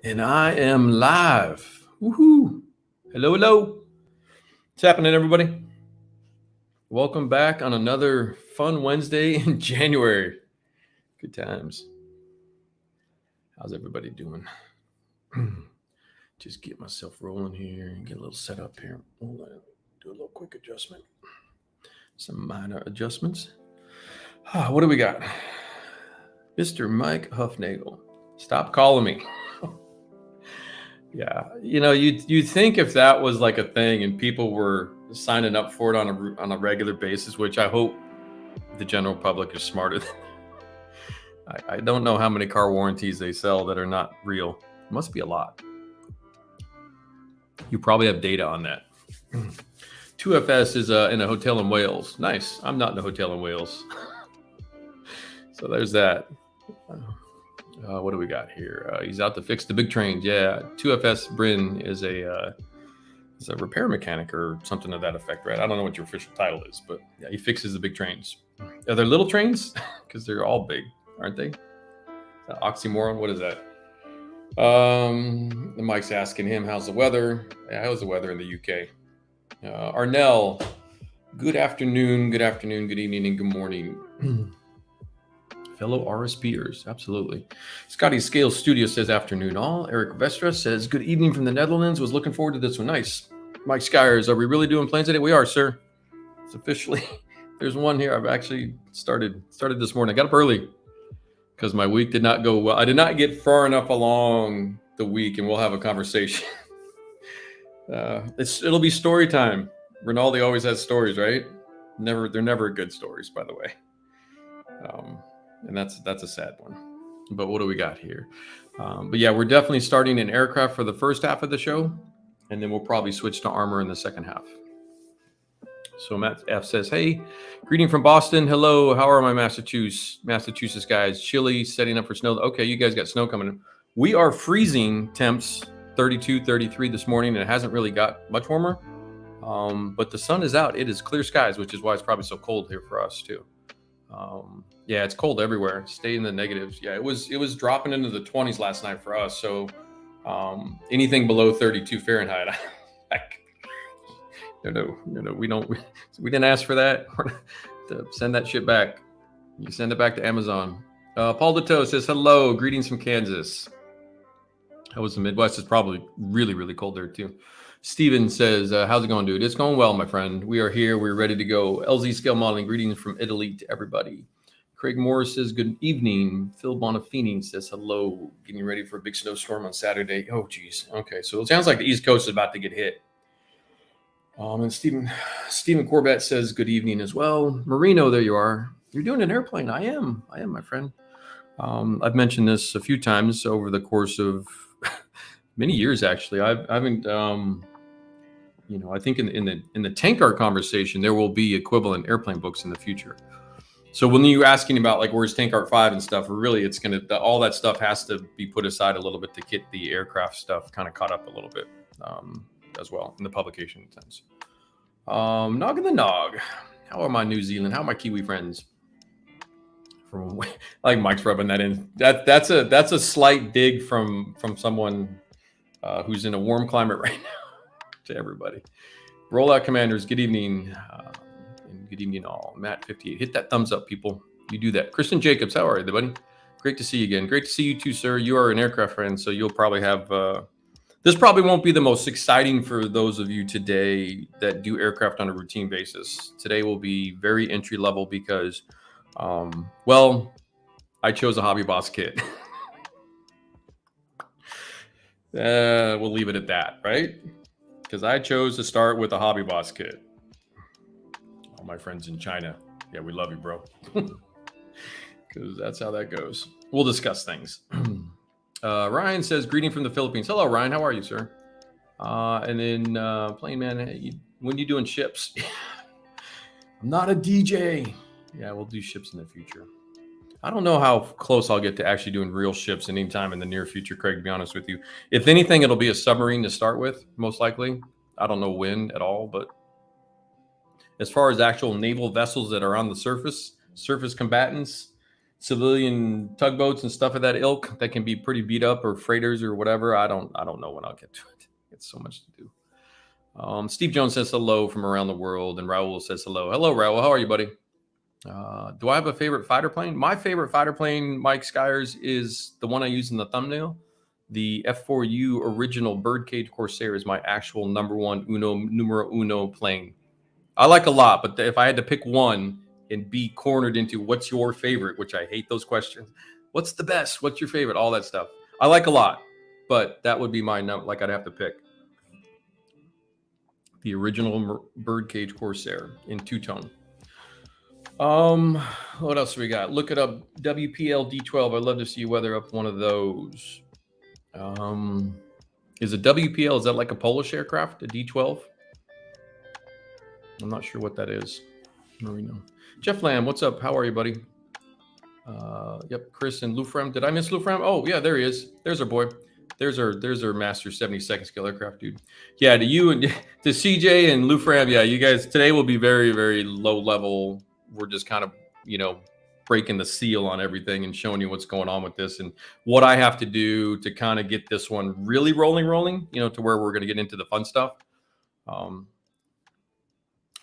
And I am live. Woohoo! Hello, hello. What's happening, everybody? Welcome back on another fun Wednesday in January. Good times. How's everybody doing? Just get myself rolling here and get a little set up here. Hold on. Do a little quick adjustment. Some minor adjustments. What do we got? Mr. Mike Huffnagel. Stop calling me. Yeah, you'd think if that was like a thing and people were signing up for it on a regular basis, which I hope the general public is smarter than. I don't know how many car warranties they sell that are not real. It must be a lot. You probably have data on that. 2FS is in a hotel in Wales. Nice. I'm not in a hotel in Wales. So there's that. What do we got here? He's out to fix the big trains. Yeah, 2FS Bryn is a repair mechanic or something to that effect, right? I don't know what your official title is, but yeah, he fixes the big trains. Are there little trains? Because they're all big, aren't they? Is that oxymoron? What is that? The Mike's asking him, how's the weather? Yeah, how's the weather in the UK? Arnell, good afternoon, good evening, and good morning. Fellow RSPers, absolutely. Scotty Scales Studio says afternoon all. Eric Vestra says good evening from the Netherlands. Was looking forward to this one. Nice. Mike Skyers, are we really doing planes today? We are, sir. It's officially. There's one here. I've actually started this morning. I got up early because my week did not go well. I did not get far enough along the week, and we'll have a conversation. It'll be story time. Rinaldi always has stories, right? They're never good stories, by the way. And that's a sad one. But what do we got here? But yeah, we're definitely starting in aircraft for the first half of the show, and then we'll probably switch to armor in the second half. So Matt F says, hey, greeting from Boston. Hello, how are my Massachusetts guys? Chilly, setting up for snow. Okay, you guys got snow coming in. We are freezing temps, 32, 33 this morning, and it hasn't really got much warmer. But the sun is out. It is clear skies, which is why it's probably so cold here for us too. Yeah, it's cold everywhere. Stay in the negatives. Yeah, it was dropping into the 20s last night for us. So anything below 32 Fahrenheit, no, we didn't ask for that. To send that shit back. You send it back to Amazon. Paul DeToe says hello, greetings from Kansas. That was the Midwest. It's probably really, really cold there too. Steven says, how's it going, dude? It's going well, my friend. We are here. We're ready to go. LZ Scale Modeling, greetings from Italy to everybody. Craig Morris says, good evening. Phil Bonafini says, hello. Getting ready for a big snowstorm on Saturday. Oh, geez. Okay, so it sounds like the East Coast is about to get hit. And Stephen Corbett says, good evening as well. Marino, there you are. You're doing an airplane. I am, my friend. I've mentioned this a few times over the course of many years, actually. I haven't, I think in the TankArt conversation, there will be equivalent airplane books in the future. So when you're asking about like where's TankArt 5 and stuff, really it's all that stuff has to be put aside a little bit to get the aircraft stuff kind of caught up a little bit as well in the publication sense. Nog in the Nog. How are my New Zealand? How are my Kiwi friends? From like Mike's rubbing that in. That's a slight dig from someone who's in a warm climate right now to everybody. Rollout Commanders, good evening. And good evening all. Matt 58, hit that thumbs up, people. You do that. Kristen Jacobs, how are you, buddy? Great to see you again. Great to see you too, sir. You are an aircraft friend, so you'll probably have... this probably won't be the most exciting for those of you today that do aircraft on a routine basis. Today will be very entry level because, I chose a Hobby Boss kit. We'll leave it at that, right? Because I chose to start with a Hobby Boss kit. All my friends in China, yeah, we love you, bro. Because that's how that goes. We'll discuss things. Ryan says, greeting from the Philippines. Hello, Ryan. How are you, sir? And then Plain Man, when you doing ships? I'm not a DJ. Yeah, we'll do ships in the future. I don't know how close I'll get to actually doing real ships anytime in the near future, Craig, to be honest with you. If anything, it'll be a submarine to start with, most likely. I don't know when at all, but as far as actual naval vessels that are on the surface combatants, civilian tugboats and stuff of that ilk that can be pretty beat up, or freighters or whatever. I don't know when I'll get to it. It's so much to do. Steve Jones says hello from around the world, and Raul says hello. Hello, Raul. How are you, buddy? Do I have a favorite fighter plane? My favorite fighter plane, Mike Skyers, is the one I use in the thumbnail. The F4U original Birdcage Corsair is my actual numero uno plane. I like a lot, but if I had to pick one and be cornered into what's your favorite, which I hate those questions. What's the best? What's your favorite? All that stuff. I like a lot, but that would be my number. Like I'd have to pick the original Birdcage Corsair in two-tone. What else we got? Look it up. WPL D12. I'd love to see you weather up one of those. Is a WPL, is that like a Polish aircraft, a D12? I'm not sure what that is. Marino. Jeff Lamb, what's up? How are you, buddy? Yep, Chris and Lufram. Did I miss Lufram? Oh, yeah, there he is. There's our boy. There's our master 72nd scale aircraft, dude. Yeah, to you and to CJ and Lufram, yeah, you guys, today will be very, very low level. We're just kind of, breaking the seal on everything and showing you what's going on with this and what I have to do to kind of get this one really rolling, to where we're going to get into the fun stuff.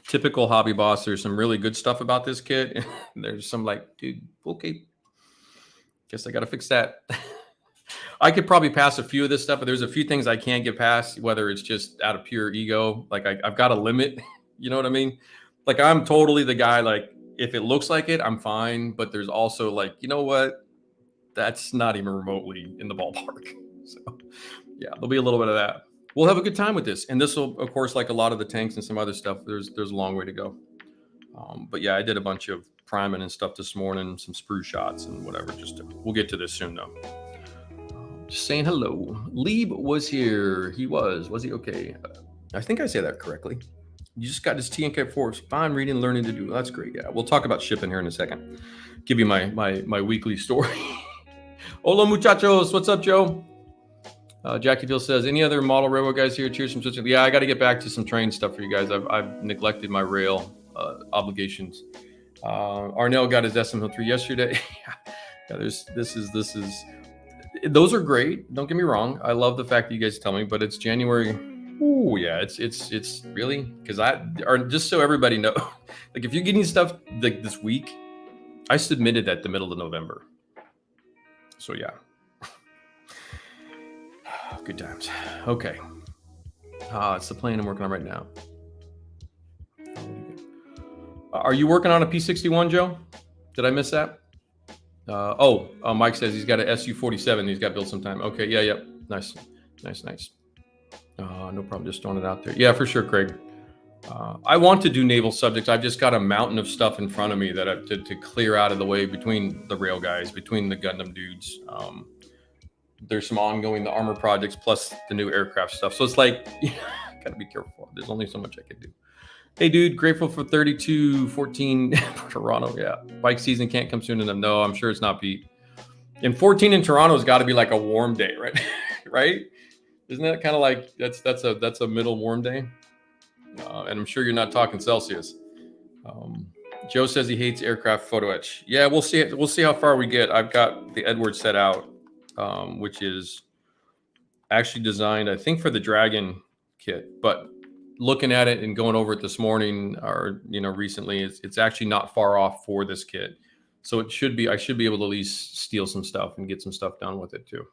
Typical Hobby Boss, there's some really good stuff about this kit. There's some like, dude, okay, guess I got to fix that. I could probably pass a few of this stuff, but there's a few things I can't get past, whether it's just out of pure ego. Like I've got a limit, you know what I mean? Like I'm totally the guy, like if it looks like it, I'm fine. But there's also like, you know what? That's not even remotely in the ballpark. So yeah, there'll be a little bit of that. We'll have a good time with this. And this will, of course, like a lot of the tanks and some other stuff, there's a long way to go. But yeah, I did a bunch of priming and stuff this morning, some sprue shots and whatever. We'll get to this soon though. Just saying hello. Lieb was here. He was he okay? I think I say that correctly. You just got this TNK4. Fine reading, learning to do. That's great. Yeah, we'll talk about shipping here in a second. Give you my weekly story. Hola muchachos. What's up, Joe? Jackie Phil says, any other model railroad guys here? Cheers from Switzerland. Yeah, I got to get back to some train stuff for you guys. I've neglected my rail obligations. Arnell got his SM03 yesterday. Yeah, this is. Those are great. Don't get me wrong. I love the fact that you guys tell me, but it's January. Oh yeah, it's really because just so everybody know, like if you're getting stuff like this week, I submitted that the middle of November. So yeah, good times. Okay, it's the plane I'm working on right now. Are you working on a P61, Joe? Did I miss that? Mike says he's got an SU-47 he's got built sometime. Okay, yeah, nice. No problem, just throwing it out there. Yeah, for sure, Craig. I want to do naval subjects. I've just got a mountain of stuff in front of me that I to clear out of the way between the rail guys, between the Gundam dudes. There's some ongoing the armor projects plus the new aircraft stuff. So it's like, gotta be careful. There's only so much I can do. Hey, dude, grateful for 32-14 for Toronto. Yeah, bike season can't come soon enough. No, I'm sure it's not, Pete. And 14 in Toronto has got to be like a warm day, right? Right? Isn't that kind of like that's a middle warm day? And I'm sure you're not talking Celsius. Joe says he hates aircraft photo etch. Yeah, we'll see. We'll see how far we get. I've got the Edward set out, which is actually designed, I think, for the Dragon kit, but looking at it and going over it this morning or recently, it's actually not far off for this kit. So it should be, I should be able to at least steal some stuff and get some stuff done with it too.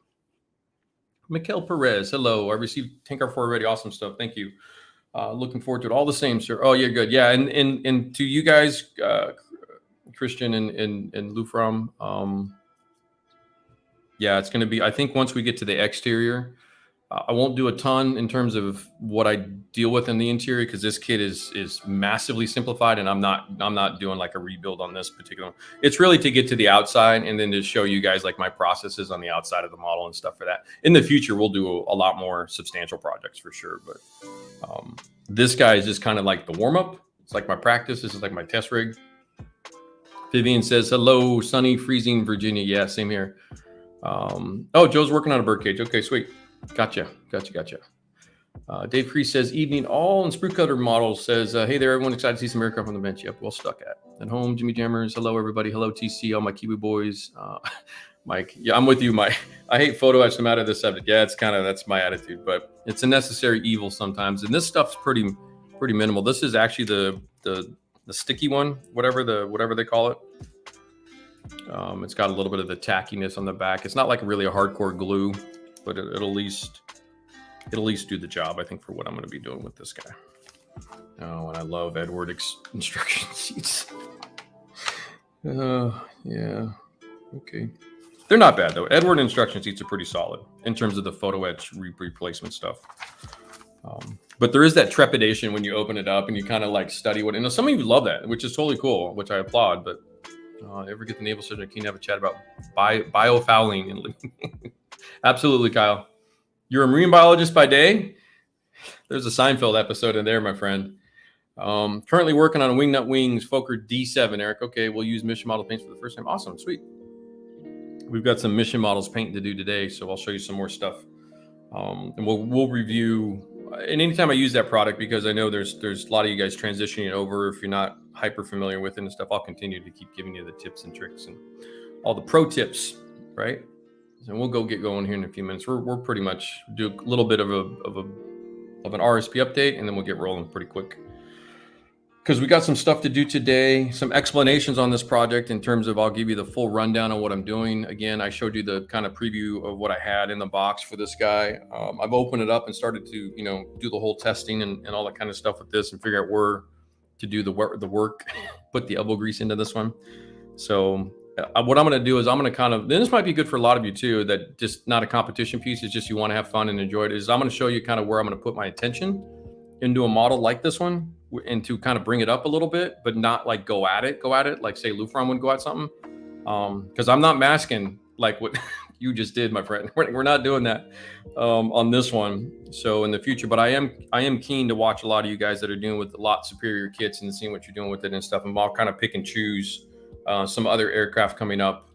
Mikel Perez, hello. I received Tankar 4 already. Awesome stuff. Thank you. Looking forward to it. All the same, sir. Oh, yeah, good. Yeah, and to you guys, Christian and Lufram, yeah, it's going to be, I think once we get to the exterior, I won't do a ton in terms of what I deal with in the interior because this kit is massively simplified, and I'm not doing like a rebuild on this particular one. It's really to get to the outside and then to show you guys like my processes on the outside of the model and stuff for that. In the future, we'll do a lot more substantial projects for sure. But this guy is just kind of like the warm up. It's like my practice. This is like my test rig. Vivian says, hello, sunny, freezing Virginia. Yeah, same here. Oh, Joe's working on a birdcage. Okay, sweet. Gotcha. Dave Crease says, evening all, and Sprue Cutter Models says, hey there, everyone excited to see some aircraft on the bench. Yep, well stuck at home. Jimmy Jammers, hello everybody. Hello TC, all my Kiwi boys. Mike, yeah, I'm with you, Mike. I hate photo etch no matter the subject. Yeah, that's my attitude, but it's a necessary evil sometimes. And this stuff's pretty minimal. This is actually the sticky one, whatever they call it. It's got a little bit of the tackiness on the back. It's not like really a hardcore glue, but it'll at least do the job, I think, for what I'm going to be doing with this guy. Oh, and I love Edward instruction sheets. Yeah, okay. They're not bad, though. Edward instruction sheets are pretty solid in terms of the photo etch replacement stuff. But there is that trepidation when you open it up and you kind of like study what, and some of you love that, which is totally cool, which I applaud. But ever get the naval surgeon keen to have a chat about biofouling and absolutely, Kyle. You're a marine biologist by day. There's a Seinfeld episode in there, my friend. Currently working on a Wingnut Wings Fokker D7, Eric. Okay, we'll use mission model paints for the first time. Awesome, sweet. We've got some mission models painting to do today, so I'll show you some more stuff. And we'll review. And anytime I use that product, because I know there's a lot of you guys transitioning over. If you're not hyper familiar with it and stuff, I'll continue to keep giving you the tips and tricks and all the pro tips, right? And we'll get going here in a few minutes. We're pretty much do a little bit of an RSP update, and then we'll get rolling pretty quick. Because we got some stuff to do today, some explanations on this project in terms of, I'll give you the full rundown on what I'm doing. Again, I showed you the kind of preview of what I had in the box for this guy. I've opened it up and started to, do the whole testing and all that kind of stuff with this and figure out where to do the work, put the elbow grease into this one. So what I'm going to do is I'm going to then this might be good for a lot of you too, that just not a competition piece. It's just you want to have fun and enjoy it. Is I'm going to show you kind of where I'm going to put my attention into a model like this one, and to kind of bring it up a little bit, but not like go at it like say Lufron would go at something. Because I'm not masking like what you just did, my friend. We're not doing that on this one. So in the future, but I am keen to watch a lot of you guys that are doing with a lot superior kits and seeing what you're doing with it and stuff. And I'll kind of pick and choose some other aircraft coming up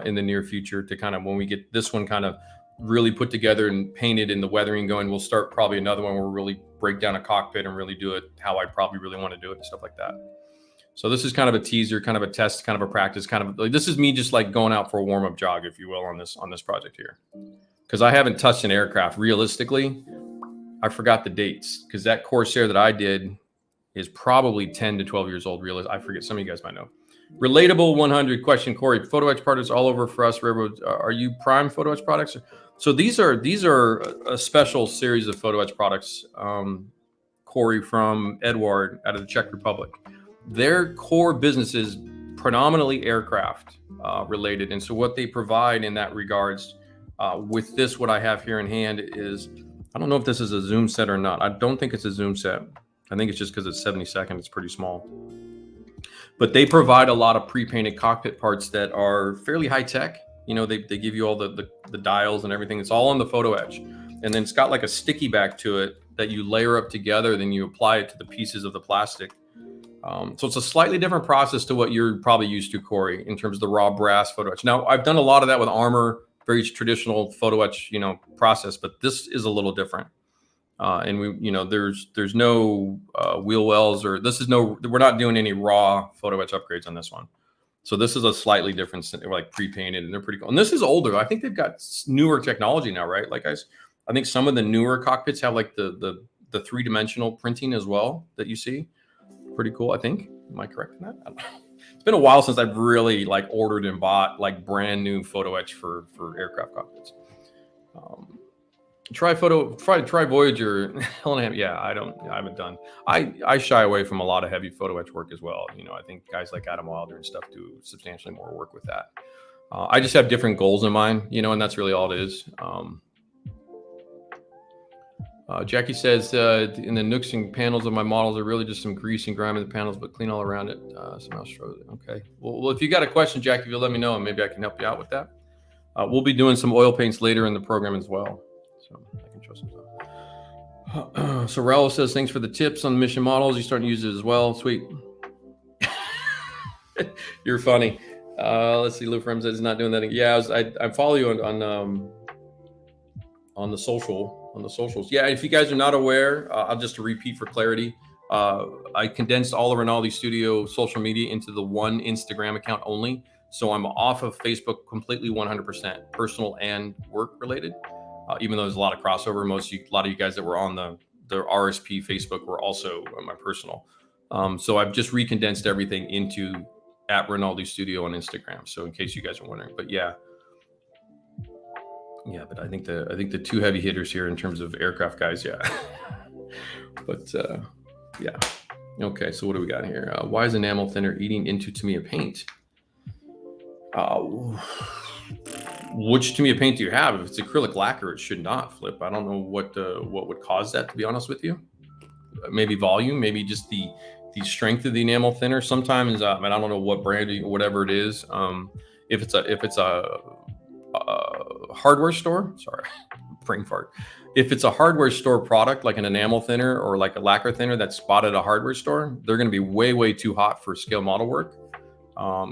in the near future to kind of, when we get this one kind of really put together and painted and the weathering going, we'll start probably another one where we'll really break down a cockpit and really do it how I probably really want to do it and stuff like that. So this is kind of a teaser, kind of a test, kind of a practice, kind of like, this is me just like going out for a warm-up jog, if you will, on this project here. Because I haven't touched an aircraft realistically. I forgot the dates, because that Corsair that I did is probably 10 to 12 years old. I forget, some of you guys might know. Relatable 100 question, Corey. Photo etch products all over for us. Railroad. Are you prime photo etch products? So these are a special series of photo etch products, Corey, from Edward out of the Czech Republic. Their core business is predominantly aircraft related, and so what they provide in that regards with this, what I have here in hand is, I don't know if this is a zoom set or not. I don't think it's a zoom set. I think it's just because it's 72nd. It's pretty small. But they provide a lot of pre-painted cockpit parts that are fairly high tech. They give you all the dials and everything. It's all on the photo etch. And then it's got like a sticky back to it that you layer up together. Then you apply it to the pieces of the plastic. So it's a slightly different process to what you're probably used to, Corey, in terms of the raw brass photo etch. Now, I've done a lot of that with armor, very traditional photo etch, process, but this is a little different. And we, there's no wheel wells, or we're not doing any raw photo etch upgrades on this one. So this is a slightly different, like pre-painted, and they're pretty cool. And this is older. I think they've got newer technology now, right? Like I think some of the newer cockpits have like the 3-dimensional printing as well that you see. Pretty cool, I think. Am I correct in that? I don't know. It's been a while since I've really like ordered and bought like brand new photo etch for aircraft cockpits. Try Voyager. Yeah, I haven't done. I shy away from a lot of heavy photo etch work as well. I think guys like Adam Wilder and stuff do substantially more work with that. I just have different goals in mind, and that's really all it is. Jackie says, in the nooks and panels of my models are really just some grease and grime in the panels, but clean all around it. Somehow strode it. Okay. Well, if you got a question, Jackie, if you'll let me know, and maybe I can help you out with that. We'll be doing some oil paints later in the program as well. So I can show some stuff. So Raul says, thanks for the tips on the mission models. You're starting to use it as well. Sweet. You're funny. Let's see. Lou Frem says he's not doing that. Yeah, I follow you on the social. on the socials. Yeah, if you guys are not aware, I'll just repeat for clarity. I condensed all of Rinaldi Studio social media into the one Instagram account only. So I'm off of Facebook completely 100% personal and work related. Even though there's a lot of crossover, a lot of you guys that were on the RSP Facebook were also on my personal. So I've just recondensed everything into @Rinaldi Studio on Instagram. So in case you guys are wondering, but yeah, but I think the two heavy hitters here in terms of aircraft guys, yeah. But yeah. Okay, so what do we got here? Why is enamel thinner eating into Tamiya paint? Which Tamiya paint do you have? If it's acrylic lacquer, it should not flip. I don't know what would cause that, to be honest with you. Maybe volume, maybe just the strength of the enamel thinner. Sometimes, I don't know what brand or whatever it is. If it's a hardware store, sorry, brain fart. If it's a hardware store product like an enamel thinner or like a lacquer thinner that's bought at a hardware store, they're going to be way too hot for scale model work.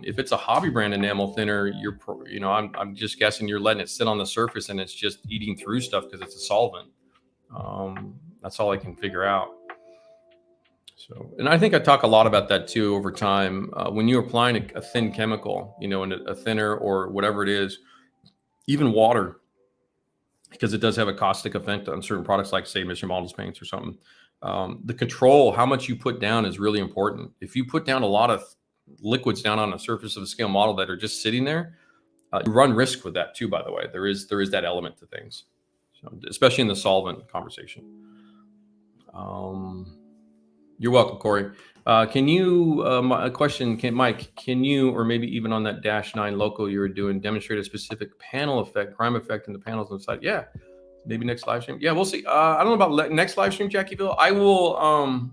If it's a hobby brand enamel thinner, I'm just guessing you're letting it sit on the surface and it's just eating through stuff because it's a solvent. That's all I can figure out. So, and I think I talk a lot about that too over time. When you're applying a thin chemical, in a thinner or whatever it is, even water, because it does have a caustic effect on certain products like, say, Mission Models paints or something. The control, how much you put down is really important. If you put down a lot of liquids down on the surface of a scale model that are just sitting there, you run risk with that too, by the way. There is that element to things, so, especially in the solvent conversation. You're welcome, Corey. Can you, a question, Mike, can you, or maybe even on that -9 loco you were doing, demonstrate a specific panel effect, crime effect in the panels on the side? Yeah, maybe next live stream. Yeah, we'll see. I don't know about next live stream, Jackieville. I will,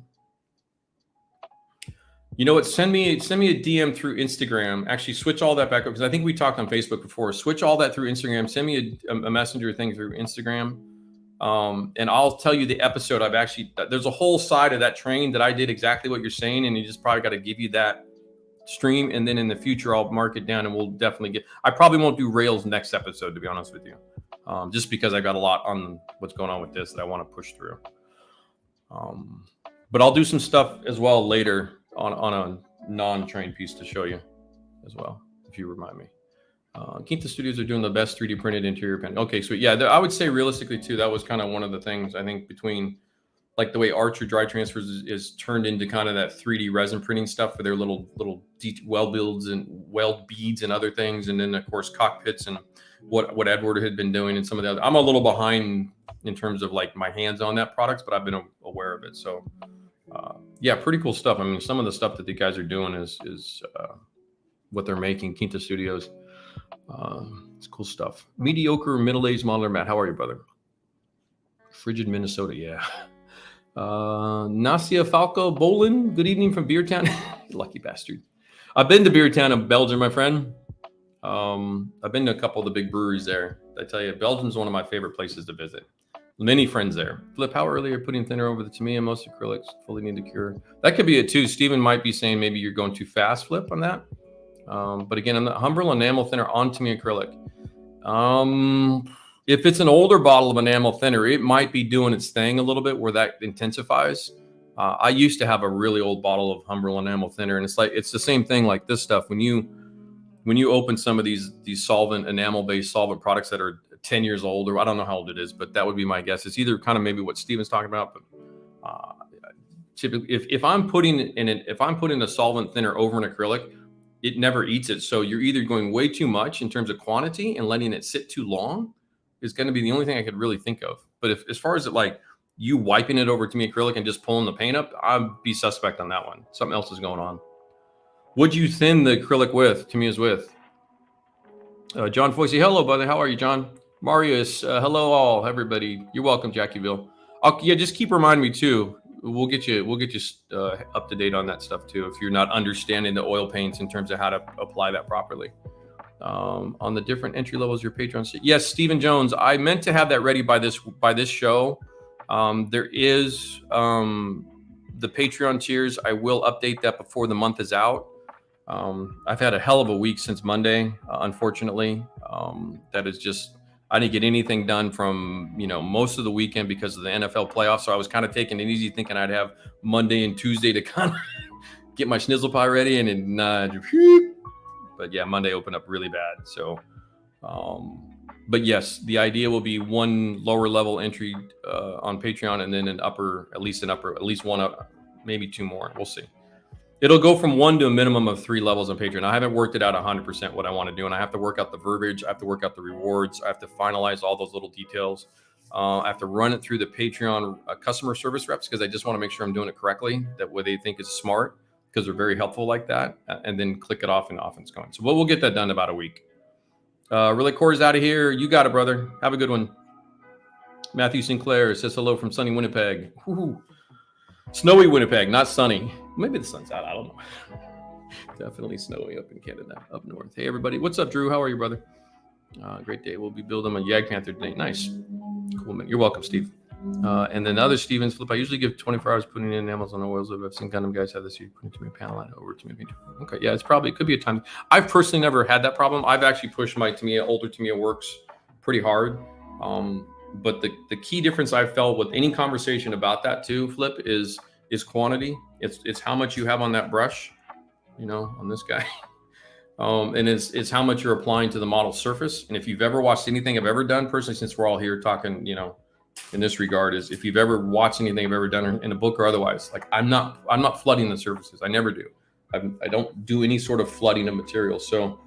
you know what? Send me a DM through Instagram. Actually, switch all that back up because I think we talked on Facebook before. Switch all that through Instagram. Send me a messenger thing through Instagram. And I'll tell you the episode there's a whole side of that train that I did exactly what you're saying. And you just probably got to give you that stream. And then in the future, I'll mark it down and we'll definitely I probably won't do Rails next episode, to be honest with you. Just because I got a lot on what's going on with this that I want to push through. But I'll do some stuff as well later on a non-train piece to show you as well, if you remind me. Quinta Studios are doing the best 3D printed interior pen. Okay, so yeah, I would say realistically too, that was kind of one of the things I think between like the way Archer Dry Transfers is turned into kind of that 3D resin printing stuff for their little weld builds and weld beads and other things. And then of course Cockpits and what Edward had been doing and some of the other. I'm a little behind in terms of like my hands on that products, but I've been aware of it. So yeah, pretty cool stuff. I mean, some of the stuff that the guys are doing is what they're making, Quinta Studios. It's cool stuff. Mediocre middle-aged modeler Matt, how are you, brother? Frigid Minnesota, yeah. Nasia Falco Bolin, good evening from Beertown. Lucky bastard. I've been to Beertown in Belgium, my friend. I've been to a couple of the big breweries there. I tell you, Belgium's one of my favorite places to visit. Many friends there. Flip, how early are putting thinner over the Tamiya? Most acrylics fully need to cure. That could be it too. Steven might be saying maybe you're going too fast, Flip, on that. But again, on the Humbrol enamel thinner on Tamiya acrylic. If it's an older bottle of enamel thinner, it might be doing its thing a little bit where that intensifies. I used to have a really old bottle of Humbrol enamel thinner, and it's the same thing like this stuff. When you open some of these solvent enamel-based solvent products that are 10 years old, or I don't know how old it is, but that would be my guess. It's either kind of maybe what Steven's talking about, but typically if I'm putting a solvent thinner over an acrylic, it never eats it. So you're either going way too much in terms of quantity and letting it sit too long is going to be the only thing I could really think of. But if as far as it like you wiping it over to me acrylic and just pulling the paint up, I'd be suspect on that one. Something else is going on. Would you thin the acrylic with, Tamiya's with? John Foisey, hello, brother. How are you, John? Marius, hello all, everybody. You're welcome, Jackieville. Yeah, just keep reminding me too. We'll get you up to date on that stuff too. If you're not understanding the oil paints in terms of how to apply that properly. On the different entry levels, your Patreon. Yes, Stephen Jones. I meant to have that ready by this show. There is the Patreon tiers. I will update that before the month is out. I've had a hell of a week since Monday, unfortunately. That is just I didn't get anything done from, most of the weekend because of the NFL playoffs. So I was kind of taking it easy, thinking I'd have Monday and Tuesday to kind of get my schnizzle pie ready, and then, but yeah, Monday opened up really bad. So, but yes, the idea will be one lower level entry on Patreon, and then at least one up, maybe two more. We'll see. It'll go from 1 to a minimum of 3 levels on Patreon. I haven't worked it out 100% what I want to do, and I have to work out the verbiage. I have to work out the rewards. I have to finalize all those little details. I have to run it through the Patreon customer service reps, because I just want to make sure I'm doing it correctly, that way they think is smart, because they're very helpful like that, and then click it off and off it's going. So we'll get that done in about a week. Really, Corey's out of here. You got it, brother. Have a good one. Matthew Sinclair says hello from sunny Winnipeg. Woo-hoo. Snowy Winnipeg, not sunny. Maybe the sun's out. I don't know. Definitely snowy up in Canada, up north. Hey, everybody. What's up, Drew? How are you, brother? Great day. We'll be building a Jag Panther today. Nice. Cool, man. You're welcome, Steve. And then other Stevens flip. I usually give 24 hours putting in Amazon oils. I've seen Gundam guys have this. You put it to me a panel and over to me. Okay. Yeah, it could be a time. I've personally never had that problem. I've actually pushed my older Tamiya works pretty hard. But the key difference I've felt with any conversation about that too, Flip, is quantity. It's how much you have on that brush, on this guy. And it's how much you're applying to the model surface. And if you've ever watched anything I've ever done personally, since we're all here talking, in this regard, is if you've ever watched anything I've ever done in a book or otherwise, like I'm not flooding the surfaces. I never do. I don't do any sort of flooding of material. So,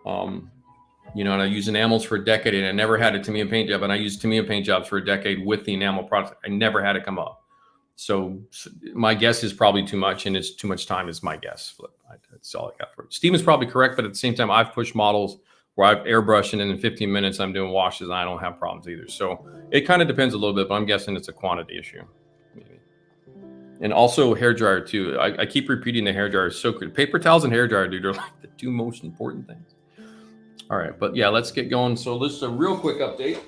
and I use enamels for a decade, and I never had a Tamiya paint job. And I used Tamiya paint jobs for a decade with the enamel product. I never had it come up. So my guess is probably too much, and it's too much time is my guess. Flip. That's all I got for it. Steven's probably correct, but at the same time, I've pushed models where I've airbrushed, and in 15 minutes I'm doing washes, and I don't have problems either. So it kind of depends a little bit, but I'm guessing it's a quantity issue. Maybe. And also hair dryer too. I keep repeating the hair dryer is so good. Paper towels and hair dryer, dude, are like the two most important things. All right, but yeah, let's get going. So this is a real quick update.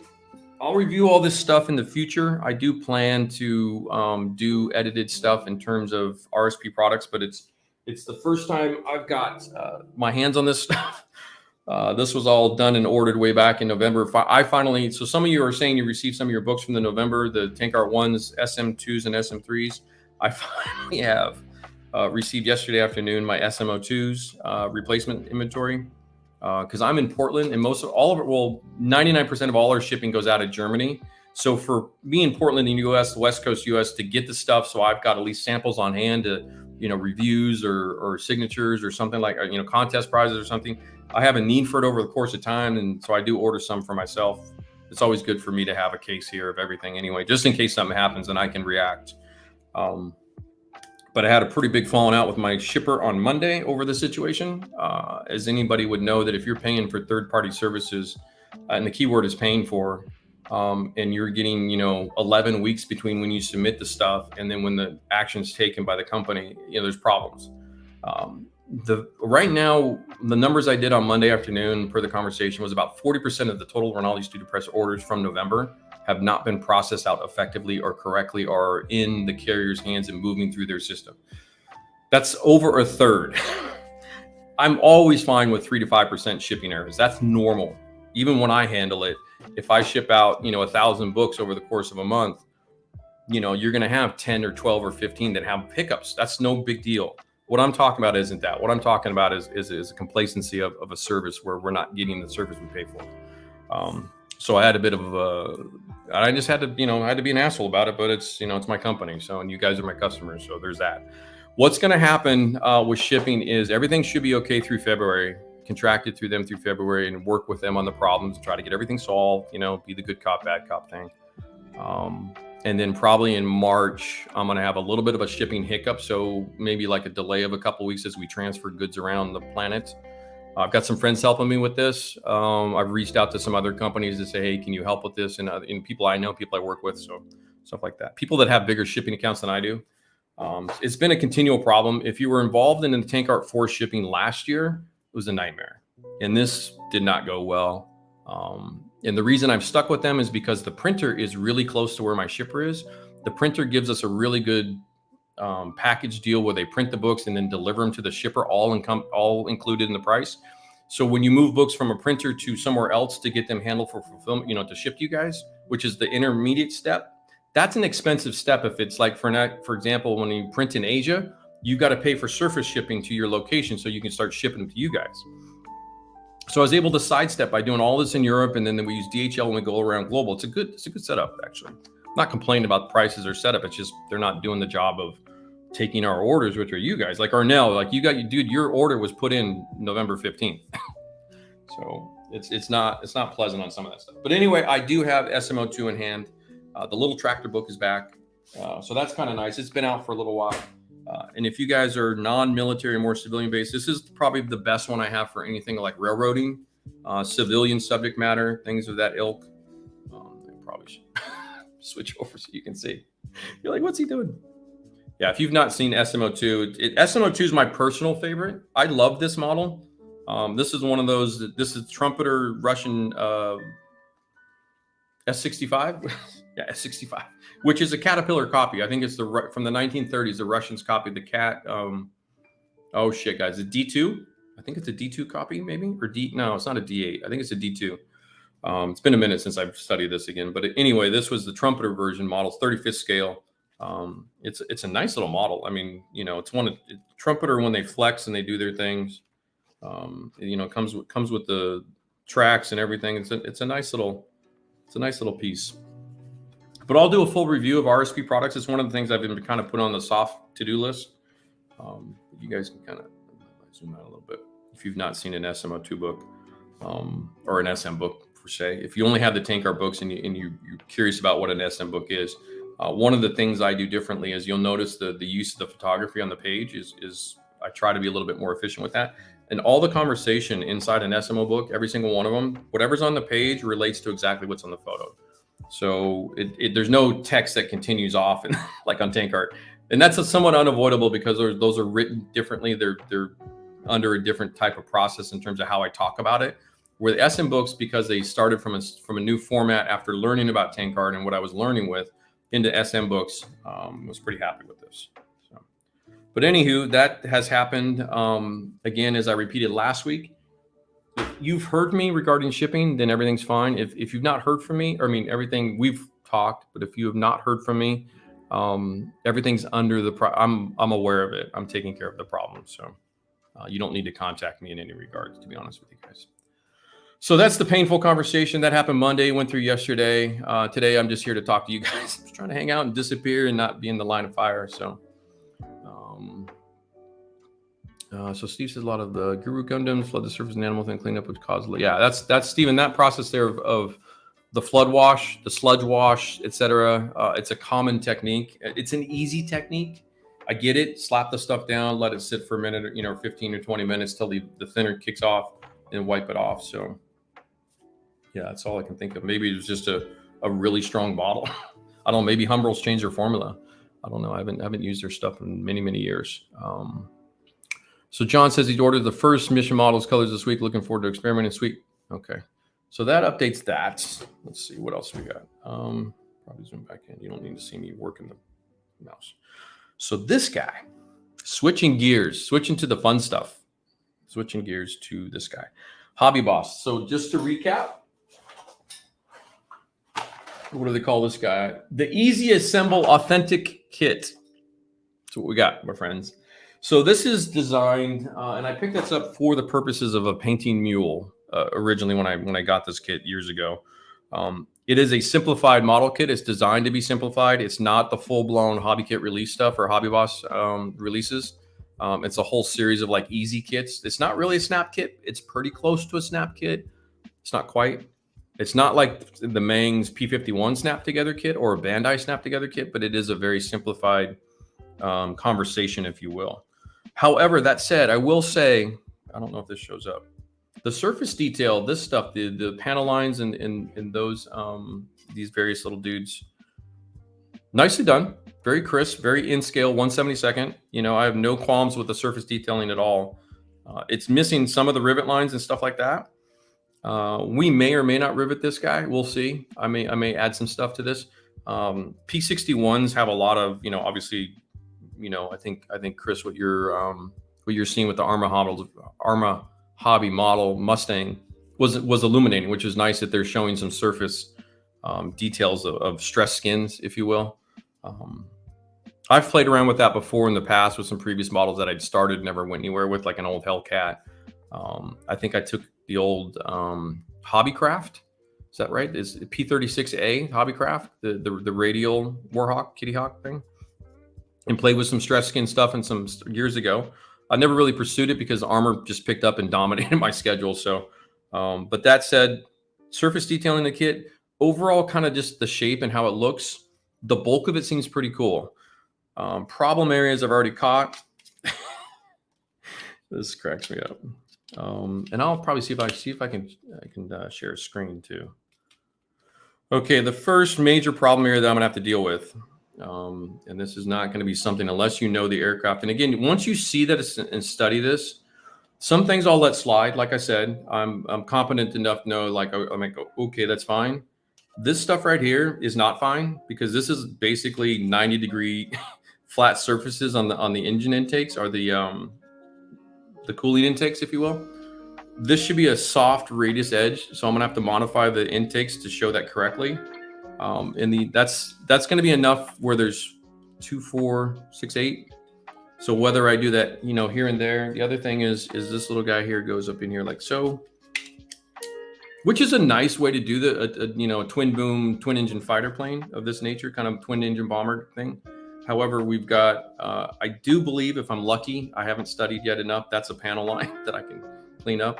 I'll review all this stuff in the future. I do plan to do edited stuff in terms of RSP products, but it's the first time I've got my hands on this stuff. This was all done and ordered way back in November. So some of you are saying you received some of your books from the November, the TankArt 1s, SM2s, and SM3s. I finally have received yesterday afternoon my SMO2s replacement inventory. Because I'm in Portland, and 99% of all our shipping goes out of Germany. So for me in Portland in the U.S., the West Coast U.S., to get the stuff, so I've got at least samples on hand to, reviews or signatures or something like, contest prizes or something. I have a need for it over the course of time, and so I do order some for myself. It's always good for me to have a case here of everything anyway, just in case something happens and I can react. But I had a pretty big falling out with my shipper on Monday over the situation. As anybody would know, that if you're paying for third-party services, and the keyword is paying for, and you're getting, 11 weeks between when you submit the stuff and then when the action's taken by the company, there's problems. Right now, the numbers I did on Monday afternoon per the conversation was about 40% of the total Rinaldi Studio Press orders from November have not been processed out effectively or correctly, or in the carrier's hands and moving through their system. That's over a third. I'm always fine with 3 to 5% shipping errors. That's normal. Even when I handle it, if I ship out, 1,000 books over the course of a month, you're going to have 10 or 12 or 15 that have hiccups. That's no big deal. What I'm talking about isn't that. What I'm talking about is a complacency of a service where we're not getting the service we pay for. So I had a bit of I just had to, I had to be an asshole about it, but it's, it's my company. So, and you guys are my customers. So there's that. What's going to happen with shipping is everything should be okay through February, contracted through them through February, and work with them on the problems, try to get everything solved, be the good cop, bad cop thing. And then probably in March, I'm going to have a little bit of a shipping hiccup. So maybe like a delay of a couple of weeks as we transfer goods around the planet. I've got some friends helping me with this. I've reached out to some other companies to say, hey, can you help with this? And people I know, people I work with, so stuff like that. People that have bigger shipping accounts than I do. It's been a continual problem. If you were involved in the TankArt 4 shipping last year, it was a nightmare. And this did not go well. And the reason I've stuck with them is because the printer is really close to where my shipper is. The printer gives us a really good package deal where they print the books and then deliver them to the shipper, all included in the price. So when you move books from a printer to somewhere else to get them handled for fulfillment, you know, to ship to you guys, which is the intermediate step, that's an expensive step. If it's like, for example, when you print in Asia, you got to pay for surface shipping to your location so you can start shipping them to you guys. So I was able to sidestep by doing all this in Europe, and then we use DHL when we go around global. It's a good setup, actually. I'm not complaining about prices or setup. It's just they're not doing the job of taking our orders, which are you guys. Like Arnell, like dude, your order was put in November 15th. So it's not pleasant on some of that stuff. But anyway, I do have SMO2 in hand. The little tractor book is back. So that's kind of nice. It's been out for a little while. And if you guys are non-military, more civilian based, this is probably the best one I have for anything like railroading, civilian subject matter, things of that ilk. I probably should switch over so you can see. You're like, what's he doing? Yeah, if you've not seen SMO2, SMO2 is my personal favorite. I love this model. This is one of those, this is Trumpeter Russian S65. Yeah, S65, which is a Caterpillar copy. I think it's from the 1930s. The Russians copied the Cat. Oh shit, guys, a D2. I think it's a D2 copy, maybe, or D. No, it's not a D8. I think it's a D2. It's been a minute since I've studied this again, but anyway, this was the Trumpeter version model, 35th scale. It's a nice little model. I mean, you know, it's one of Trumpeter when they flex and they do their things. You know, comes with the tracks and everything. It's a nice little piece. But I'll do a full review of RSP products. It's one of the things I've been kind of put on the soft to-do list. You guys can kind of zoom out a little bit if you've not seen an SMO2 book or an SM book per se. If you only have the TankGuard books and you're curious about what an SM book is, one of the things I do differently is you'll notice the use of the photography on the page is I try to be a little bit more efficient with that. And all the conversation inside an SMO book, every single one of them, whatever's on the page relates to exactly what's on the photo. So there's no text that continues off and like on TankGuard. And that's somewhat unavoidable because those are written differently. They're under a different type of process in terms of how I talk about it. Where the SM books, because they started from a new format after learning about TankGuard and what I was learning with into SM books, was pretty happy with this. So, but anywho, that has happened. Again, as I repeated last week, if you've heard me regarding shipping, then everything's fine. If you've not heard from me, everything we've talked, but if you have not heard from me, everything's under I'm aware of it. I'm taking care of the problem. So you don't need to contact me in any regards, to be honest with you guys. So that's the painful conversation that happened Monday, went through yesterday. Today, I'm just here to talk to you guys. I'm just trying to hang out and disappear and not be in the line of fire. So, so Steve says a lot of the Guru Gundams flood the surface and animal thing clean up would cause. Yeah, that's Steven. That process there of the flood wash, the sludge wash, etc. It's a common technique. It's an easy technique. I get it. Slap the stuff down, let it sit for a minute, 15 or 20 minutes till the thinner kicks off, and wipe it off. So yeah, that's all I can think of. Maybe it was just a really strong bottle. I don't know. Maybe Humbrol's changed their formula. I don't know. I haven't used their stuff in many years. So John says he's ordered the first mission models colors this week. Looking forward to experimenting. Sweet. Okay. So that updates that. Let's see what else we got. Probably zoom back in. You don't need to see me working the mouse. So this guy, switching to the fun stuff. Switching gears to this guy, Hobby Boss. So just to recap, what do they call this guy? The easy assemble authentic kit. That's what we got, my friends. So this is designed, and I picked this up for the purposes of a painting mule. Originally, when I got this kit years ago, it is a simplified model kit. It's designed to be simplified. It's not the full-blown Hobby Kit release stuff or Hobby Boss releases. It's a whole series of like easy kits. It's not really a snap kit. It's pretty close to a snap kit. It's not quite. It's not like the Mang's P51 snap together kit or a Bandai snap together kit, but it is a very simplified conversation, if you will. However, that said, I will say, I don't know if this shows up. The surface detail, this stuff, the panel lines and those these various little dudes, nicely done. Very crisp, very in scale, 1/72. I have no qualms with the surface detailing at all. It's missing some of the rivet lines and stuff like that. We may or may not rivet this guy. We'll see. I may add some stuff to this. P61s have a lot of, obviously, I think Chris, what you're seeing with the Arma hobby model Mustang was illuminating, which is nice that they're showing some surface details of stressed skins, if you will. I've played around with that before in the past with some previous models that I'd started, never went anywhere with, like an old Hellcat. I think I took the old Hobbycraft. Is that right? Is P36A Hobbycraft, the radial Warhawk, Kitty Hawk thing, and played with some stress skin stuff and some years ago. I never really pursued it because armor just picked up and dominated my schedule. So, but that said, surface detailing the kit, overall kind of just the shape and how it looks, the bulk of it seems pretty cool. Problem areas I've already caught. This cracks me up. And I'll probably see if I can share a screen too. Okay, the first major problem area that I'm gonna have to deal with, and this is not going to be something unless you know the aircraft. And again, once you see that and study this, some things I'll let slide. Like I said, I'm competent enough to know, like, I might go, okay, that's fine. This stuff right here is not fine because this is basically 90-degree flat surfaces on the engine intakes, or the cooling intakes, if you will. This should be a soft radius edge, so I'm gonna have to modify the intakes to show that correctly. And that's going to be enough where there's 2, 4, 6, 8. So whether I do that, you know, here and there. The other thing is this little guy here goes up in here like so, which is a nice way to do a twin boom, twin engine fighter plane of this nature, kind of twin engine bomber thing. However, we've got, I do believe, if I'm lucky, I haven't studied yet enough, that's a panel line that I can clean up.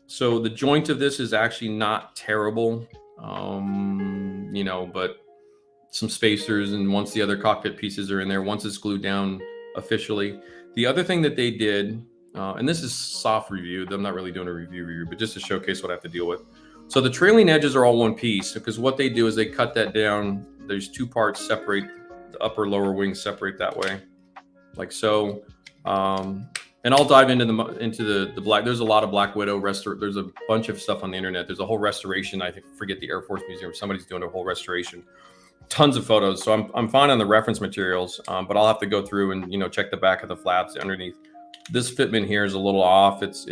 So the joint of this is actually not terrible. You know, but some spacers, and once the other cockpit pieces are in there, once it's glued down officially. The other thing that they did, and this is soft review, I'm not really doing a review, but just to showcase what I have to deal with. So the trailing edges are all one piece, because what they do is they cut that down. There's 2 parts separate, the upper lower wings separate that way, like so. And I'll dive into the black. There's a lot of Black Widow there's a bunch of stuff on the internet. There's a whole restoration. I forget the Air Force Museum. Somebody's doing a whole restoration. Tons of photos. So I'm fine on the reference materials, but I'll have to go through and, you know, check the back of the flaps underneath. This fitment here is a little off. It's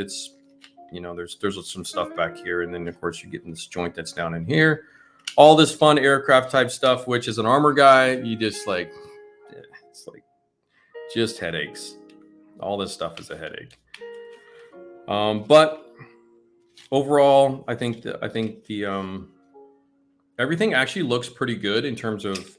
you know, there's some stuff back here, and then of course you get in this joint that's down in here. All this fun aircraft type stuff, which as an armor guy, you just like, it's like just headaches. All this stuff is a headache. But overall, I think the everything actually looks pretty good in terms of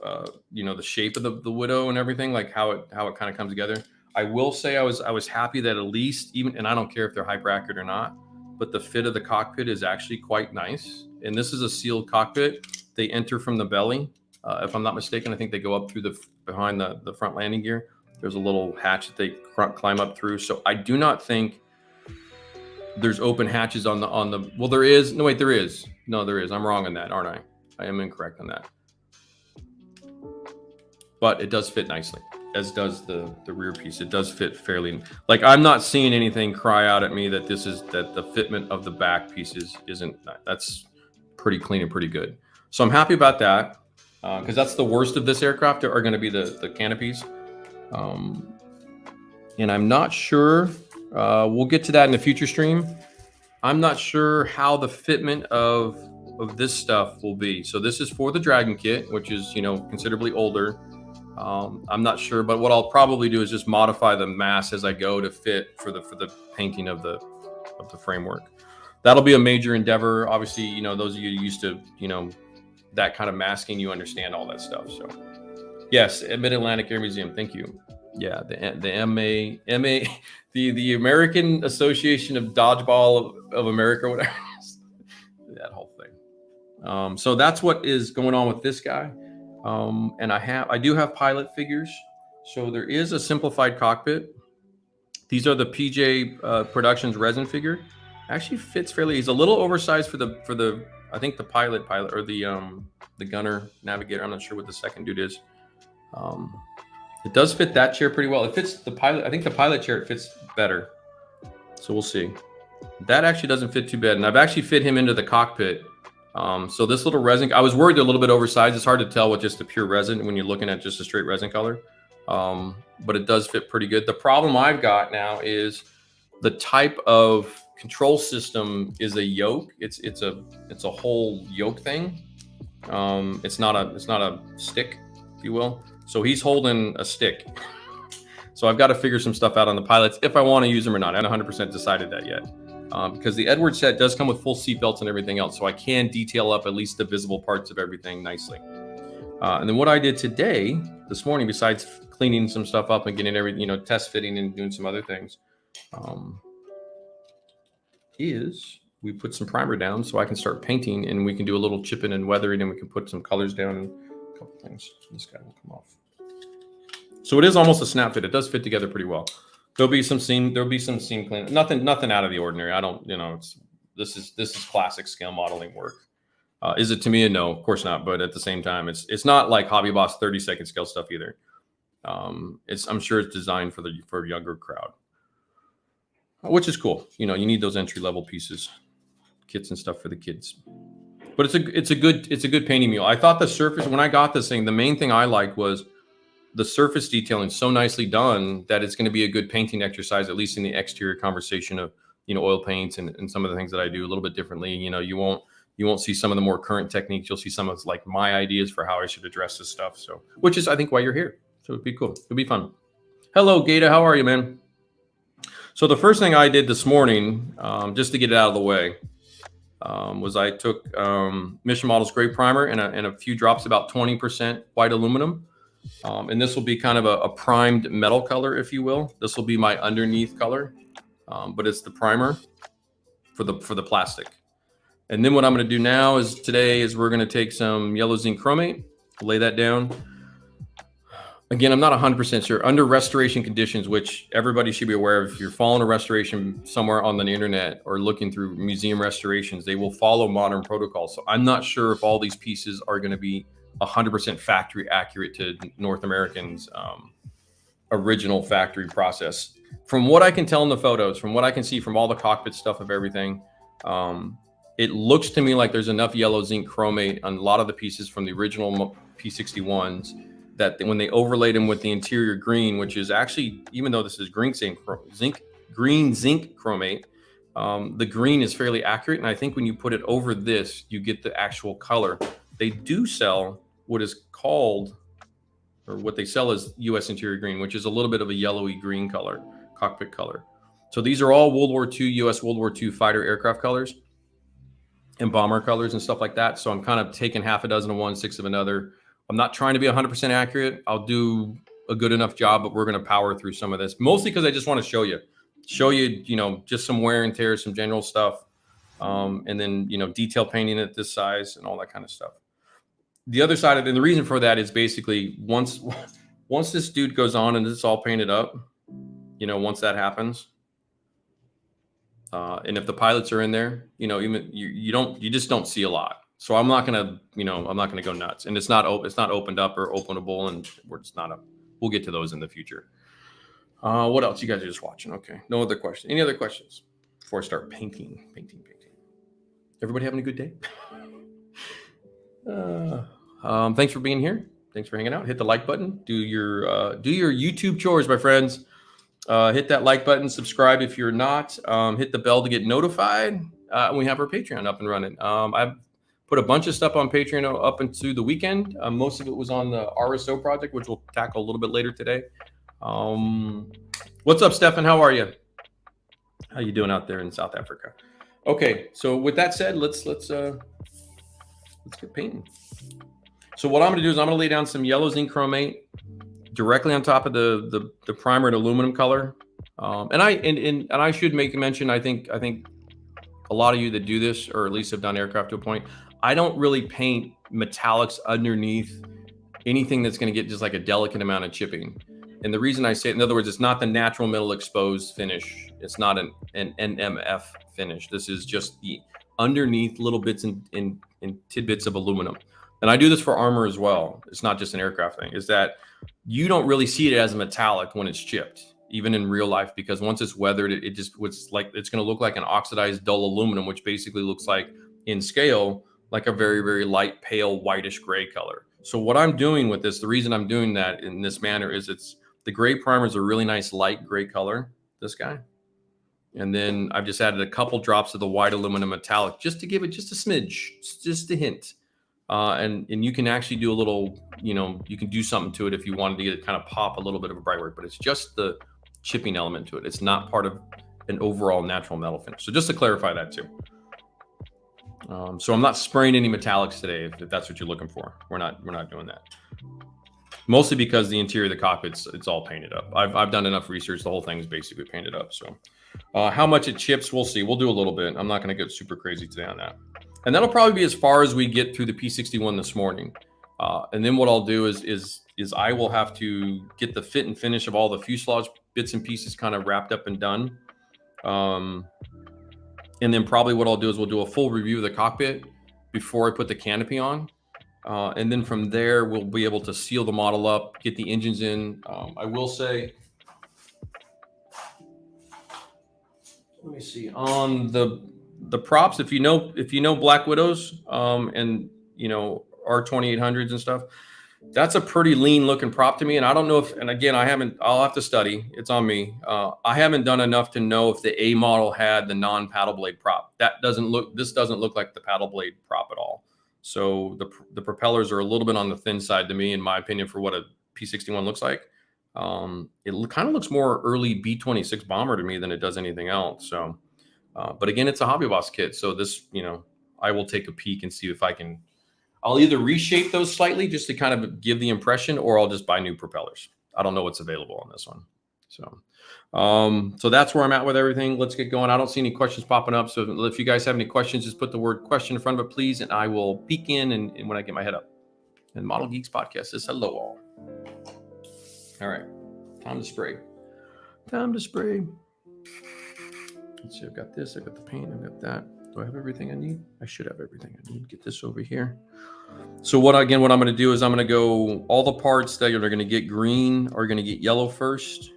you know, the shape of the Widow and everything, like how it kind of comes together. I will say I was happy that at least, even, and I don't care if they're hyper accurate or not, but the fit of the cockpit is actually quite nice. And this is a sealed cockpit. They enter from the belly, if I'm not mistaken. I think they go up through behind the front landing gear. There's a little hatch that they climb up through. So I do not think there's open hatches on the, well, there is. No, wait, there is. No, there is. I'm wrong on that, aren't I? I am incorrect on that. But it does fit nicely, as does the rear piece. It does fit fairly. Like, I'm not seeing anything cry out at me that the fitment of the back pieces isn't, that's pretty clean and pretty good. So I'm happy about that, because that's the worst of this aircraft are going to be the canopies. And I'm not sure, we'll get to that in the future stream. I'm not sure how the fitment of this stuff will be. So this is for the Dragon kit, which is, you know, considerably older. I'm not sure, but what I'll probably do is just modify the mass as I go to fit for the painting of the framework. That'll be a major endeavor. Obviously, you know, those of you used to, you know, that kind of masking, you understand all that stuff. So yes, Mid-Atlantic Air Museum. Thank you. Yeah, the MA, the American Association of Dodgeball of America, whatever. That whole thing. So that's what is going on with this guy. And I do have pilot figures. So there is a simplified cockpit. These are the PJ Productions resin figure. Actually fits fairly. He's a little oversized for the I think the pilot or the gunner navigator. I'm not sure what the second dude is. It does fit that chair pretty well. It fits the pilot. I think the pilot chair, it fits better. So we'll see. That actually doesn't fit too bad. And I've actually fit him into the cockpit. So this little resin, I was worried they're a little bit oversized. It's hard to tell with just the pure resin when you're looking at just a straight resin color. But it does fit pretty good. The problem I've got now is The type of control system is a yoke. It's a whole yoke thing. It's not a stick, if you will. So he's holding a stick. So I've got to figure some stuff out on the pilots if I want to use them or not. I haven't 100% decided that yet. Because the Edwards set does come with full seat belts and everything else. So I can detail up at least the visible parts of everything nicely. And then what I did this morning, besides cleaning some stuff up and getting everything, test fitting and doing some other things, is we put some primer down so I can start painting, and we can do a little chipping and weathering, and we can put some colors down and a couple things. So this guy will come off. So it is almost a snap fit. It does fit together pretty well. There'll be some seam clean. Nothing out of the ordinary. I don't, this is classic scale modeling work. Is it to me? No, of course not. But at the same time, it's not like Hobby Boss 30-second scale stuff either. I'm sure it's designed for a younger crowd, which is cool. You need those entry-level pieces, kits and stuff for the kids. But it's a good painting mule. I thought the surface, when I got this thing, the main thing I liked was the surface detailing so nicely done that it's going to be a good painting exercise, at least in the exterior conversation of, oil paints and some of the things that I do a little bit differently. You won't see some of the more current techniques. You'll see some of like my ideas for how I should address this stuff. So, which is, I think, why you're here. So it'd be cool. It'd be fun. Hello, Gata. How are you, man? So the first thing I did this morning, just to get it out of the way, was I took Mission Models Gray Primer and a few drops, about 20% white aluminum. And this will be kind of a primed metal color, if you will. This will be my underneath color, but it's the primer for the plastic. And then what I'm going to do now is we're going to take some yellow zinc chromate, lay that down. Again, I'm not 100% sure. Under restoration conditions, which everybody should be aware of, if you're following a restoration somewhere on the internet or looking through museum restorations, they will follow modern protocols. So I'm not sure if all these pieces are going to be 100% factory accurate to North American's original factory process. From what I can tell in the photos, from what I can see from all the cockpit stuff of everything, it looks to me like there's enough yellow zinc chromate on a lot of the pieces from the original P61s that when they overlaid them with the interior green, which is actually, even though this is green zinc chromate, the green is fairly accurate. And I think when you put it over this, you get the actual color. They do sell what is called, or what they sell as U.S. interior green, which is a little bit of a yellowy green color, cockpit color. So these are all World War II, U.S. World War II fighter aircraft colors and bomber colors and stuff like that. So I'm kind of taking half a dozen of one, 6 of another. I'm not trying to be 100% accurate. I'll do a good enough job, but we're going to power through some of this, mostly because I just want to show you, just some wear and tear, some general stuff. And then, detail painting at this size and all that kind of stuff. The other side of it, and the reason for that is basically once this dude goes on and it's all painted up, once that happens, and if the pilots are in there, you just don't see a lot. So I'm not gonna go nuts. And it's not opened up or openable, and we'll get to those in the future. What else? You guys are just watching. Okay. No other questions. Any other questions before I start painting? Everybody having a good day? Thanks for being here. Thanks for hanging out. Hit the like button. Do your YouTube chores, my friends. Hit that like button. Subscribe if you're not. Hit the bell to get notified. We have our Patreon up and running. I've put a bunch of stuff on Patreon up into the weekend. Most of it was on the RSO project, which we'll tackle a little bit later today. What's up, Stefan? How are you? How you doing out there in South Africa? Okay, so with that said, let's get painting. So what I'm going to do is I'm going to lay down some yellow zinc chromate directly on top of the primer in aluminum color. And I should make a mention. I think a lot of you that do this, or at least have done aircraft to a point, I don't really paint metallics underneath anything that's going to get just like a delicate amount of chipping. And the reason I say it, in other words, it's not the natural metal exposed finish. It's not an NMF finish. This is just the underneath little bits and tidbits of aluminum. And I do this for armor as well. It's not just an aircraft thing. Is that you don't really see it as a metallic when it's chipped, even in real life, because once it's weathered, it's going to look like an oxidized dull aluminum, which basically looks like, in scale, like a very, very light, pale, whitish gray color. So what I'm doing with this, the reason I'm doing that in this manner is the gray primer is a really nice light gray color, this guy. And then I've just added a couple drops of the white aluminum metallic just to give it just a smidge, just a hint. And you can actually do a little, you can do something to it if you wanted to get it kind of pop a little bit of a bright work, but it's just the chipping element to it. It's not part of an overall natural metal finish. So just to clarify that too. So I'm not spraying any metallics today, if that's what you're looking for. We're not doing that. Mostly because the interior of the cockpit, it's all painted up. I've done enough research. The whole thing is basically painted up. So how much it chips, we'll see. We'll do a little bit. I'm not going to get super crazy today on that. And that'll probably be as far as we get through the P61 this morning. And then what I'll do is I will have to get the fit and finish of all the fuselage bits and pieces kind of wrapped up and done. And then probably what I'll do is we'll do a full review of the cockpit before I put the canopy on. And then from there, we'll be able to seal the model up, get the engines in. I will say, let me see, on the props, if you know Black Widows and R2800s and stuff, that's a pretty lean looking prop to me. And I don't know if, and again, I'll have to study. It's on me. I haven't done enough to know if the A model had the non-paddle blade prop. This doesn't look like the paddle blade prop at all. So the propellers are a little bit on the thin side to me, in my opinion, for what a P61 looks like. It kind of looks more early B-26 bomber to me than it does anything else. So, but again, it's a Hobby Boss kit. So this, I will take a peek and see if I'll either reshape those slightly just to kind of give the impression, or I'll just buy new propellers. I don't know what's available on this one. So that's where I'm at with everything. Let's get going. I don't see any questions popping up. So if you guys have any questions, just put the word question in front of it, please. And I will peek in and when I get my head up. And Model Geeks Podcast says hello all. All right. Time to spray. Let's see. I've got this. I've got the paint. I've got that. Do I have everything I need? I should have everything I need. Get this over here. So what I'm going to do is I'm going to go, all the parts that are going to get green are going to get yellow first.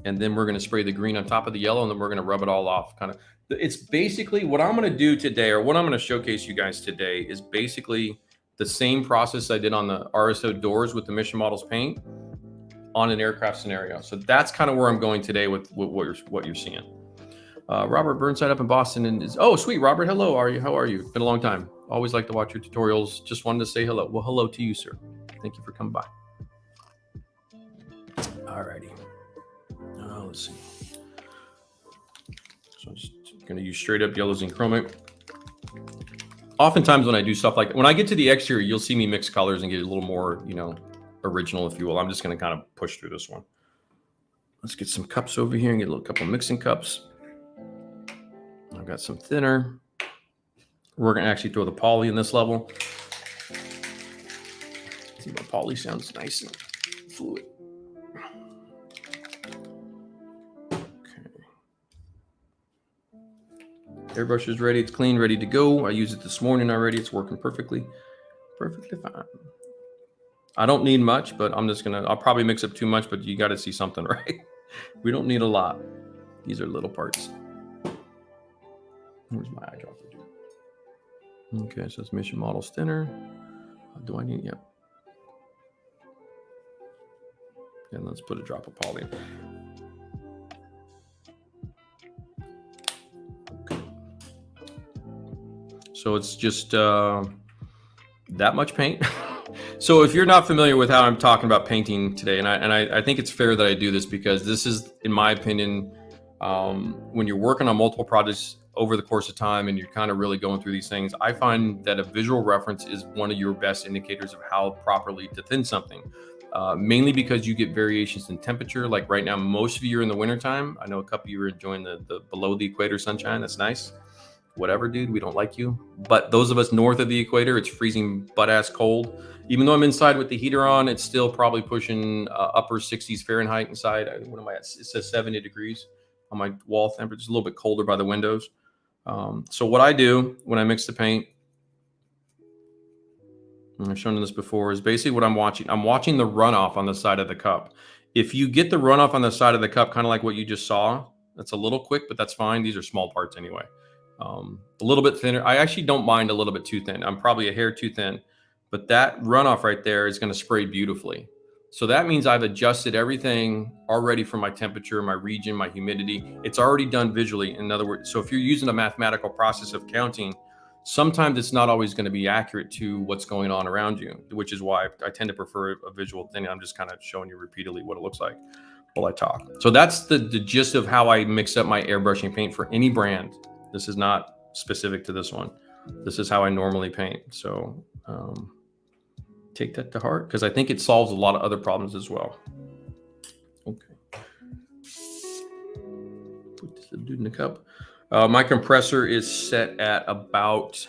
And then we're going to spray the green on top of the yellow, and then we're going to rub it all off. It's basically what I'm going to do today, or what I'm going to showcase you guys today, is basically the same process I did on the RSO doors with the Mission Models paint on an aircraft scenario. So that's kind of where I'm going today with what you're seeing. Robert Burnside up in Boston, and oh, sweet Robert, hello. How are you? Been a long time. Always like to watch your tutorials. Just wanted to say hello. Well, hello to you, sir. Thank you for coming by. All righty. Let's see. So I'm just going to use straight up yellow zinc chromate. Oftentimes when I do stuff like, when I get to the exterior, you'll see me mix colors and get a little more, original, if you will. I'm just going to kind of push through this one. Let's get some cups over here and get a little couple mixing cups. I've got some thinner. We're going to actually throw the poly in this level. See, my poly sounds nice and fluid. Airbrush is ready. It's clean, ready to go. I used it this morning already. It's working perfectly fine. I don't need much, but I'll probably mix up too much, but you got to see something, right? We don't need a lot. These are little parts. Where's my eyedropper? Okay, so it's Mission Models thinner. Do I need, yep. And let's put a drop of poly in. So it's just that much paint. So if you're not familiar with how I'm talking about painting today, and I think it's fair that I do this, because this is, in my opinion, when you're working on multiple projects over the course of time and you're kind of really going through these things, I find that a visual reference is one of your best indicators of how properly to thin something. Mainly because you get variations in temperature. Like right now, most of you are in the wintertime. I know a couple of you are enjoying the below the equator sunshine. That's nice. Whatever, dude, we don't like you. But those of us north of the equator, it's freezing butt ass cold. Even though I'm inside with the heater on, it's still probably pushing upper 60s Fahrenheit inside. What am I at? It says 70 degrees on my wall temperature. It's a little bit colder by the windows. So what I do when I mix the paint, and I've shown you this before, is basically what I'm watching. I'm watching the runoff on the side of the cup. If you get the runoff on the side of the cup, kind of like what you just saw, that's a little quick, but that's fine. These are small parts anyway. A little bit thinner. I actually don't mind a little bit too thin. I'm probably a hair too thin, but that runoff right there is going to spray beautifully. So that means I've adjusted everything already for my temperature, my region, my humidity. It's already done visually. In other words, so if you're using a mathematical process of counting, sometimes it's not always going to be accurate to what's going on around you, which is why I tend to prefer a visual thing. I'm just kind of showing you repeatedly what it looks like while I talk. So that's the gist of how I mix up my airbrushing paint for any brand. This is not specific to this one. This is how I normally paint. So take that to heart, because I think it solves a lot of other problems as well. Okay. Put this dude in the cup. My compressor is set at about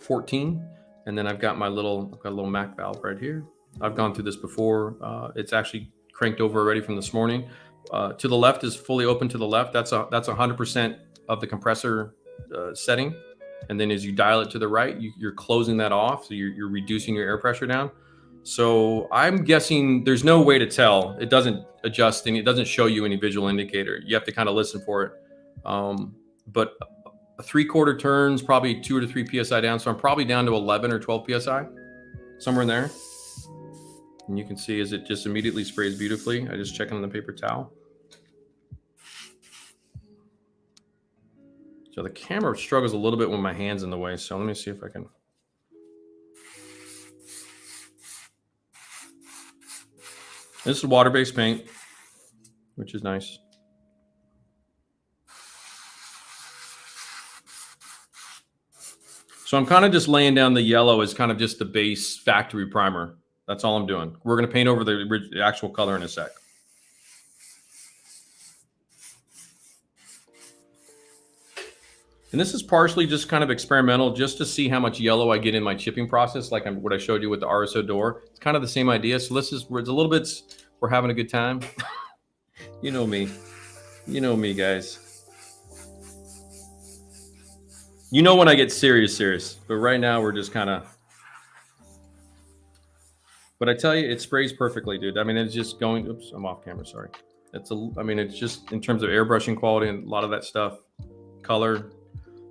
14. And then I've got my little Mac valve right here. I've gone through this before. It's actually cranked over already from this morning. To the left is fully open to the left. That's 100% of the compressor setting. And then as you dial it to the right, you're closing that off. So you're reducing your air pressure down. So I'm guessing there's no way to tell. It doesn't adjust and it doesn't show you any visual indicator. You have to kind of listen for it. But a 3/4 turns, probably 2 to 3 PSI down. So I'm probably down to 11 or 12 PSI, somewhere in there. And you can see as it just immediately sprays beautifully. I just check it on the paper towel. So the camera struggles a little bit when my hand's in the way. So let me see if I can. This is water-based paint, which is nice. So I'm kind of just laying down the yellow as kind of just the base factory primer. That's all I'm doing. We're going to paint over the actual color in a sec. And this is partially just kind of experimental, just to see how much yellow I get in my chipping process, like what I showed you with the RSO door. It's kind of the same idea. So this is where it's a little bit, we're having a good time. You know me. You know me, guys. You know when I get serious. But right now we're just kind of. But I tell you, it sprays perfectly, dude. I mean, it's just going. Oops, I'm off camera. Sorry. I mean, it's just in terms of airbrushing quality and a lot of that stuff, color.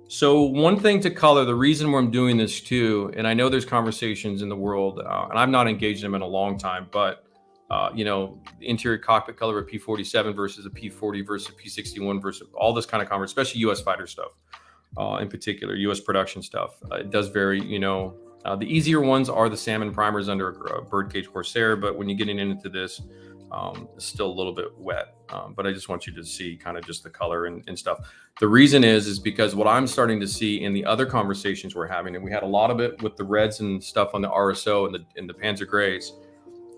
So one thing to color, the reason why I'm doing this too, and I know there's conversations in the world, and I've not engaged them in a long time, but you know, the interior cockpit color of P47 versus a P40 versus a P61 versus all this kind of conversation, especially U.S. fighter stuff, in particular, U.S. production stuff. It does vary, you know. The easier ones are the salmon primers under a Birdcage Corsair, but when you're getting into this, it's still a little bit wet. But I just want you to see kind of just the color and stuff. The reason is because what I'm starting to see in the other conversations we're having, and we had a lot of it with the reds and stuff on the RSO and the Panzer Grays,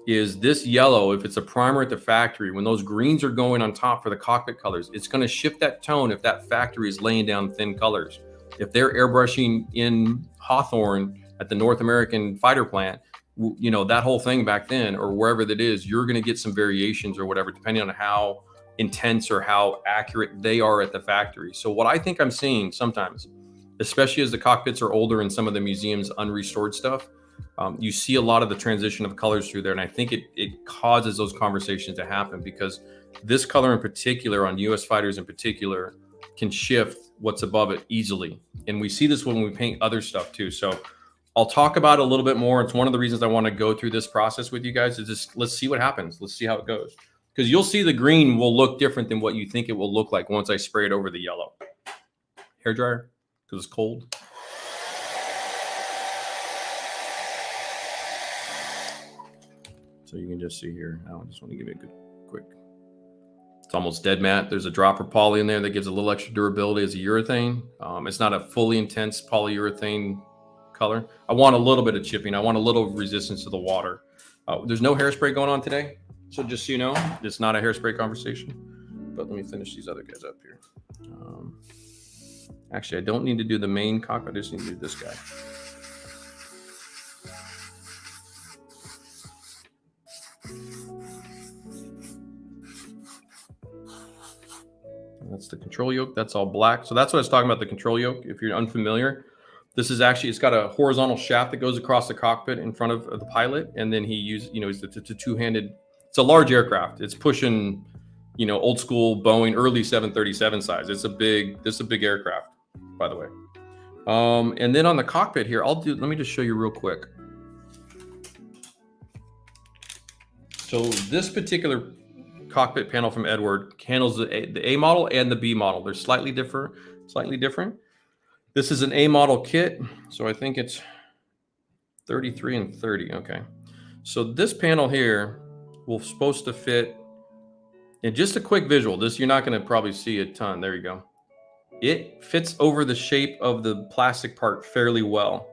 is this yellow, if it's a primer at the factory, when those greens are going on top for the cockpit colors, it's going to shift that tone if that factory is laying down thin colors. If they're airbrushing in Hawthorne at the North American fighter plant, you know, that whole thing back then, or wherever that is, you're going to get some variations or whatever, depending on how intense or how accurate they are at the factory. So what I think I'm seeing sometimes, especially as the cockpits are older and some of the museums unrestored stuff, you see a lot of the transition of colors through there. And I think it causes those conversations to happen, because this color in particular on US fighters in particular can shift what's above it easily. And we see this when we paint other stuff too. So I'll talk about it a little bit more. It's one of the reasons I want to go through this process with you guys, is just, let's see what happens. Let's see how it goes. Because you'll see the green will look different than what you think it will look like once I spray it over the yellow. Hair dryer, because it's cold. So you can just see here. I just want to give you a good, quick. It's almost dead matte. There's a dropper poly in there that gives a little extra durability as a urethane. It's not a fully intense polyurethane color. I want a little bit of chipping. I want a little resistance to the water. There's no hairspray going on today. So just so you know, it's not a hairspray conversation. But let me finish these other guys up here. Actually, I don't need to do the main cockpit. I just need to do this guy. That's the control yoke. That's all black. So that's what I was talking about, the control yoke. If you're unfamiliar, this is actually, it's got a horizontal shaft that goes across the cockpit in front of the pilot. And then he used, you know, it's a two-handed, it's a large aircraft. It's pushing, you know, old school Boeing, early 737 size. This is a big aircraft, by the way. And then on the cockpit here, let me just show you real quick. So this particular cockpit panel from Edward handles the A model and the B model. They're slightly different. This is an A model kit, so I think it's 33 and 30. Okay. So this panel here will supposed to fit. And just a quick visual. This, you're not going to probably see a ton. There you go. It fits over the shape of the plastic part fairly well.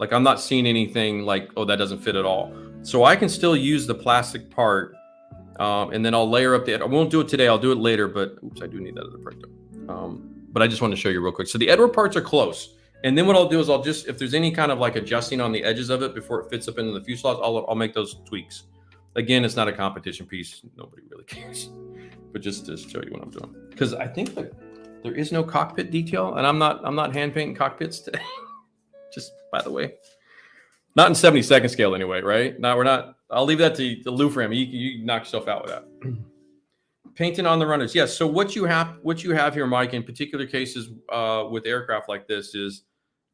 Like I'm not seeing anything like, oh, that doesn't fit at all. So I can still use the plastic part, and then I'll layer up the. I won't do it today. I'll do it later. But oops, I do need that other part though. But I just want to show you real quick. So the Edward parts are close. And then what I'll do is I'll just, if there's any kind of like adjusting on the edges of it before it fits up into the fuselage, I'll make those tweaks. Again, it's not a competition piece. Nobody really cares. But just to show you what I'm doing. Because I think that there is no cockpit detail, and I'm not hand painting cockpits today. Just by the way. Not in 72nd scale anyway, right? No, we're not. I'll leave that to the Lou frame. You knock yourself out with that. Painting on the runners. Yes. So what you have here, Mike, in particular cases with aircraft like this is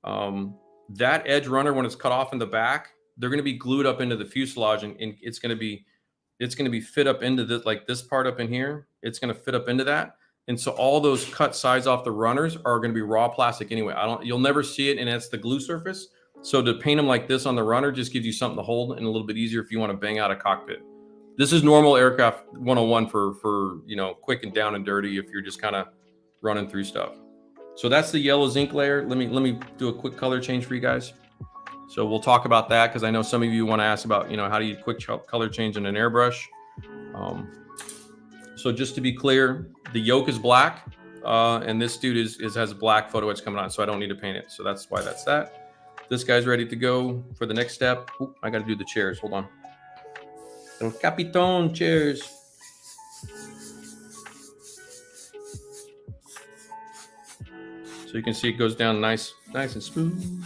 that edge runner, when it's cut off in the back, they're going to be glued up into the fuselage, and it's going to be fit up into this, like this part up in here. It's going to fit up into that. And so all those cut sides off the runners are going to be raw plastic anyway. You'll never see it, and it's the glue surface. So to paint them like this on the runner just gives you something to hold and a little bit easier if you want to bang out a cockpit. This is normal aircraft 101 for quick and down and dirty if you're just kind of running through stuff. So that's the yellow zinc layer. Let me do a quick color change for you guys. So we'll talk about that because I know some of you want to ask about, how do you quick color change in an airbrush? So just to be clear, the yoke is black, and this dude has a black photo edge coming on, so I don't need to paint it. So that's why that's that. This guy's ready to go for the next step. Oop, I got to do the chairs. Hold on. El Capitan chairs. So you can see it goes down nice and smooth.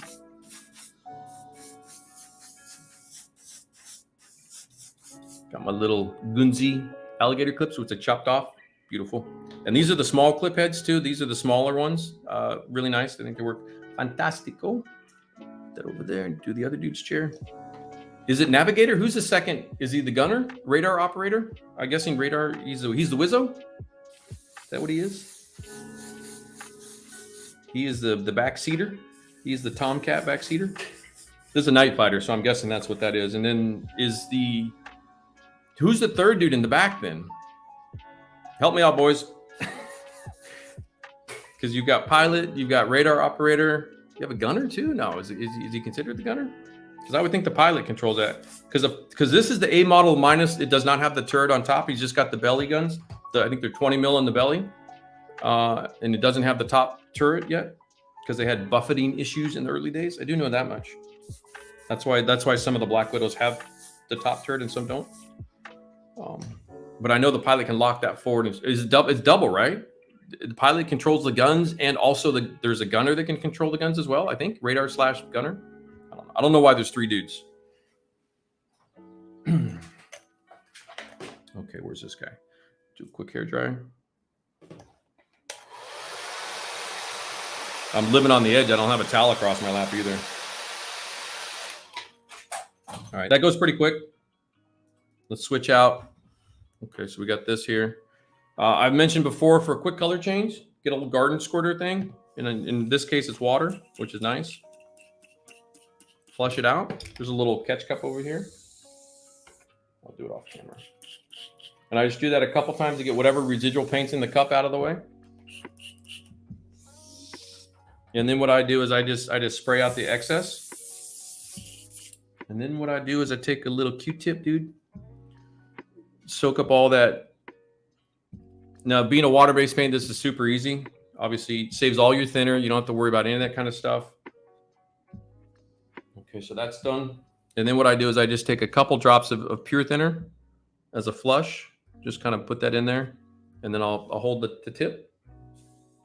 Got my little Gunzi alligator clips, which I chopped off. Beautiful. And these are the small clip heads too. These are the smaller ones. Really nice. I think they work fantastico. Put that over there and do the other dude's chair. Is it navigator? Who's the second? Is he the gunner? Radar operator? I'm guessing radar. He's the Wizzo. Is that what he is? He is the backseater. He's the Tomcat backseater. This is a night fighter, so I'm guessing that's what that is. And then who's the third dude in the back then? Help me out, boys. Because you've got pilot, you've got radar operator. You have a gunner too? No, is he considered the gunner? Because I would think the pilot controls that. Because this is the A model minus, it does not have the turret on top. He's just got the belly guns. I think they're 20 mil in the belly. And it doesn't have the top turret yet because they had buffeting issues in the early days. I do know that much. That's why some of the Black Widows have the top turret and some don't. But I know the pilot can lock that forward. It's double, right? The pilot controls the guns, and also there's a gunner that can control the guns as well. I think radar / gunner. I don't know why there's 3 dudes. Okay, where's this guy? Do a quick hair dryer. I'm living on the edge. I don't have a towel across my lap either. All right, that goes pretty quick. Let's switch out. Okay, so we got this here. I've mentioned before for a quick color change, get a little garden squirter thing. In this case, it's water, which is nice. Flush it out. There's a little catch cup over here. I'll do it off camera. And I just do that a couple times to get whatever residual paint's in the cup out of the way. And then what I do is I just spray out the excess. And then what I do is I take a little Q-tip, dude. Soak up all that. Now, being a water-based paint, this is super easy. Obviously, it saves all your thinner. You don't have to worry about any of that kind of stuff. Okay, so that's done. And then what I do is I just take a couple drops of pure thinner as a flush. Just kind of put that in there. And then I'll hold the tip.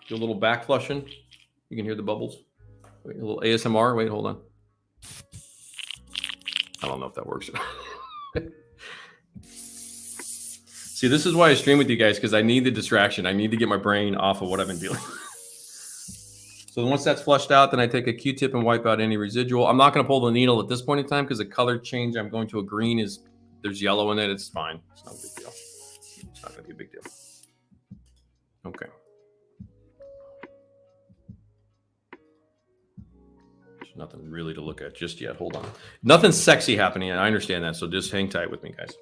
Do a little back flushing. You can hear the bubbles. Wait, a little ASMR. Wait, hold on. I don't know if that works. See, this is why I stream with you guys, because I need the distraction. I need to get my brain off of what I've been dealing with. So once that's flushed out, then I take a Q-tip and wipe out any residual. I'm not going to pull the needle at this point in time because the color change I'm going to a green is there's yellow in it, it's fine. It's not a big deal. It's not going to be a big deal. Okay. There's nothing really to look at just yet. Hold on. Nothing sexy happening. I understand that. So just hang tight with me, guys.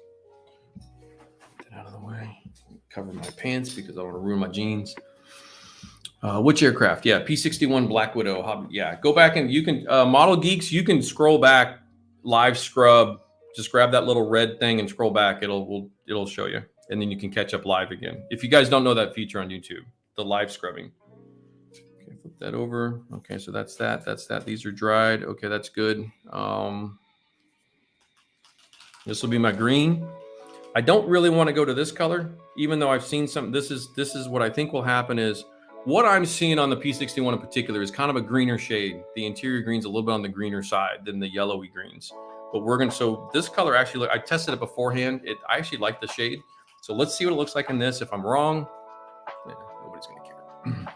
Get that out of the way. Cover my pants because I don't want to ruin my jeans. Which aircraft? Yeah, P-61 Black Widow. Yeah, go back and you can, Model Geeks, you can scroll back, live scrub. Just grab that little red thing and scroll back. It'll show you. And then you can catch up live again. If you guys don't know that feature on YouTube, the live scrubbing. Okay, flip that over. Okay, so that's that. That's that. These are dried. Okay, that's good. This will be my green. I don't really want to go to this color, even though I've seen some. This is what I think will happen is what I'm seeing on the P-61 in particular is kind of a greener shade. The interior green's a little bit on the greener side than the yellowy greens. But we're going to, so this color actually, I tested it beforehand. I actually like the shade. So let's see what it looks like in this. If I'm wrong, yeah, nobody's going to care.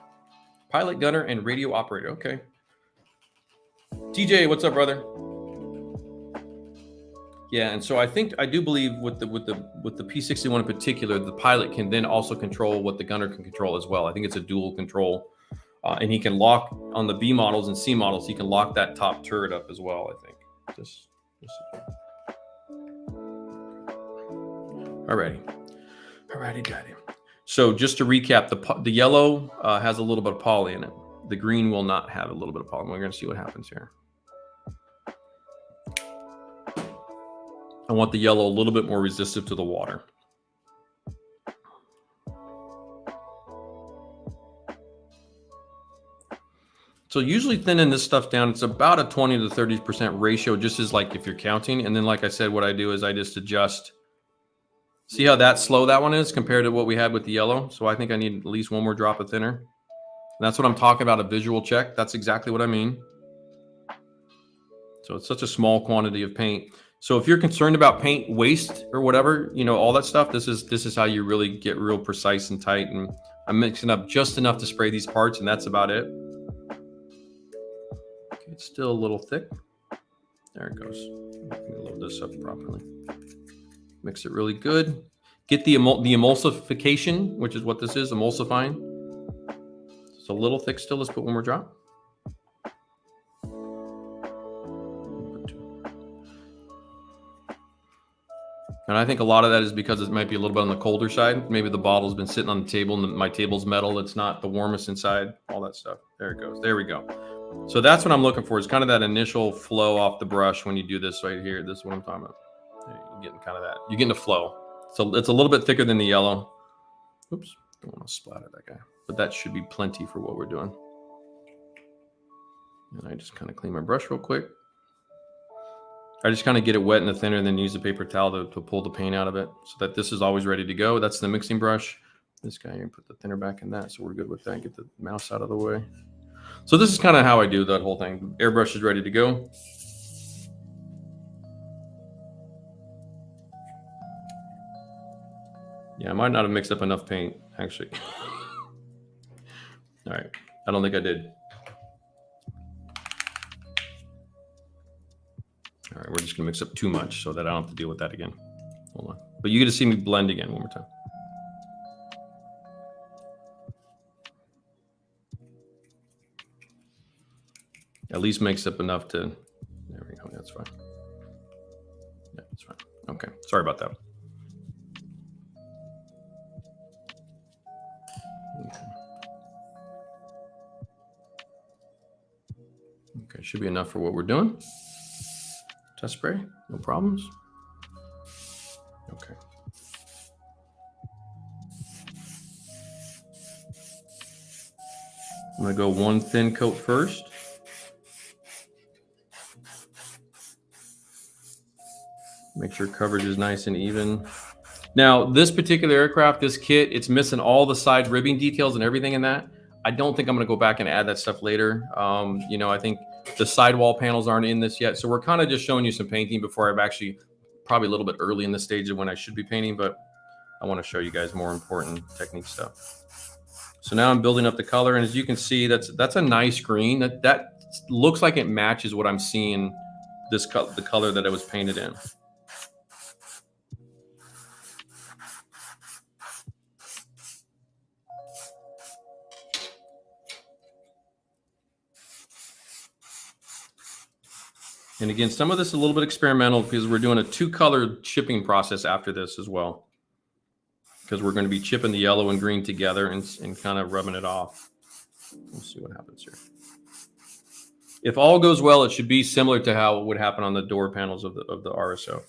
Pilot, gunner, and radio operator. Okay. TJ, what's up, brother? Yeah, and so I do believe with the P-61 in particular, the pilot can then also control what the gunner can control as well. I think it's a dual control, and he can lock on the B models and C models. He can lock that top turret up as well. I think. Alrighty, got it. So just to recap, the yellow has a little bit of poly in it. The green will not have a little bit of poly. We're going to see what happens here. I want the yellow a little bit more resistive to the water. So usually thinning this stuff down, it's about a 20 to 30% ratio, just as like if you're counting. And then, like I said, what I do is I just adjust. See how that slow that one is compared to what we had with the yellow? So I think I need at least one more drop of thinner. And that's what I'm talking about, a visual check. That's exactly what I mean. So it's such a small quantity of paint. So if you're concerned about paint waste or whatever, you know, all that stuff, this is how you really get real precise and tight. And I'm mixing up just enough to spray these parts, and that's about it. Okay, it's still a little thick. There it goes. Let me load this up properly. Mix it really good. Get the emulsification, which is what this is, emulsifying. It's a little thick still. Let's put one more drop. And I think a lot of that is because it might be a little bit on the colder side. Maybe the bottle's been sitting on the table and my table's metal. It's not the warmest inside, all that stuff. There it goes. There we go. So that's what I'm looking for, is kind of that initial flow off the brush when you do this right here. This is what I'm talking about. You're getting kind of that. You're getting a flow. So it's a little bit thicker than the yellow. Oops. Don't want to splatter that guy. But that should be plenty for what we're doing. And I just kind of clean my brush real quick. I just kind of get it wet in the thinner and then use the paper towel to pull the paint out of it so that this is always ready to go. That's the mixing brush. This guy, you put the thinner back in that. So we're good with that. Get the mouse out of the way. So this is kind of how I do that whole thing. Airbrush is ready to go. Yeah, I might not have mixed up enough paint, actually. All right. I don't think I did. All right, we're just gonna mix up too much so that I don't have to deal with that again. Hold on. But you get to see me blend again one more time. At least mix up enough to, there we go, that's fine. Yeah, that's fine. Okay, sorry about that. Okay, should be enough for what we're doing. Test spray, no problems. Okay. I'm gonna go one thin coat first. Make sure coverage is nice and even. Now, this particular aircraft, this kit, it's missing all the side ribbing details and everything in that. I don't think I'm gonna go back and add that stuff later. You know, I think the sidewall panels aren't in this yet. So we're kind of just showing you some painting before I've actually, probably a little bit early in the stage of when I should be painting, but I want to show you guys more important technique stuff. So now I'm building up the color. And as you can see, that's a nice green. That looks like it matches what I'm seeing, the color that it was painted in. And again, some of this is a little bit experimental because we're doing a 2-color chipping process after this as well. Because we're going to be chipping the yellow and green together and kind of rubbing it off. We'll see what happens here. If all goes well, it should be similar to how it would happen on the door panels of the RSO.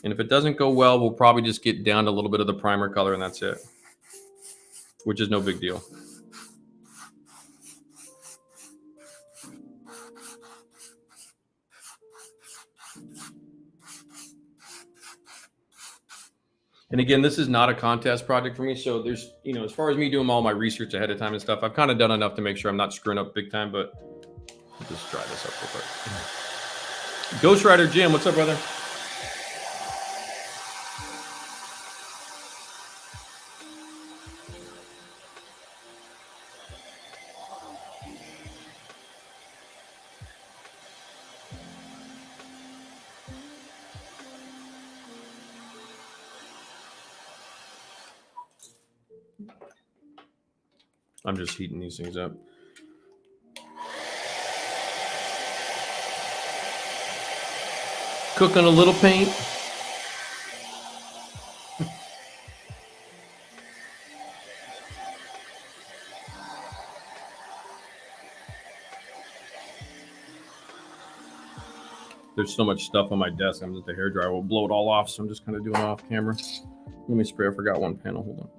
And if it doesn't go well, we'll probably just get down to a little bit of the primer color and that's it, which is no big deal. And again, this is not a contest project for me. So there's, you know, as far as me doing all my research ahead of time and stuff, I've kind of done enough to make sure I'm not screwing up big time, but I'll just try this up real quick. Ghost Rider Jim, what's up, brother? I'm just heating these things up. Cooking a little paint. There's so much stuff on my desk. I'm at the hairdryer. Will blow it all off, so I'm just kind of doing it off camera. Let me spray. I forgot one panel. Hold on.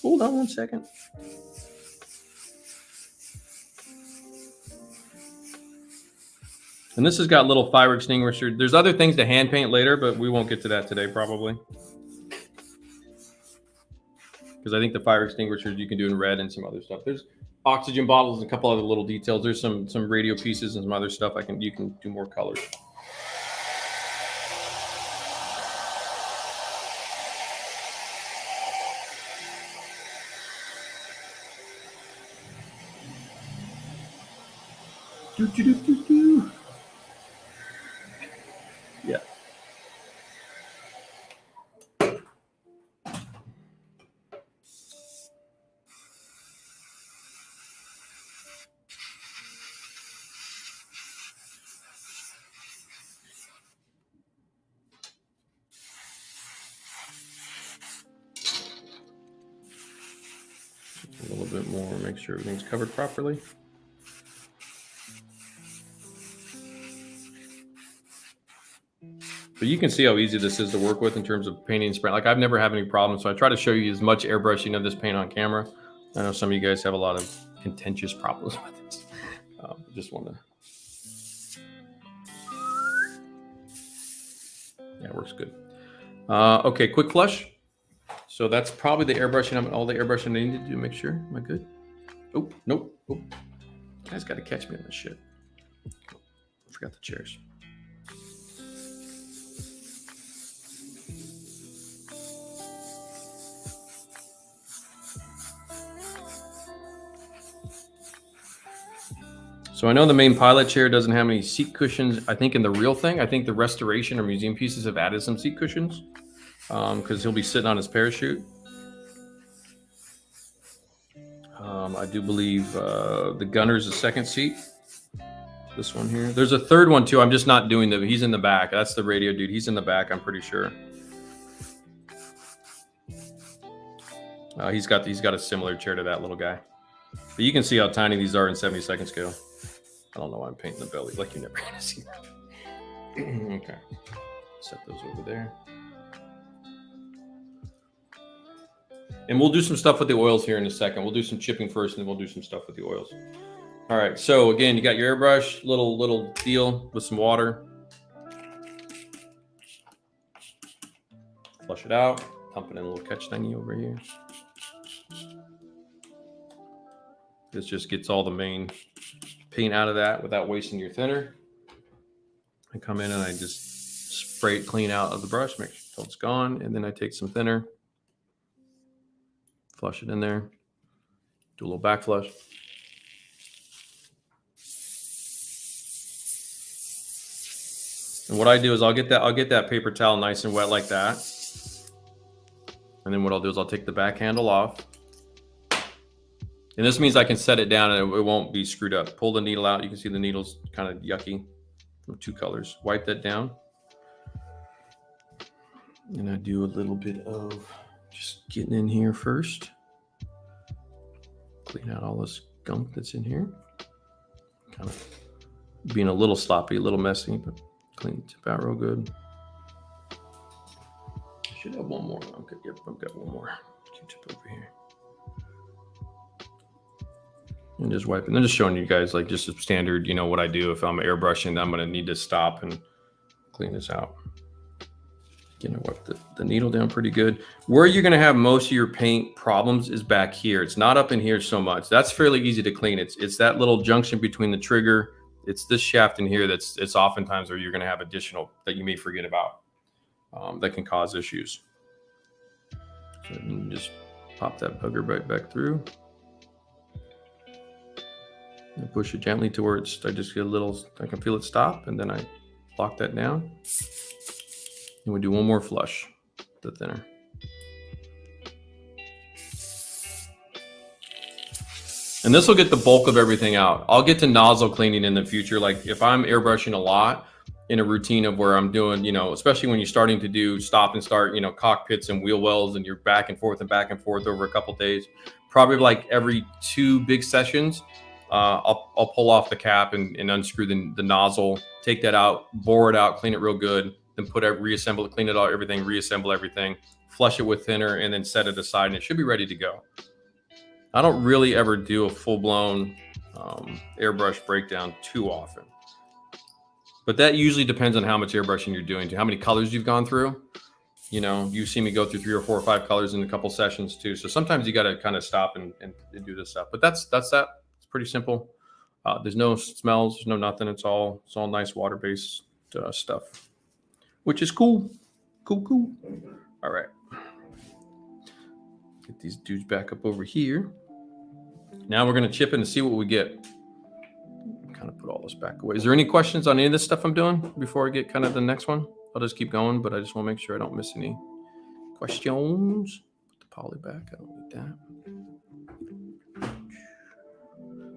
Hold on 1 second. And this has got little fire extinguisher. There's other things to hand paint later, but we won't get to that today probably. Because I think the fire extinguishers you can do in red and some other stuff. There's oxygen bottles and a couple other little details. There's some radio pieces and some other stuff you can do more colors. Yeah. A little bit more, make sure everything's covered properly. But you can see how easy this is to work with in terms of painting and spray. Like I've never had any problems, so I try to show you as much airbrushing of this paint on camera. I know some of you guys have a lot of contentious problems with this. Just want to. Yeah, it works good. Okay, quick flush. So that's probably the airbrushing. All the airbrushing I need to do. Make sure. Am I good? Oh, nope. Oh, you guys got to catch me on this shit. I forgot the chairs. So I know the main pilot chair doesn't have any seat cushions. I think in the real thing, I think the restoration or museum pieces have added some seat cushions because he'll be sitting on his parachute. I do believe the gunner's the second seat. This one here. There's a third one too. I'm just not doing the. He's in the back. That's the radio dude. He's in the back. I'm pretty sure. He's got a similar chair to that little guy. But you can see how tiny these are in 70-second scale. I don't know why I'm painting the belly like you're never going to see that. Okay. Set those over there. And we'll do some stuff with the oils here in a second. We'll do some chipping first, and then we'll do some stuff with the oils. All right. So again, you got your airbrush, little deal with some water. Flush it out. Pump it in a little catch thingy over here. This just gets all the main paint out of that without wasting your thinner. I come in and I just spray it clean out of the brush, make sure until it's gone, and then I take some thinner, flush it in there, do a little back flush. And what I do is I'll get that paper towel nice and wet like that. And then what I'll do is I'll take the back handle off. And this means I can set it down and it won't be screwed up. Pull the needle out. You can see the needle's kind of yucky. from 2 colors. Wipe that down. And I do a little bit of just getting in here first. Clean out all this gunk that's in here. Kind of being a little sloppy, a little messy, but clean the tip out real good. I should have one more. Okay, yep, I've got one more Q-tip over here. And just wipe it. And I'm just showing you guys like just a standard, you know, what I do if I'm airbrushing, I'm going to need to stop and clean this out. Again, I wipe the needle down pretty good. Where you're going to have most of your paint problems is back here. It's not up in here so much. That's fairly easy to clean. It's that little junction between the trigger. It's this shaft in here it's oftentimes where you're going to have additional that you may forget about that can cause issues. So you can just pop that bugger right back through. And push it gently to where I just get a little, I can feel it stop, and then I lock that down. And we do one more flush, the thinner. And this will get the bulk of everything out. I'll get to nozzle cleaning in the future. Like if I'm airbrushing a lot in a routine of where I'm doing, you know, especially when you're starting to do stop and start, you know, cockpits and wheel wells, and you're back and forth over a couple days, probably like every 2 big sessions, I'll pull off the cap and unscrew the nozzle, take that out, bore it out, clean it real good, then reassemble it, clean it out, everything, reassemble everything, flush it with thinner, and then set it aside, and it should be ready to go. I don't really ever do a full-blown airbrush breakdown too often. But that usually depends on how much airbrushing you're doing, to how many colors you've gone through. You know, you've seen me go through 3 or 4 or 5 colors in a couple sessions too. So sometimes you got to kind of stop and do this stuff. But that's that. It's pretty simple. There's no smells, there's no nothing. It's all nice water-based stuff, which is cool. Cool. All right. Get these dudes back up over here. Now we're going to chip in and see what we get. Kind of put all this back away. Is there any questions on any of this stuff I'm doing before I get kind of the next one? I'll just keep going, but I just want to make sure I don't miss any questions. Put the poly back. I don't need that.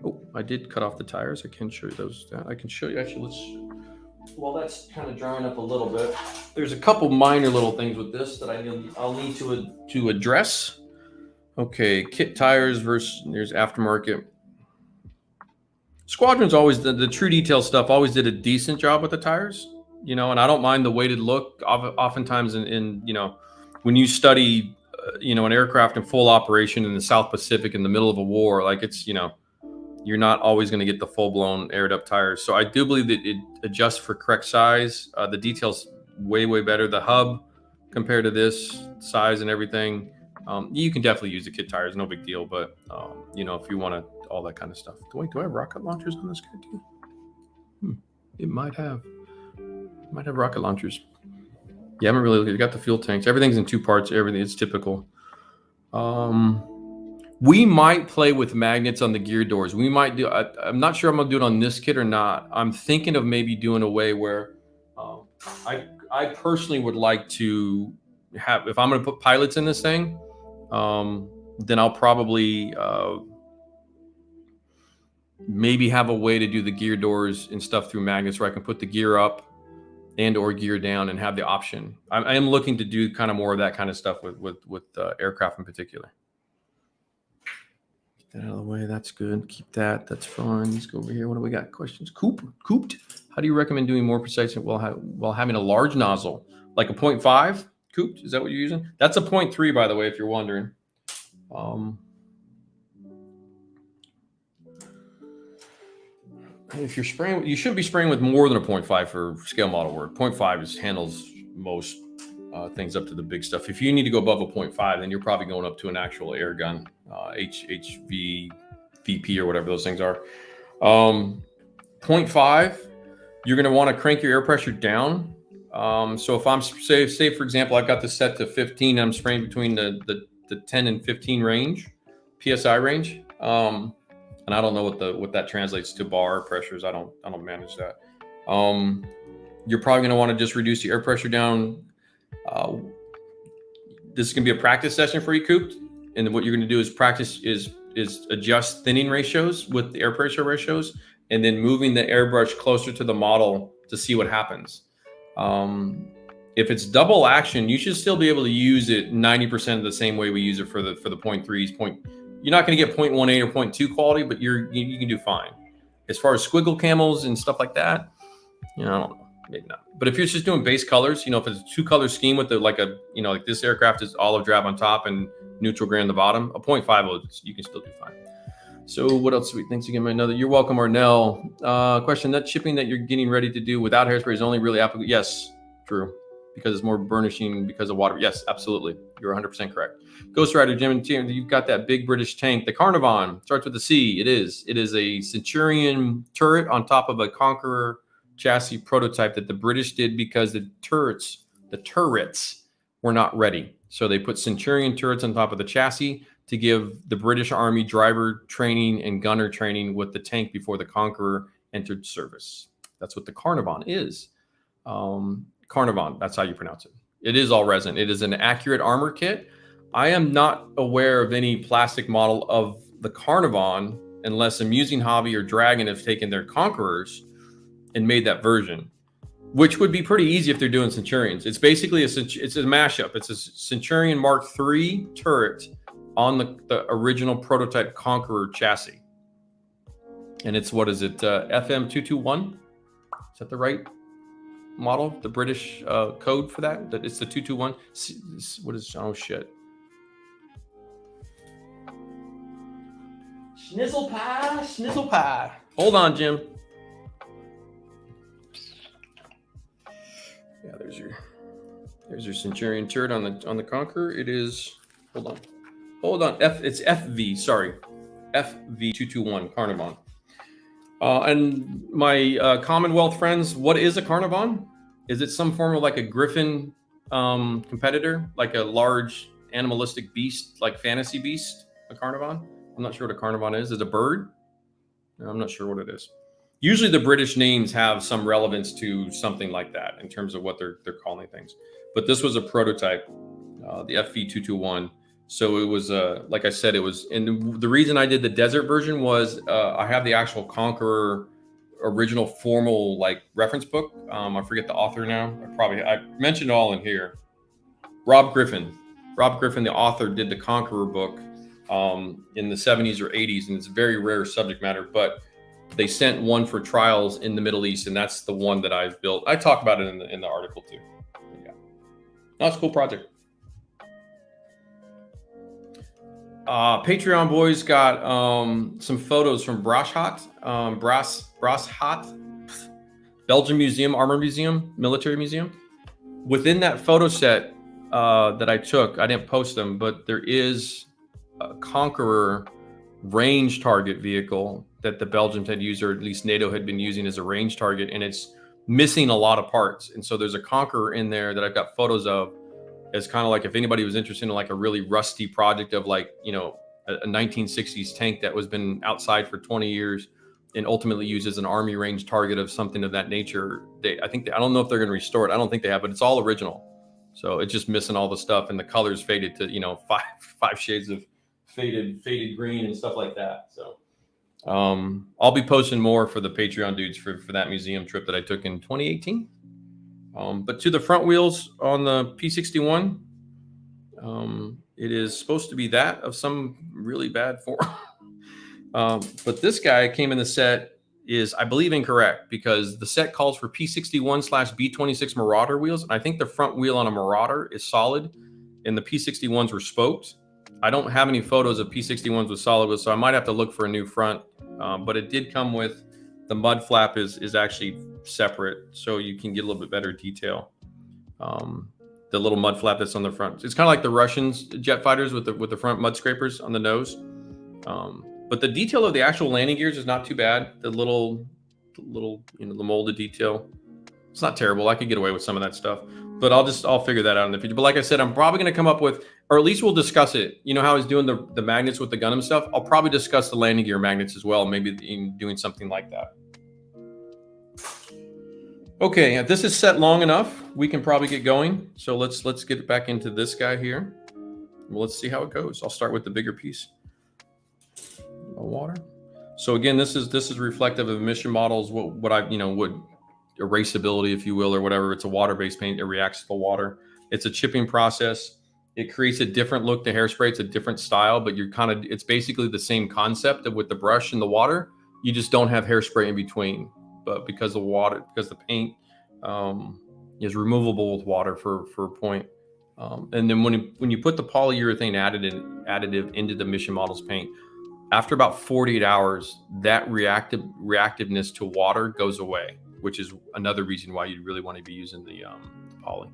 Oh, I did cut off the tires. I can show you those. I can show you. Actually, while that's kind of drying up a little bit, there's a couple minor little things with this that I'll need to address. Okay, kit tires versus there's aftermarket. Squadron's always the true detail stuff always did a decent job with the tires, you know, and I don't mind the weighted look. Oftentimes in you know, when you study, you know, an aircraft in full operation in the South Pacific in the middle of a war, like it's, you know, you're not always going to get the full blown aired up tires. So I do believe that it adjusts for correct size. The details way better. The hub compared to this size and everything. You can definitely use the kit tires, no big deal. But you know, if you want to, all that kind of stuff. Do I have rocket launchers on this guy too? It might have rocket launchers. Yeah, I haven't really looked. You got the fuel tanks. Everything's in 2 parts. Everything is typical. We might play with magnets on the gear doors. We might do. I'm not sure I'm gonna do it on this kit or not. I'm thinking of maybe doing a way where I personally would like to have, if I'm gonna put pilots in this thing, then I'll probably maybe have a way to do the gear doors and stuff through magnets where I can put the gear up and or gear down and have the option. I am looking to do kind of more of that kind of stuff with aircraft in particular. Get that out of the way. That's good. Keep that. That's fine. Let's go over here. What do we got? Questions? Cooped. How do you recommend doing more precise while having a large nozzle, like a 0.5? Cooped? Is that what you're using? That's a 0.3, by the way, if you're wondering. If you're spraying, you shouldn't be spraying with more than a 0.5 for scale model work. 0.5 handles most things up to the big stuff. If you need to go above a 0.5, then you're probably going up to an actual air gun, HV, VP, or whatever those things are. 0.5, you're going to want to crank your air pressure down. So if I'm say for example, I've got this set to 15, I'm spraying between the 10 and 15 range, PSI range. And I don't know what that translates to bar pressures. I don't manage that. You're probably going to want to just reduce the air pressure down. This is going to be a practice session for you, Cooped. And what you're going to do is practice is adjust thinning ratios with the air pressure ratios, and then moving the airbrush closer to the model to see what happens. If it's double action, you should still be able to use it 90% of the same way we use it for the 0.3s. You're not going to get 0.18 or 0.2 quality, but you can do fine. As far as squiggle camos and stuff like that, you know, I don't know, maybe not. But if you're just doing base colors, you know, if it's a 2-color scheme with like this aircraft is olive drab on top and neutral gray on the bottom, a 0.5 you can still do fine. So what else? Sweet. Thanks again, another. You're welcome, Arnell. Question: that chipping that you're getting ready to do without hairspray is only really applicable? Yes, true. Because it's more burnishing because of water. Yes, absolutely. You're 100% correct. Ghost Rider, Jim and Tim, you've got that big British tank. The Carnarvon starts with a C. It is. It is a Centurion turret on top of a Conqueror chassis prototype that the British did because the turrets were not ready. So they put Centurion turrets on top of the chassis to give the British Army driver training and gunner training with the tank before the Conqueror entered service. That's what the Carnarvon is. Carnarvon, that's how you pronounce it. It is all resin. It is an accurate armor kit. I am not aware of any plastic model of the Carnarvon unless Amusing Hobby or Dragon have taken their Conquerors and made that version, which would be pretty easy if they're doing Centurions. It's basically it's a mashup. It's a Centurion Mark III turret on the original prototype Conqueror chassis. And it's, what is it, FM221? Is that the right model? The British code for that? It's the 221? What is, oh shit. Schnizzle pie. Hold on, Jim. Yeah, there's your Centurion turret on the Conqueror. It is, hold on. It's FV, sorry. FV221 Carnarvon. And my Commonwealth friends, what is a Carnarvon? Is it some form of like a Griffin competitor, like a large animalistic beast, like fantasy beast, a Carnarvon? I'm not sure what a Carnarvon is. Is it a bird? No, I'm not sure what it is. Usually the British names have some relevance to something like that in terms of what they're calling things. But this was a prototype, the FV221. So it was, like I said, it was, and the reason I did the desert version was I have the actual Conqueror original formal like reference book. I forget the author now. I mentioned it all in here. Rob Griffin, the author, did the Conqueror book in the 70s or 80s, and it's very rare subject matter, but they sent one for trials in the Middle East, and that's the one that I've built. I talk about it in the article too. But yeah, that's a cool project. Patreon boys got some photos from Brashat, Belgium Museum, Armor Museum, Military Museum. Within that photo set that I took, I didn't post them, but there is a Conqueror range target vehicle that the Belgians had used, or at least NATO had been using as a range target, and it's missing a lot of parts. And so there's a Conqueror in there that I've got photos of. It's kind of like if anybody was interested in like a really rusty project of like, you know, a 1960s tank that was been outside for 20 years and ultimately used as an army range target of something of that nature. I don't know if they're going to restore it. I don't think they have, but it's all original. So it's just missing all the stuff, and the colors faded to, you know, five shades of faded green and stuff like that. So I'll be posting more for the Patreon dudes for that museum trip that I took in 2018. But to the front wheels on the P61, it is supposed to be that of some really bad form. But this guy came in the set is, I believe, incorrect, because the set calls for P61/B26 Marauder wheels. And I think the front wheel on a Marauder is solid, and the P61s were spoked. I don't have any photos of P61s with solid wheels, so I might have to look for a new front. But it did come with the mud flap is actually separate, so you can get a little bit better detail. The little mud flap that's on the front, it's kind of like the Russians jet fighters with the front mud scrapers on the nose. But the detail of the actual landing gears is not too bad. The little the molded detail, it's not terrible. I could get away with some of that stuff, but I'll figure that out in the future. But like I said, I'm probably going to come up with, or at least we'll discuss it. You know how he's doing the magnets with the Gundam stuff? I'll probably discuss the landing gear magnets as well, maybe in doing something like that. Okay, if this is set long enough, we can probably get going. So let's get back into this guy here. Well, let's see how it goes. I'll start with the bigger piece. Water. So again, this is reflective of emission models. What I would erasability, if you will, or whatever. It's a water-based paint. It reacts to the water. It's a chipping process. It creates a different look to hairspray. It's a different style, but it's basically the same concept with the brush and the water. You just don't have hairspray in between. But because the paint is removable with water for a point. And then when you put the polyurethane additive into the Mission Models paint, after about 48 hours, that reactiveness to water goes away, which is another reason why you really want to be using the poly.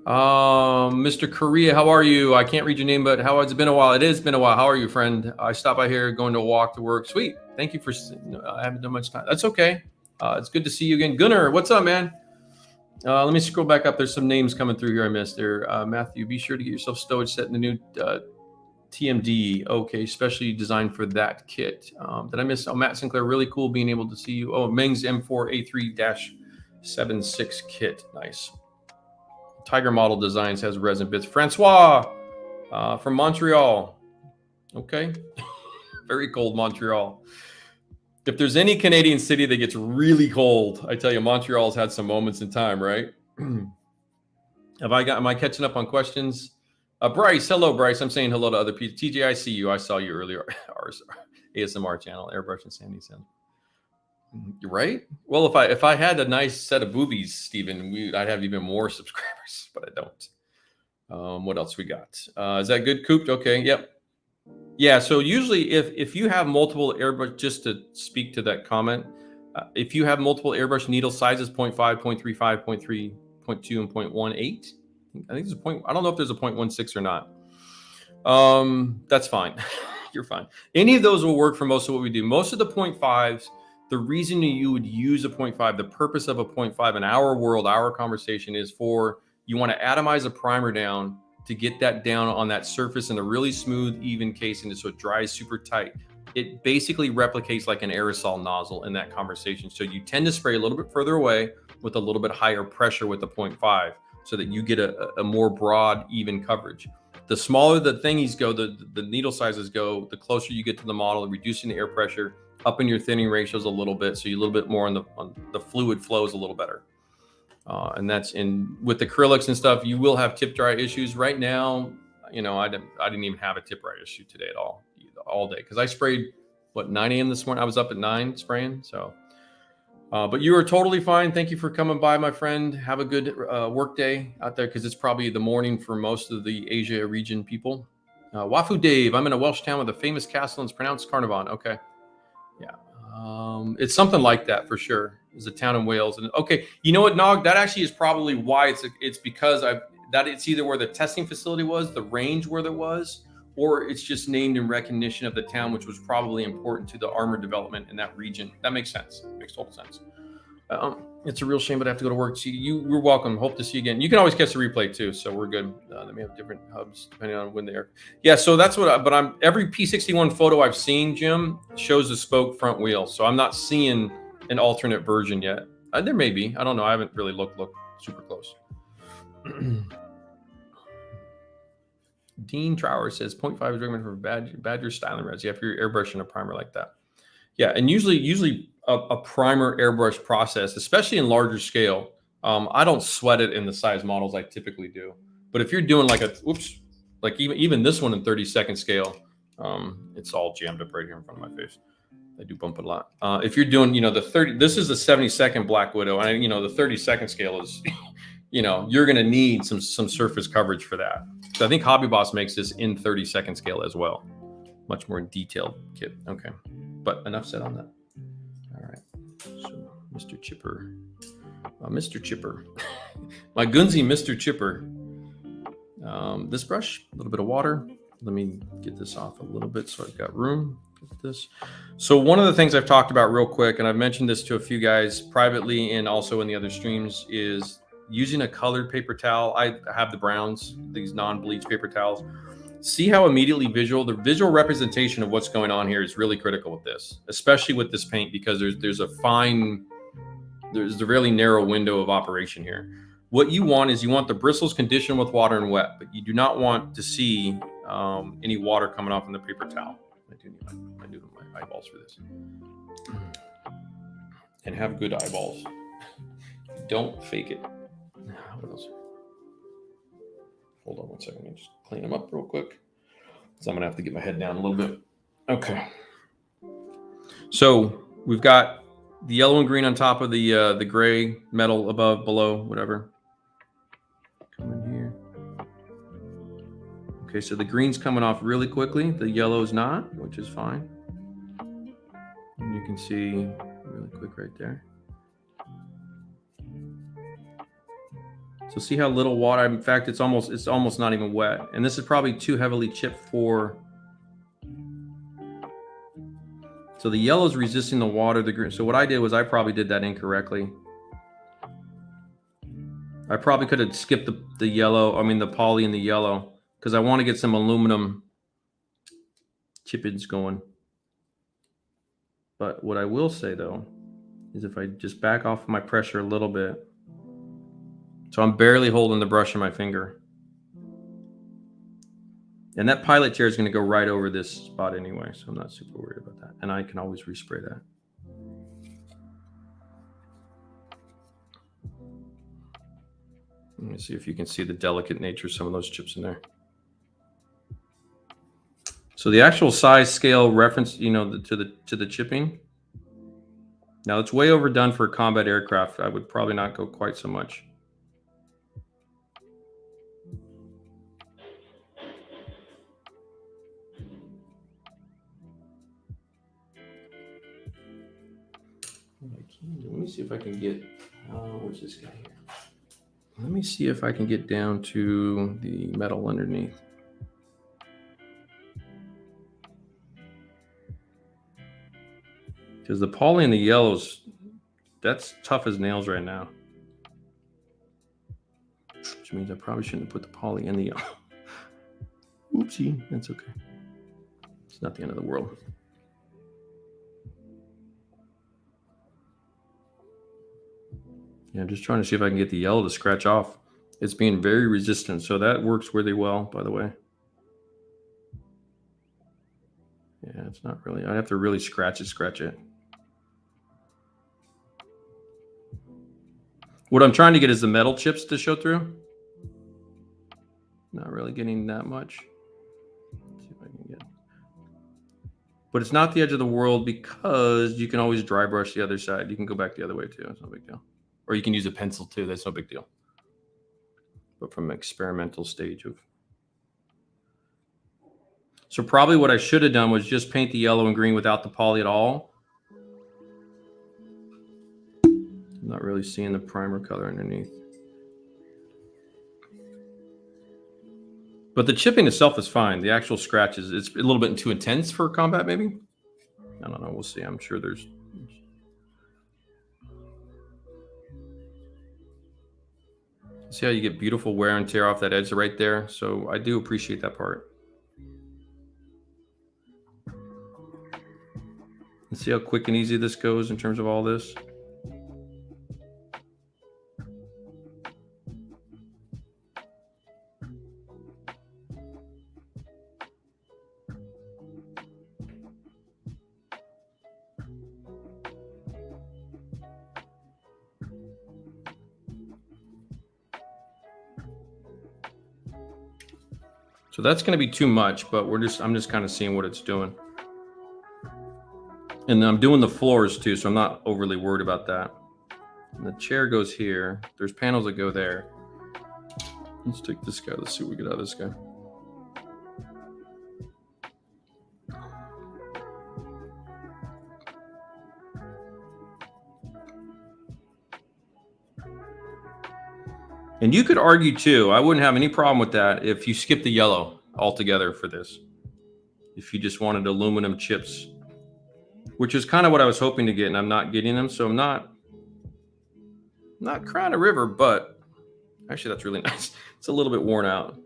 Mr. Korea, how are you? I can't read your name, but how has it been a while? It has been a while. How are you, friend? I stopped by here going to a walk to work. Sweet. Thank you I haven't done much time. That's okay. It's good to see you again. Gunnar, what's up, man? Let me scroll back up. There's some names coming through here I missed there. Matthew, be sure to get yourself stowage set in the new TMD. Okay, specially designed for that kit. Did I miss? Oh, Matt Sinclair, really cool being able to see you. Oh, Meng's M4A3-76 kit. Nice. Tiger Model Designs has resin bits. Francois from Montreal. Okay. Very cold Montreal. If there's any Canadian city that gets really cold, I tell you, Montreal's had some moments in time, right? Am I catching up on questions? Bryce, hello, Bryce. I'm saying hello to other people. TJ, I see you. I saw you earlier. Our ASMR channel, Airbrush and Sandy Sound. You're right. Well, if I had a nice set of boobies, Stephen, I'd have even more subscribers, but I don't. What else we got? Is that good, Cooped? Okay. Yep. Yeah. So usually, if you have multiple airbrush, just to speak to that comment, if you have multiple airbrush needle sizes, 0.5, 0.35, 0.3, 0.2, and 0.18. I think there's a point. I don't know if there's a 0.16 or not. That's fine. You're fine. Any of those will work for most of what we do. Most of the 0.5s, the reason you would use a 0.5, the purpose of a 0.5 in our world, our conversation is for you want to atomize a primer down to get that down on that surface in a really smooth, even casing so it dries super tight. It basically replicates like an aerosol nozzle in that conversation. So you tend to spray a little bit further away with a little bit higher pressure with the 0.5 so that you get a more broad, even coverage. The smaller the thingies go, the needle sizes go, the closer you get to the model, reducing the air pressure, upping your thinning ratios a little bit, so you're a little bit more on the fluid flows a little better. And that's with the acrylics and stuff, you will have tip dry issues. Right now, I didn't even have a tip dry issue today at all day, because I sprayed 9 a.m. this morning. I was up at 9 spraying. So, but you are totally fine. Thank you for coming by, my friend. Have a good work day out there, because it's probably the morning for most of the Asia region people. Wafu Dave, I'm in a Welsh town with a famous castle and it's pronounced Carnarvon. Okay. Yeah. It's something like that for sure. It's a town in Wales. And okay, you know what, Nog? That actually is probably why it's because it's either where the testing facility was, the range where there was, or it's just named in recognition of the town, which was probably important to the armor development in that region. That makes sense. It makes total sense. It's a real shame, but I have to go to work. See you. You're welcome. Hope to see you again. You can always catch the replay too, so we're good. They may have different hubs depending on when they are. Yeah, so that's what. Every P61 photo I've seen, Jim, shows a spoke front wheel. So I'm not seeing an alternate version yet. There may be. I don't know. I haven't really looked super close. Dean Trower says 0.5 is recommended for Badger styling res. Yeah, if you're airbrushing a primer like that. Yeah, and usually a primer airbrush process, especially in larger scale, I don't sweat it in the size models I typically do. But if you're doing like even this one in 30-second scale, it's all jammed up right here in front of my face. I do bump it a lot. If you're doing, the 30, this is the 70-second Black Widow, and the 30-second scale is, you're going to need some surface coverage for that. So I think Hobby Boss makes this in 30-second scale as well, much more detailed kit. Okay, but enough said on that. All right, so Mr. Chipper, my Gunzi Mr. Chipper. This brush, a little bit of water. Let me get this off a little bit so I've got room. Get this. So one of the things I've talked about real quick, and I've mentioned this to a few guys privately and also in the other streams, is using a colored paper towel. I have the browns, these non-bleach paper towels. See how immediately the visual representation of what's going on here is really critical with this, especially with this paint, because there's a really narrow window of operation here. What you want is the bristles conditioned with water and wet, but you do not want to see any water coming off in the paper towel. I do need my eyeballs for this, and have good eyeballs. Don't fake it. What else? Hold on one second. Let me just clean them up real quick. So I'm gonna have to get my head down a little bit. Okay. So we've got the yellow and green on top of the gray metal above, below, whatever. Come in here. Okay, so the green's coming off really quickly. The yellow's not, which is fine. And you can see really quick right there. So see how little water, in fact, it's almost not even wet. And this is probably too heavily chipped for, so the yellow's resisting the water, the green. So what I did was I probably did that incorrectly. I probably could have skipped the yellow, the poly and the yellow, because I want to get some aluminum chippings going. But what I will say though, is if I just back off my pressure a little bit, so I'm barely holding the brush in my finger. And that pilot chair is going to go right over this spot anyway, so I'm not super worried about that. And I can always respray that. Let me see if you can see the delicate nature of some of those chips in there. So the actual size scale reference, to the chipping. Now it's way overdone for a combat aircraft. I would probably not go quite so much. Let me see if I can get, where's this guy here? Let me see if I can get down to the metal underneath. Because the poly and the yellows, that's tough as nails right now. Which means I probably shouldn't have put the poly in the yellow. Oopsie, that's okay. It's not the end of the world. Yeah, I'm just trying to see if I can get the yellow to scratch off. It's being very resistant, so that works really well, by the way. Yeah, it's not really, I have to really scratch it. What I'm trying to get is the metal chips to show through. Not really getting that much. Let's see if I can get. But it's not the edge of the world because you can always dry brush the other side. You can go back the other way too. It's no big deal. Or you can use a pencil too. That's no big deal. But from an experimental stage of. So probably what I should have done was just paint the yellow and green without the poly at all. I'm not really seeing the primer color underneath. But the chipping itself is fine. The actual scratches, it's a little bit too intense for combat, maybe. I don't know. We'll see. I'm sure there's. See how you get beautiful wear and tear off that edge right there? So I do appreciate that part. And see how quick and easy this goes in terms of all this? So that's going to be too much, but I'm just kind of seeing what it's doing. And I'm doing the floors too, so I'm not overly worried about that. And the chair goes here. There's panels that go there. Let's take this guy. Let's see what we get out of this guy. And you could argue too, I wouldn't have any problem with that if you skip the yellow altogether for this. If you just wanted aluminum chips, which is kind of what I was hoping to get, and I'm not getting them. So I'm not crying a river, but actually that's really nice. It's a little bit worn out.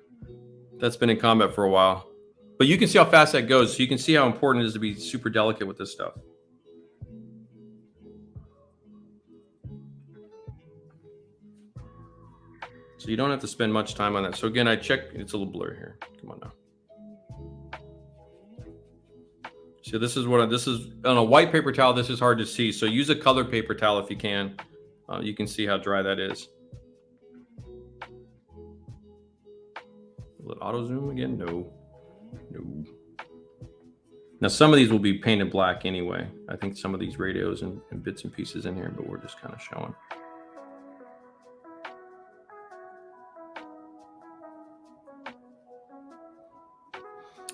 That's been in combat for a while. But you can see how fast that goes. So you can see how important it is to be super delicate with this stuff. So you don't have to spend much time on that. So again, I checked, it's a little blurry here. Come on now. So this is on a white paper towel. This is hard to see. So use a colored paper towel if you can. You can see how dry that is. Will it auto zoom again? No. Now some of these will be painted black anyway. I think some of these radios and bits and pieces in here, but we're just kind of showing.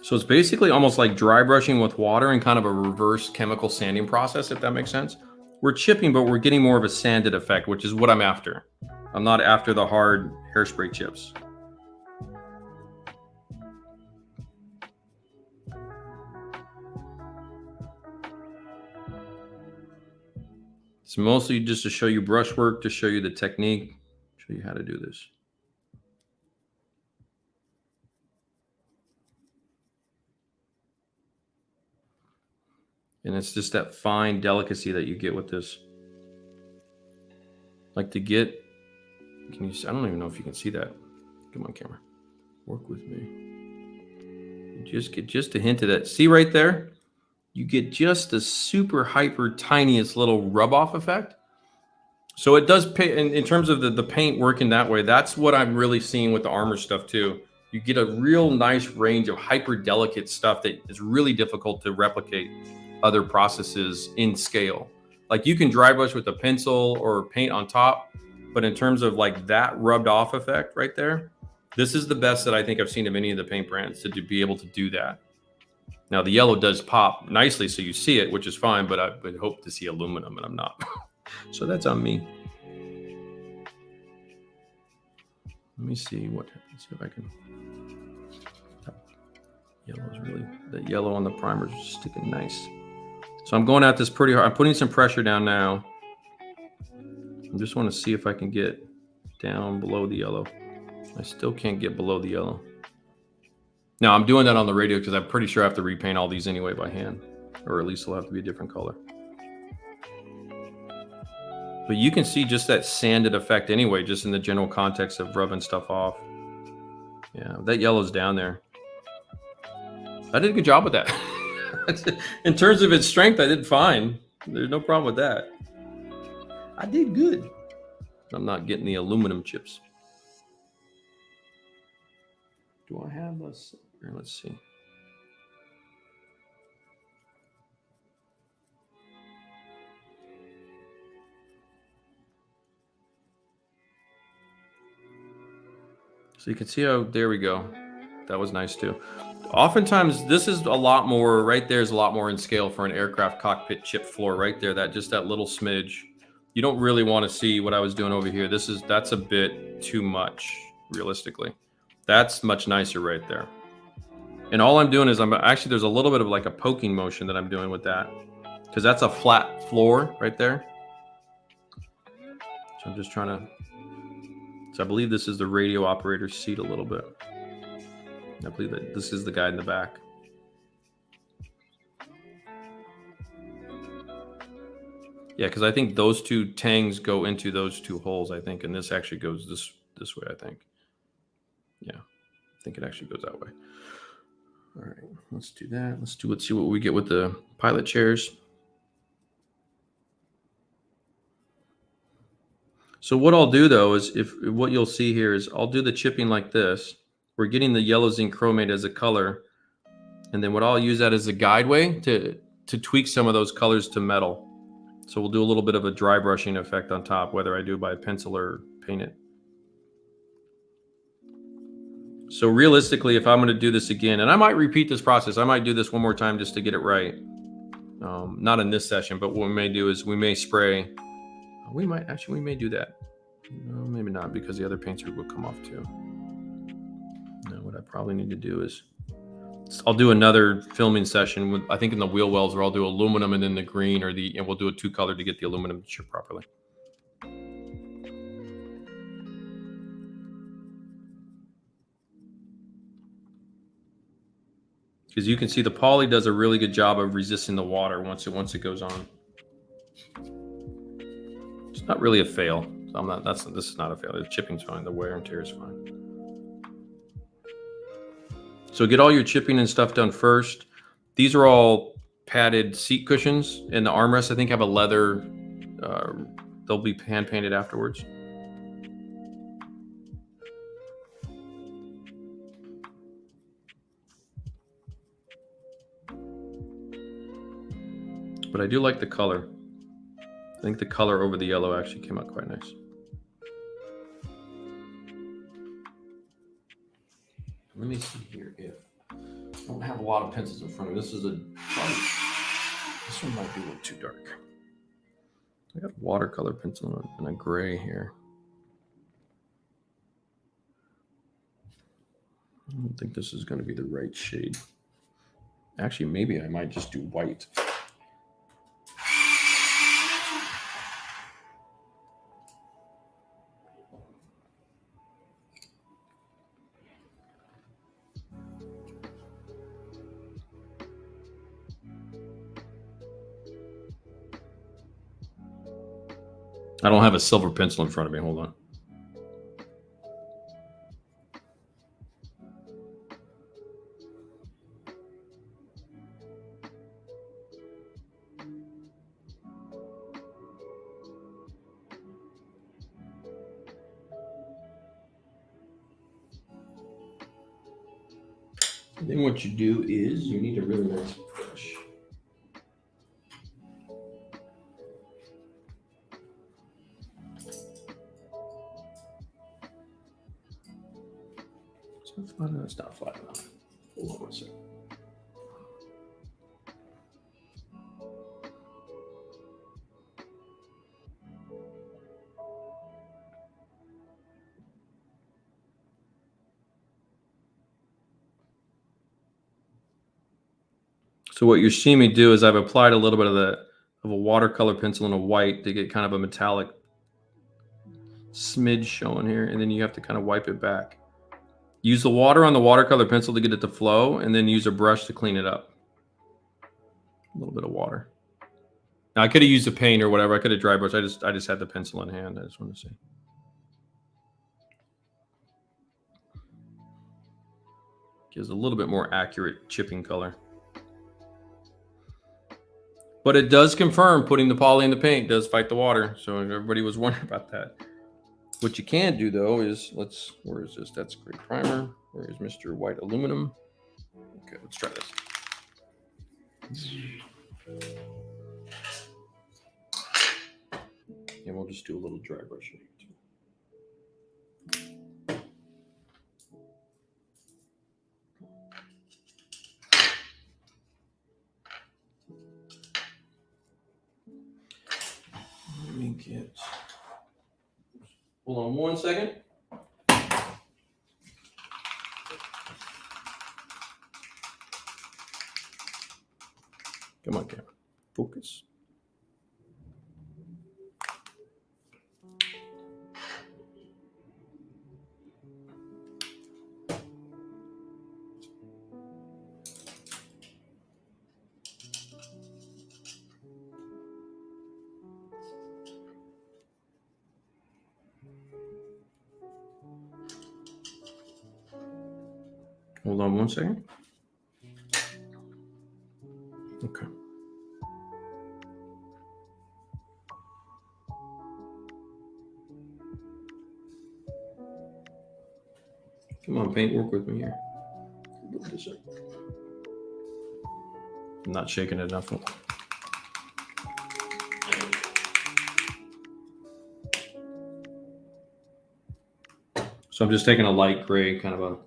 So it's basically almost like dry brushing with water and kind of a reverse chemical sanding process, if that makes sense. We're chipping, but we're getting more of a sanded effect, which is what I'm after. I'm not after the hard hairspray chips. It's mostly just to show you brushwork, to show you the technique, show you how to do this. And it's just that fine delicacy that you get with this. Like to get, can you, I don't even know if you can see that. Come on, camera. Work with me. Just get just a hint of that. See right there? You get just a super hyper tiniest little rub off effect. So it does pay in terms of the paint working that way. That's what I'm really seeing with the armor stuff too. You get a real nice range of hyper delicate stuff that is really difficult to replicate other processes in scale. Like you can dry brush with a pencil or paint on top, but in terms of like that rubbed off effect right there, this is the best that I think I've seen of any of the paint brands to be able to do that. Now the yellow does pop nicely, so you see it, which is fine, but I would hope to see aluminum, and I'm not. So that's on me. Let me see what happens if I can. Yellow is really, the yellow on the primer is sticking nice. So I'm going at this pretty hard. I'm putting some pressure down now. I just want to see if I can get down below the yellow. I still can't get below the yellow. Now I'm doing that on the radio because I'm pretty sure I have to repaint all these anyway by hand, or at least it'll have to be a different color. But you can see just that sanded effect anyway, just in the general context of rubbing stuff off. Yeah, that yellow's down there. I did a good job with that. In terms of its strength, I did fine. There's no problem with that. I did good. I'm not getting the aluminum chips. Do I have this? Let's see. So you can see how, there we go. That was nice too. Oftentimes this is a lot more, right there is a lot more in scale for an aircraft cockpit chip floor right there. Just that little smidge. You don't really want to see what I was doing over here. That's a bit too much realistically. That's much nicer right there. And all I'm doing is actually, there's a little bit of like a poking motion that I'm doing with that because that's a flat floor right there. So I'm just trying to, so I believe this is the radio operator's seat a little bit. I believe that this is the guy in the back. Yeah, because I think those two tangs go into those two holes, I think, and this actually goes this way, I think. Yeah, I think it actually goes that way. All right, let's do that. Let's see what we get with the pilot chairs. So what I'll do though is what you'll see here is I'll do the chipping like this. We're getting the yellow zinc chromate as a color. And then what I'll use that as a guideway to tweak some of those colors to metal. So we'll do a little bit of a dry brushing effect on top, whether I do it by pencil or paint it. So realistically, if I'm going to do this again, and I might repeat this process, I might do this one more time just to get it right. Not in this session, but what we may do is we may spray. We may do that. No, maybe not, because the other paints will come off too. No, what I probably need to do is I'll do another filming session with, I think in the wheel wells, where I'll do aluminum and then the green, and we'll do a 2-color to get the aluminum to chip properly. Because you can see the poly does a really good job of resisting the water once it goes on. It's not really a fail. This is not a fail. The chipping's fine. The wear and tear is fine. So get all your chipping and stuff done first. These are all padded seat cushions, and the armrests I think have a leather they'll be hand painted afterwards. But I do like the color. I think the color over the yellow actually came out quite nice. Let me see here if I don't have a lot of pencils in front of me. This one might be a little too dark. I got a watercolor pencil and a gray here. I don't think this is going to be the right shade. Actually, maybe I might just do white. I don't have a silver pencil in front of me. Hold on. And then what you do is you need a really nice brush. It's not flat enough. Hold on one second. So what you're seeing me do is I've applied a little bit of a watercolor pencil and a white to get kind of a metallic smidge showing here, and then you have to kind of wipe it back. Use the water on the watercolor pencil to get it to flow, and then use a brush to clean it up. A little bit of water. Now I could have used a paint or whatever. I could have dry brush. I just had the pencil in hand. I just want to see. Gives a little bit more accurate chipping color. But it does confirm putting the poly in the paint does fight the water. So everybody was wondering about that. What you can do though is where is this? That's great primer. Where is Mr. White Aluminum? Okay, let's try this. And we'll just do a little dry brushing. Let me get. Hold on 1 second. Come on, camera. Focus. Hold on 1 second. Okay. Come on, paint, work with me here. I'm not shaking it enough. So I'm just taking a light gray, kind of a.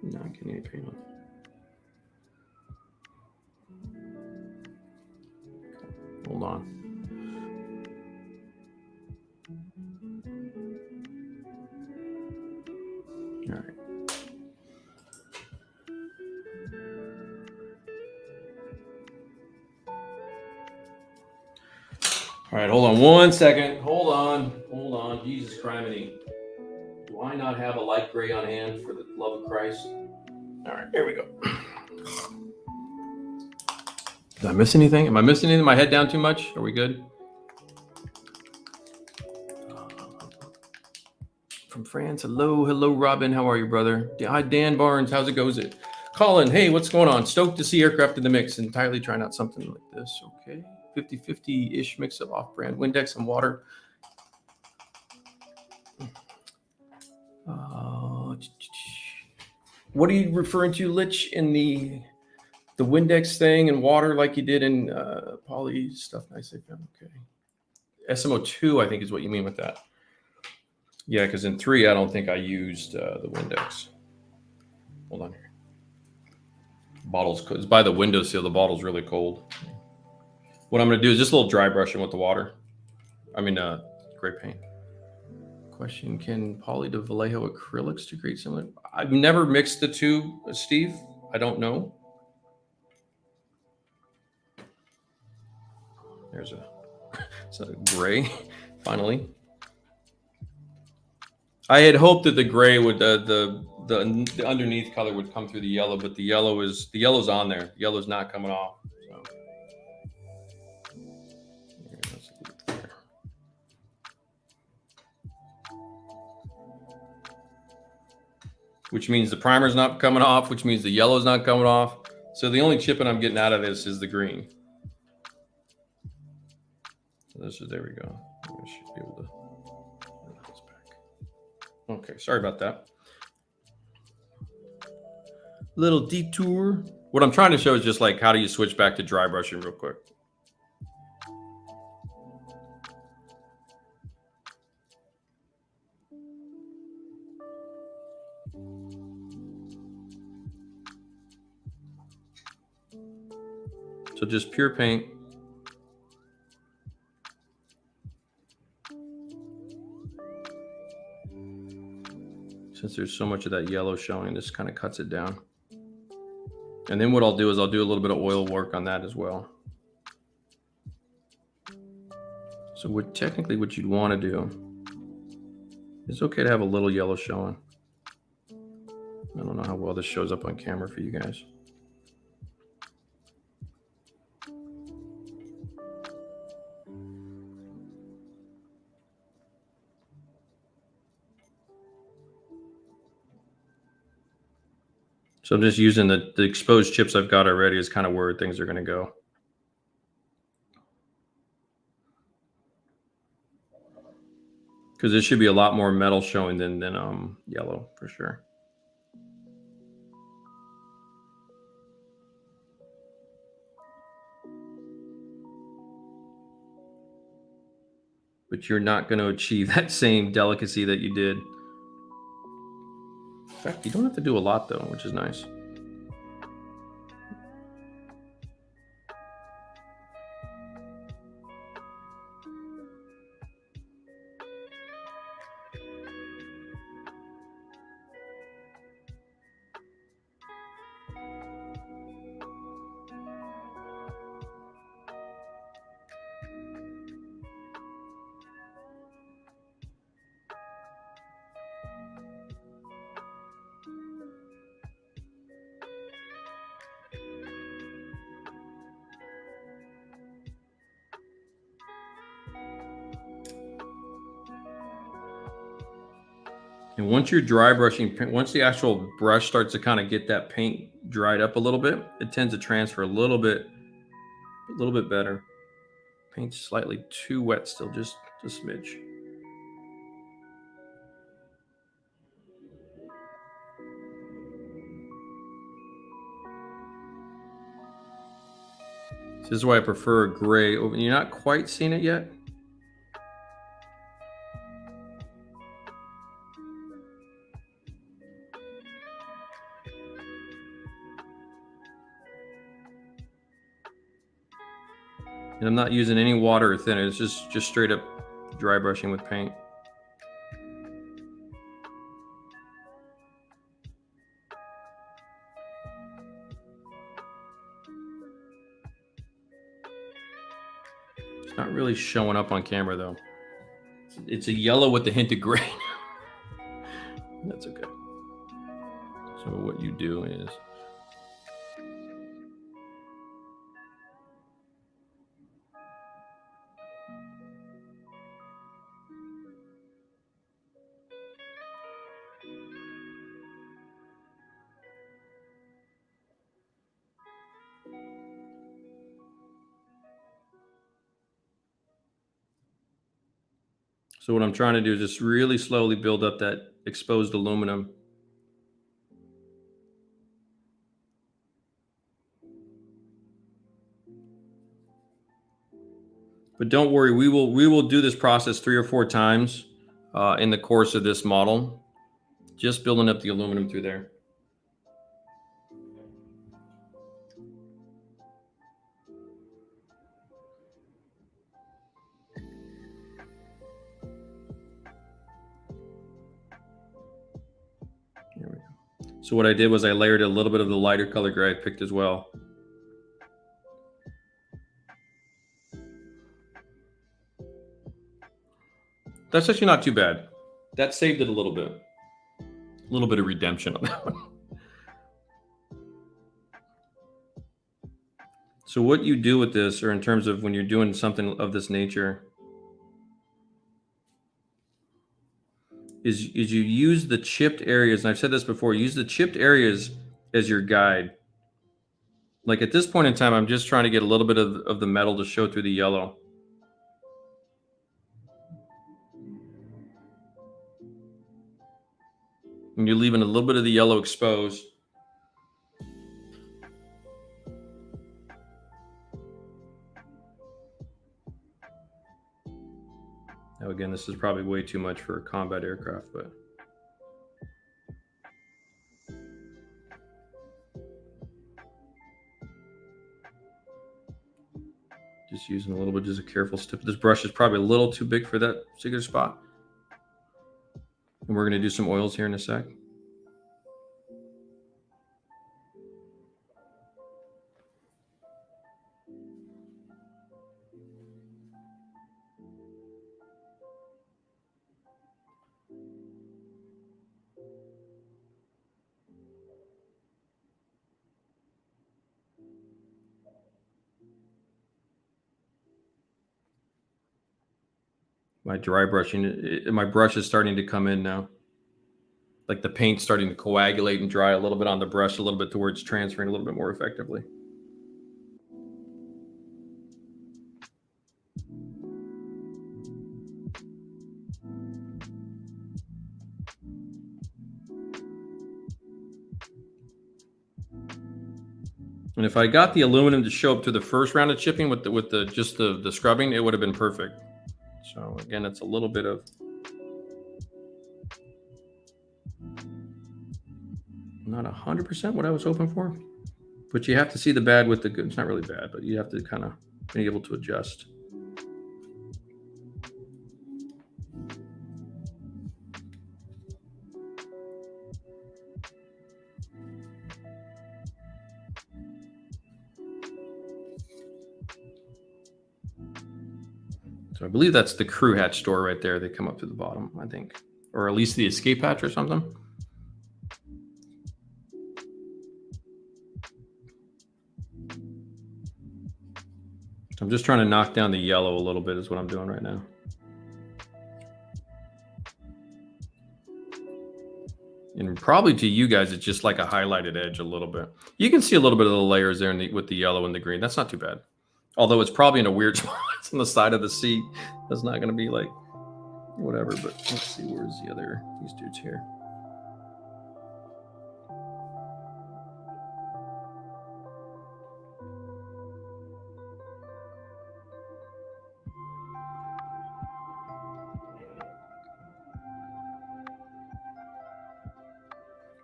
No, I can't even paint on. Hold on. All right. All right, hold on 1 second. Hold on. Jesus criminy. Do I not have a light gray on hand for the love of Christ? All right, here we go. Did I miss anything? Am I missing anything? My head down too much? Are we good? From France. Hello, Robin. How are you, brother? Hi, Dan Barnes. How's it goes? Colin, hey, what's going on? Stoked to see aircraft in the mix. Entirely trying out something like this. Okay. 50-50-ish mix of off-brand Windex and water. What are you referring to, Lich, in the Windex thing and water like you did in poly stuff? Nice. Okay. SMO2, I think, is what you mean with that. Yeah, because in 3, I don't think I used the Windex. Hold on here. Bottle's it's by the windowsill. The bottle's really cold. What I'm going to do is just a little dry brushing with the water. I mean, gray paint. Question: can Poly de Vallejo acrylics to create similar? I've never mixed the two, Steve. I don't know. There's a gray, finally. I had hoped that the gray would the underneath color would come through the yellow, but the yellow's on there. The yellow's not coming off. So. Which means the primer's not coming off, which means the yellow's not coming off. So the only chipping I'm getting out of this is the green. So this is, there we go. I should be able to. Okay, sorry about that. Little detour. What I'm trying to show is just like how do you switch back to dry brushing real quick. So just pure paint. Since there's so much of that yellow showing, this kind of cuts it down. And then what I'll do is I'll do a little bit of oil work on that as well. So technically what you'd want to do, it's okay to have a little yellow showing. I don't know how well this shows up on camera for you guys. So I'm just using the exposed chips I've got already as kind of where things are going to go. Because there should be a lot more metal showing than yellow for sure. But you're not going to achieve that same delicacy that you did. In fact, you don't have to do a lot though, which is nice. And once you're dry brushing, once the actual brush starts to kind of get that paint dried up a little bit, it tends to transfer a little bit better. Paint's slightly too wet still, just a smidge. This is why I prefer gray. You're not quite seeing it yet. And I'm not using any water or thinner. It's just straight up dry brushing with paint. It's not really showing up on camera though. It's a yellow with a hint of gray. That's okay. So what you do is So what I'm trying to do is just really slowly build up that exposed aluminum. But don't worry, we will do this process 3 or 4 times in the course of this model, just building up the aluminum through there. There we go. So what I did was I layered a little bit of the lighter color gray I picked as well. That's actually not too bad. That saved it a little bit. A little bit of redemption on that one. So what you do with this, or in terms of when you're doing something of this nature, is you use the chipped areas, and I've said this before, use the chipped areas as your guide. Like at this point in time, I'm just trying to get a little bit of the metal to show through the yellow. And you're leaving a little bit of the yellow exposed. Now again, this is probably way too much for a combat aircraft, but just using a little bit, just a careful step. This brush is probably a little too big for that particular spot. And we're going to do some oils here in a sec. My dry brushing, my brush is starting to come in now. Like the paint's starting to coagulate and dry a little bit on the brush, a little bit towards transferring a little bit more effectively. And if I got the aluminum to show up to the first round of chipping with the scrubbing, it would have been perfect. So again, it's a little bit of not 100% what I was hoping for, but you have to see the bad with the good. It's not really bad, but you have to kind of be able to adjust. So I believe that's the crew hatch door right there. They come up to the bottom, I think, or at least the escape hatch or something. So I'm just trying to knock down the yellow a little bit is what I'm doing right now. And probably to you guys, it's just like a highlighted edge a little bit. You can see a little bit of the layers there with the yellow and the green. That's not too bad. Although it's probably in a weird spot. It's on the side of the seat. That's not going to be like whatever. But let's see, where's these dudes here?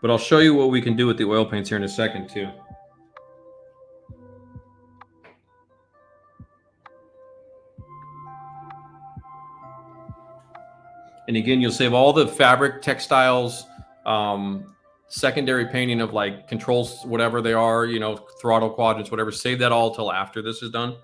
But I'll show you what we can do with the oil paints here in a second too. And again, you'll save all the fabric, textiles, secondary painting of like controls, whatever they are, you know, throttle quadrants, whatever. Save that all till after this is done.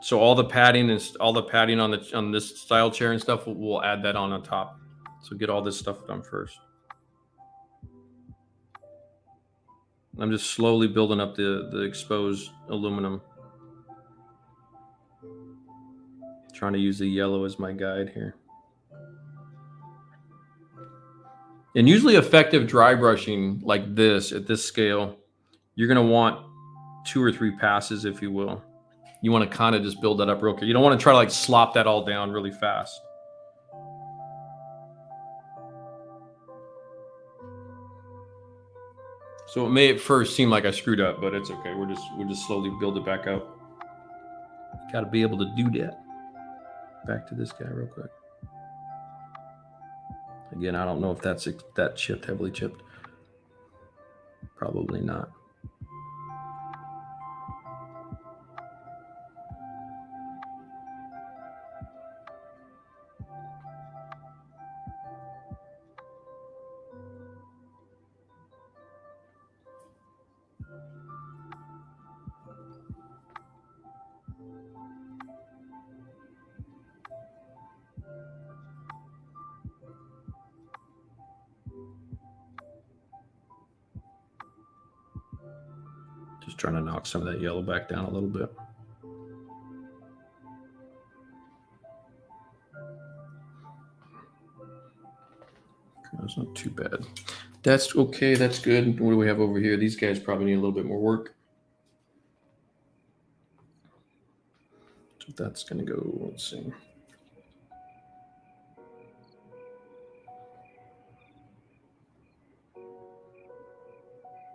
So all the padding on this style chair and stuff, we'll add that on top. So get all this stuff done first. I'm just slowly building up the exposed aluminum. Trying to use the yellow as my guide here. And usually effective dry brushing like this at this scale, you're going to want 2 or 3 passes, if you will. You want to kind of just build that up real quick. You don't want to try to like slop that all down really fast. So it may at first seem like I screwed up, but it's okay. We'll just slowly build it back up. Got to be able to do that. Back to this guy real quick. Again, I don't know if that's that chipped, heavily chipped. Probably not. Just trying to knock some of that yellow back down a little bit. That's not too bad. That's okay. That's good. What do we have over here? These guys probably need a little bit more work. So that's going to go, let's see.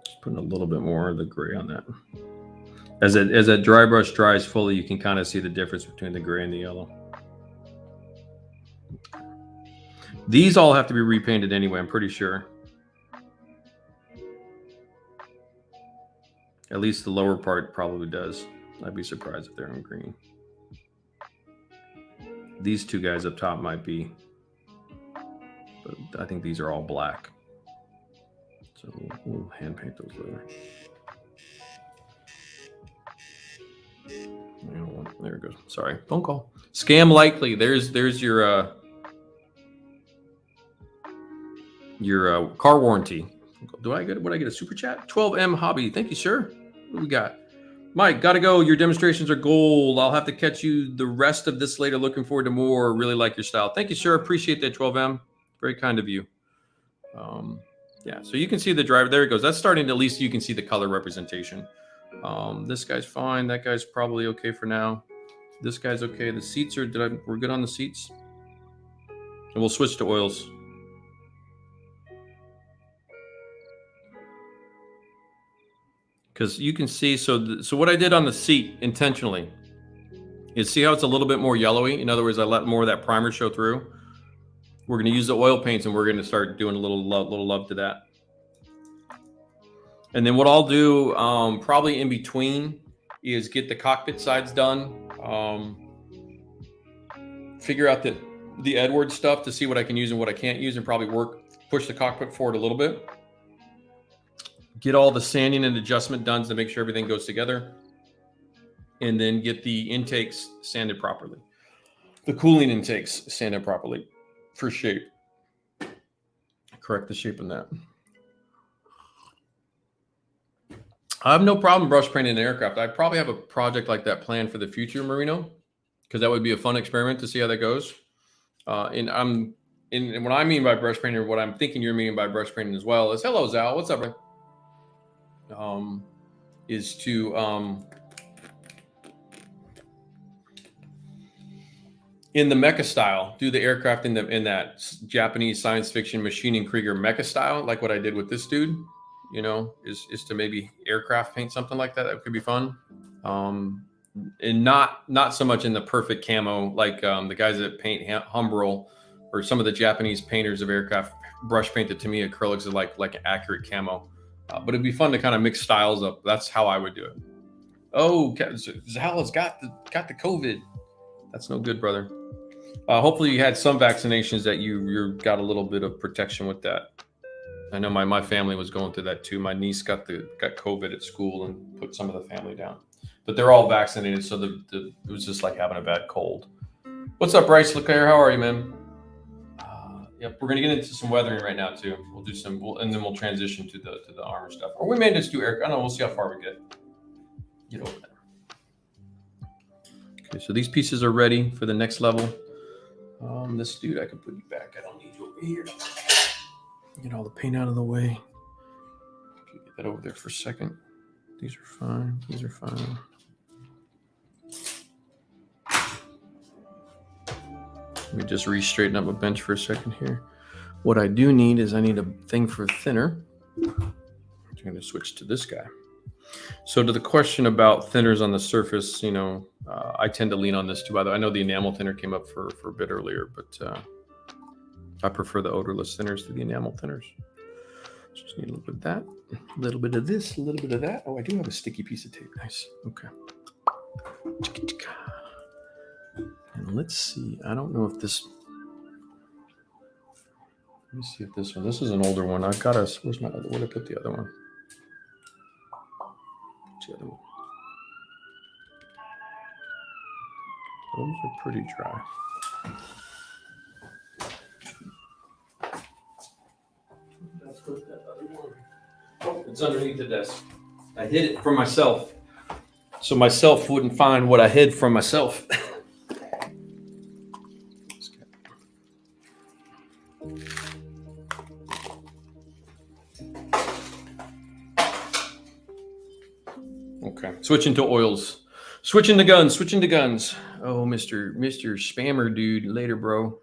Just putting a little bit more of the gray on that. As that dry brush dries fully, you can kind of see the difference between the gray and the yellow. These all have to be repainted anyway, I'm pretty sure. At least the lower part probably does. I'd be surprised if they're in green. These two guys up top might be, but I think these are all black. So we'll hand paint those later. There it goes. Sorry, phone call. Scam likely. There's your car warranty. What I get a super chat? 12M hobby. Thank you, sir. What do we got? Mike, gotta go. Your demonstrations are gold. I'll have to catch you the rest of this later. Looking forward to more. Really like your style. Thank you, sir. Appreciate that, 12M. Very kind of you. Yeah, so you can see the driver. There it goes. That's starting to, at least you can see the color representation. This guy's fine. That guy's probably okay for now. This guy's okay. The seats are, we're good on the seats. And we'll switch to oils. Because you can see, so what I did on the seat intentionally is see how it's a little bit more yellowy. In other words, I let more of that primer show through. We're going to use the oil paints and we're going to start doing a little love to that. And then what I'll do probably in between is get the cockpit sides done. Figure out the Edwards stuff to see what I can use and what I can't use, and probably push the cockpit forward a little bit. Get all the sanding and adjustment done to make sure everything goes together. And then get the intakes sanded properly. The cooling intakes sanded properly for shape. Correct the shape in that. I have no problem brush painting an aircraft. I probably have a project like that planned for the future, Marino, because that would be a fun experiment to see how that goes. And what I mean by brush painting, or what I'm thinking you're meaning by brush painting as well, is hello, Zal. What's up, man? Is to in the mecha style, do the aircraft in that Japanese science fiction machining Krieger mecha style, like what I did with this dude. You know, is to maybe aircraft paint something like that. That could be fun. And not so much in the perfect camo like the guys that paint Humbrol or some of the Japanese painters of aircraft brush painted to me acrylics are like an accurate camo. But it'd be fun to kind of mix styles up. That's how I would do it. Oh, Zal has got the COVID. That's no good, brother. Hopefully you had some vaccinations that you got a little bit of protection with that. I know my family was going through that too. My niece got COVID at school and put some of the family down. But they're all vaccinated, so it was just like having a bad cold. What's up, Bryce LeClaire? How are you, man? Yep, we're gonna get into some weathering right now too. We'll do some, and then we'll transition to the armor stuff, or we may just do air. I don't know. We'll see how far we get over there. Okay, so these pieces are ready for the next level. This dude, I can put you back. I don't need you over here. Get all the paint out of the way. Get that over there for a second. These are fine. These are fine. Let me just re-straighten up my bench for a second here. What I do need is I need a thing for thinner. I'm going to switch to this guy. So to the question about thinners on the surface, you know, I tend to lean on this too. By the way, I know the enamel thinner came up for a bit earlier, but I prefer the odorless thinners to the enamel thinners. Just need a little bit of that, a little bit of this, a little bit of that. Oh, I do have a sticky piece of tape. Nice. Okay. And let's see. I don't know if this. Let me see if this one. This is an older one. I've got a. Where's my other? Where did I put the other one? What's the other one? Those are pretty dry. Put that other one. Oh, it's underneath the desk. I hid it from myself, so myself wouldn't find what I hid from myself. Okay, switching to oils. Switching to guns. Switching to guns. Oh, Mr. Spammer dude, later, bro.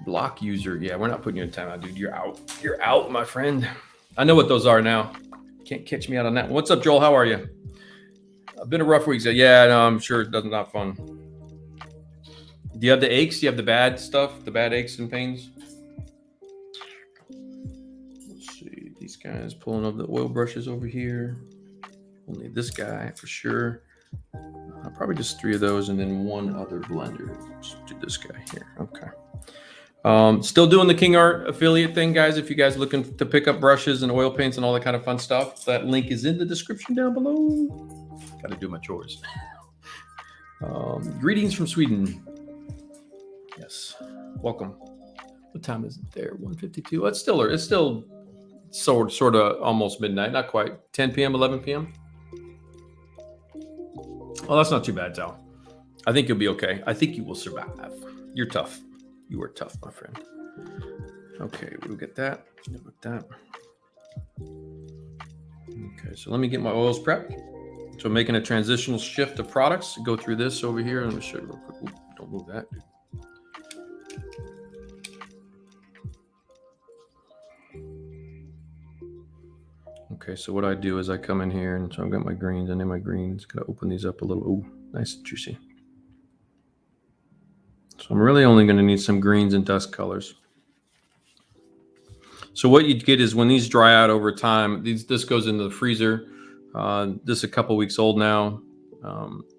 Block user. Yeah, we're not putting you in timeout, dude. You're out. You're out, my friend. I know what those are now. Can't catch me out on that. What's up, Joel? How are you? I've been a rough week. Yeah, no, I'm sure it doesn't not fun. Do you have the aches? Do you have the bad stuff? The bad aches and pains? Let's see. These guys pulling up the oil brushes over here. We'll need this guy for sure. Probably just 3 of those and then 1 other blender. Just do this guy here. Okay. Still doing the KINGART affiliate thing, guys. If you guys are looking to pick up brushes and oil paints and all that kind of fun stuff, that link is in the description down below. Got to do my chores. Greetings from Sweden. Yes, welcome. What time is it there? 1:52. It's still sort of almost midnight. Not quite. 10 p.m., 11 p.m. Well, that's not too bad, Zal. I think you'll be okay. I think you will survive. You're tough. You are tough, my friend. Okay, we'll get that. Look at that. Okay, so let me get my oils prepped. So I'm making a transitional shift of products. Go through this over here. Let me show you real quick. Ooh, don't move that, dude. Okay, so what I do is I come in here, and so I've got my greens. I need my greens. Gotta open these up a little. Ooh, nice and juicy. So I'm really only going to need some greens and dust colors. So what you get is when these dry out over time, this goes into the freezer. This is a couple weeks old now.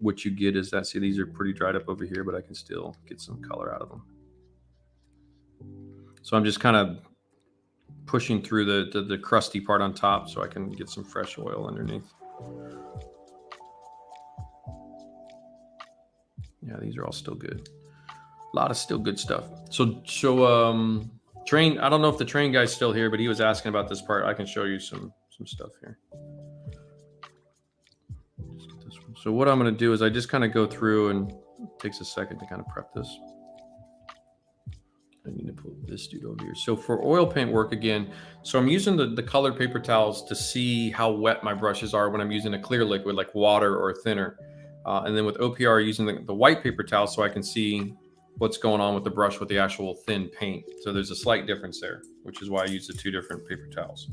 What you get is that, see, these are pretty dried up over here, but I can still get some color out of them. So I'm just kind of pushing through the crusty part on top so I can get some fresh oil underneath. Yeah, these are all still good. A lot of still good stuff. So train, I don't know if the train guy's still here, but he was asking about this part. I can show you some stuff here. Let's get this one. So what I'm going to do is I just kind of go through, and it takes a second to kind of prep this. I need to put this dude over here. So for oil paint work again, so I'm using the colored paper towels to see how wet my brushes are when I'm using a clear liquid like water or thinner. And then with OPR, using the white paper towel so I can see what's going on with the brush with the actual thin paint. So there's a slight difference there, which is why I use the 2 different paper towels.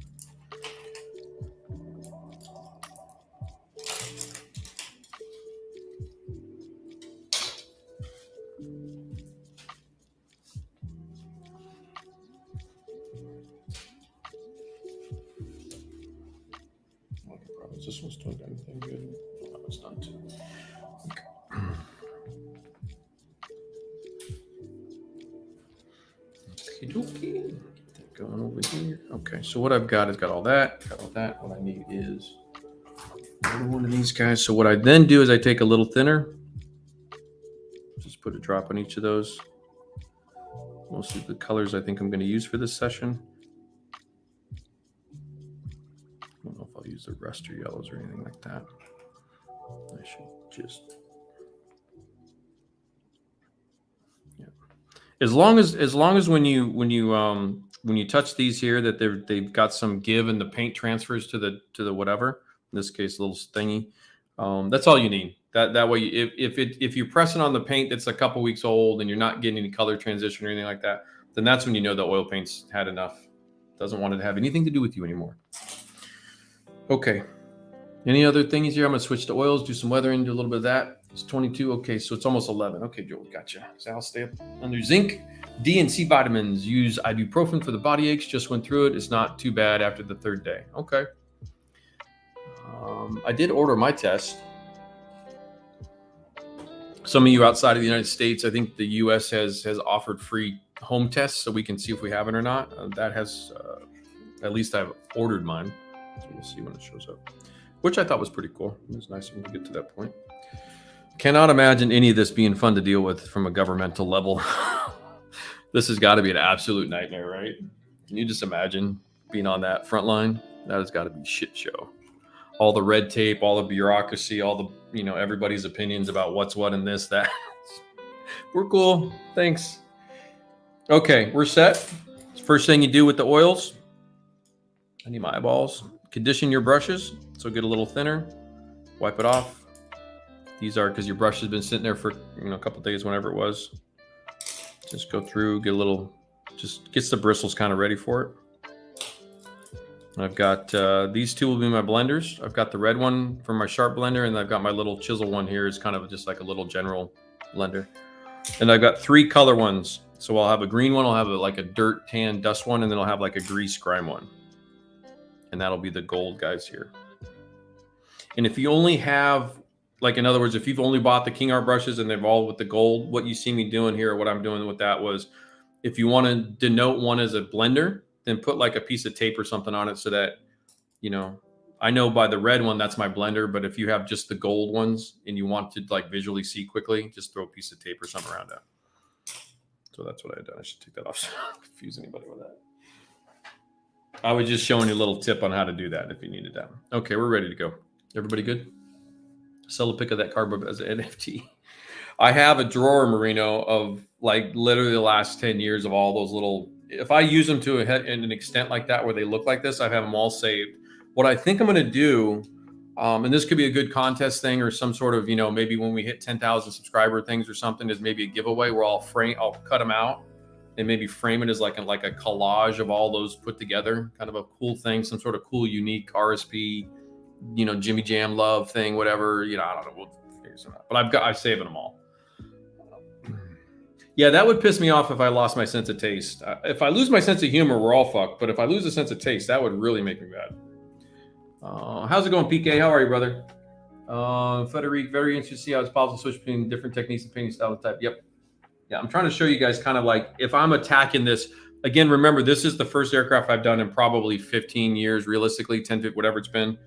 This one's doing anything good? No, it's not too. Okay. Get that going over here. Okay, so what I've got is got all that. What I need is another one of these guys. So what I then do is I take a little thinner. Just put a drop on each of those. Mostly the colors I think I'm going to use for this session. I don't know if I'll use the rust or yellows or anything like that. I should just, yeah. As long as when you touch these here that they've got some give and the paint transfers to the whatever. In this case, a little thingy. That's all you need. That way, if you're pressing on the paint that's a couple weeks old and you're not getting any color transition or anything like that, then that's when you know the oil paint's had enough. Doesn't want it to have anything to do with you anymore. Okay. Any other things here? I'm going to switch to oils, do some weathering, do a little bit of that. It's 22. Okay, so it's almost 11. Okay, Joel, gotcha. So I'll stay up under zinc. D and C vitamins. Use ibuprofen for the body aches. Just went through it. It's not too bad after the 3rd day. Okay. I did order my test. Some of you outside of the United States, I think the U.S. has offered free home tests so we can see if we have it or not. That has, at least I've ordered mine. So we'll see when it shows up, which I thought was pretty cool. It was nice when we get to that point. Cannot imagine any of this being fun to deal with from a governmental level. This has got to be an absolute nightmare, right? Can you just imagine being on that front line? That has got to be a shit show. All the red tape, all the bureaucracy, all the, everybody's opinions about what's what and this, that. We're cool. Thanks. Okay, we're set. First thing you do with the oils. I need my eyeballs. Condition your brushes. So get a little thinner. Wipe it off. These are because your brush has been sitting there for a couple days, whenever it was. Just go through, get a little, just gets the bristles kind of ready for it. I've got these two will be my blenders. I've got the red one from my sharp blender, and I've got my little chisel one here. It's kind of just like a little general blender. And I've got 3 color ones. So I'll have a green one, I'll have like a dirt, tan, dust one, and then I'll have like a grease, grime one. And that'll be the gold guys here. And if you only have, like, in other words, if you've only bought the KINGART brushes and they're all with the gold, what you see me doing here, or what I'm doing with that was, if you want to denote one as a blender, then put like a piece of tape or something on it so that, I know by the red one, that's my blender. But if you have just the gold ones and you want to like visually see quickly, just throw a piece of tape or something around that. So that's what I had done. I should take that off so I don't confuse anybody with that. I was just showing you a little tip on how to do that if you needed that. Okay, we're ready to go. Everybody good? Sell a pic of that cardboard as an NFT. I have a drawer, Marino, of like literally the last 10 years of all those little, if I use them to an extent like that where they look like this, I have them all saved. What I think I'm going to do, and this could be a good contest thing or some sort of, maybe when we hit 10,000 subscriber things or something, is maybe a giveaway where I'll cut them out and maybe frame it as like a collage of all those put together, kind of a cool thing, some sort of cool, unique RSP, Jimmy Jam love thing, whatever, I don't know. We'll figure something out. But I've saved them all. Yeah, that would piss me off if I lost my sense of taste. If I lose my sense of humor, we're all fucked. But if I lose a sense of taste, that would really make me mad. How's it going, PK? How are you, brother? Frederic, very interested to see how it's possible to switch between different techniques and painting style and type. Yep. Yeah, I'm trying to show you guys kind of like if I'm attacking this. Again, remember, this is the first aircraft I've done in probably 15 years, realistically, 10, whatever it's been.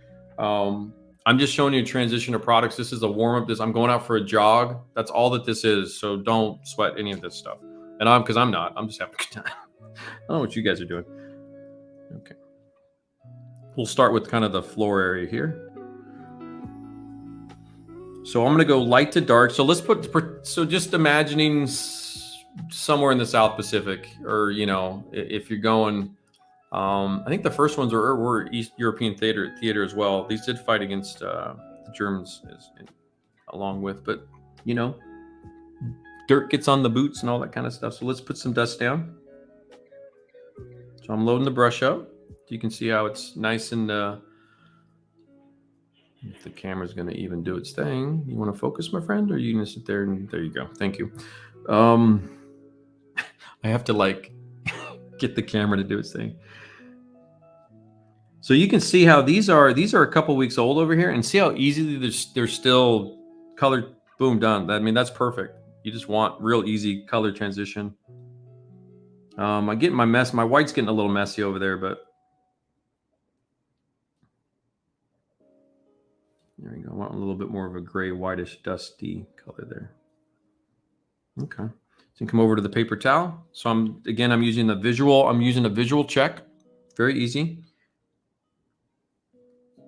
I'm just showing you a transition of products. This is a warm-up. I'm going out for a jog. That's all that this is. So don't sweat any of this stuff. And I'm just having a good time. I don't know what you guys are doing. Okay. We'll start with kind of the floor area here. So I'm going to go light to dark. So let's so just imagining somewhere in the South Pacific, or, if you're going, I think the first ones were East European theater as well. These did fight against the Germans along with, but dirt gets on the boots and all that kind of stuff. So let's put some dust down. So I'm loading the brush up. You can see how it's nice and if the camera's going to even do its thing. You want to focus, my friend, or are you going to sit there and there you go. Thank you. I have to like get the camera to do its thing. So you can see how these are a couple weeks old over here, and see how easily they're still colored. Boom, done. I mean, that's perfect. You just want real easy color transition. I'm getting my white's getting a little messy over there, but there we go. I want a little bit more of a gray, whitish, dusty color there. Okay. So you can come over to the paper towel. So I'm using a visual check. Very easy.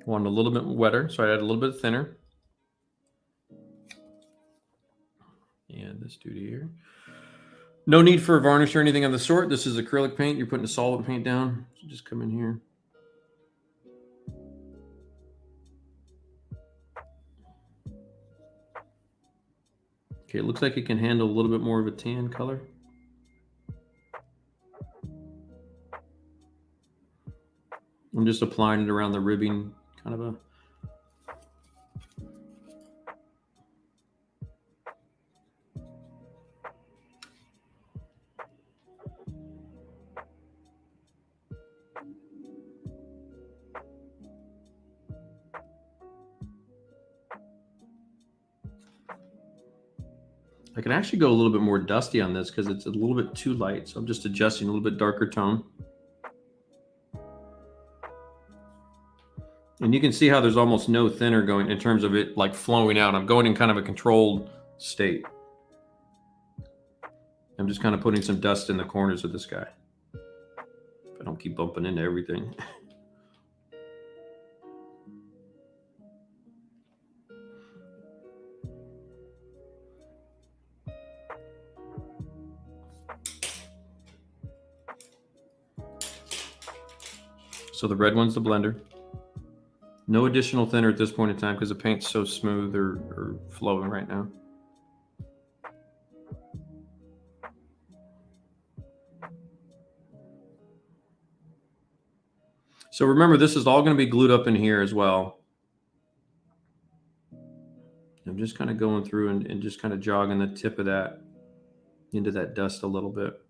Want a little bit wetter, so I add a little bit thinner. And this dude here. No need for a varnish or anything of the sort. This is acrylic paint. You're putting a solvent paint down. So just come in here. Okay, it looks like it can handle a little bit more of a tan color. I'm just applying it around the ribbing, kind of a... I can actually go a little bit more dusty on this because it's a little bit too light. So I'm just adjusting a little bit darker tone. And you can see how there's almost no thinner going in terms of it like flowing out. I'm going in kind of a controlled state. I'm just kind of putting some dust in the corners of this guy. If I don't keep bumping into everything. So the red one's the blender. No additional thinner at this point in time because the paint's so smooth or flowing right now. So remember, this is all going to be glued up in here as well. I'm just kind of going through and just kind of jogging the tip of that into that dust a little bit.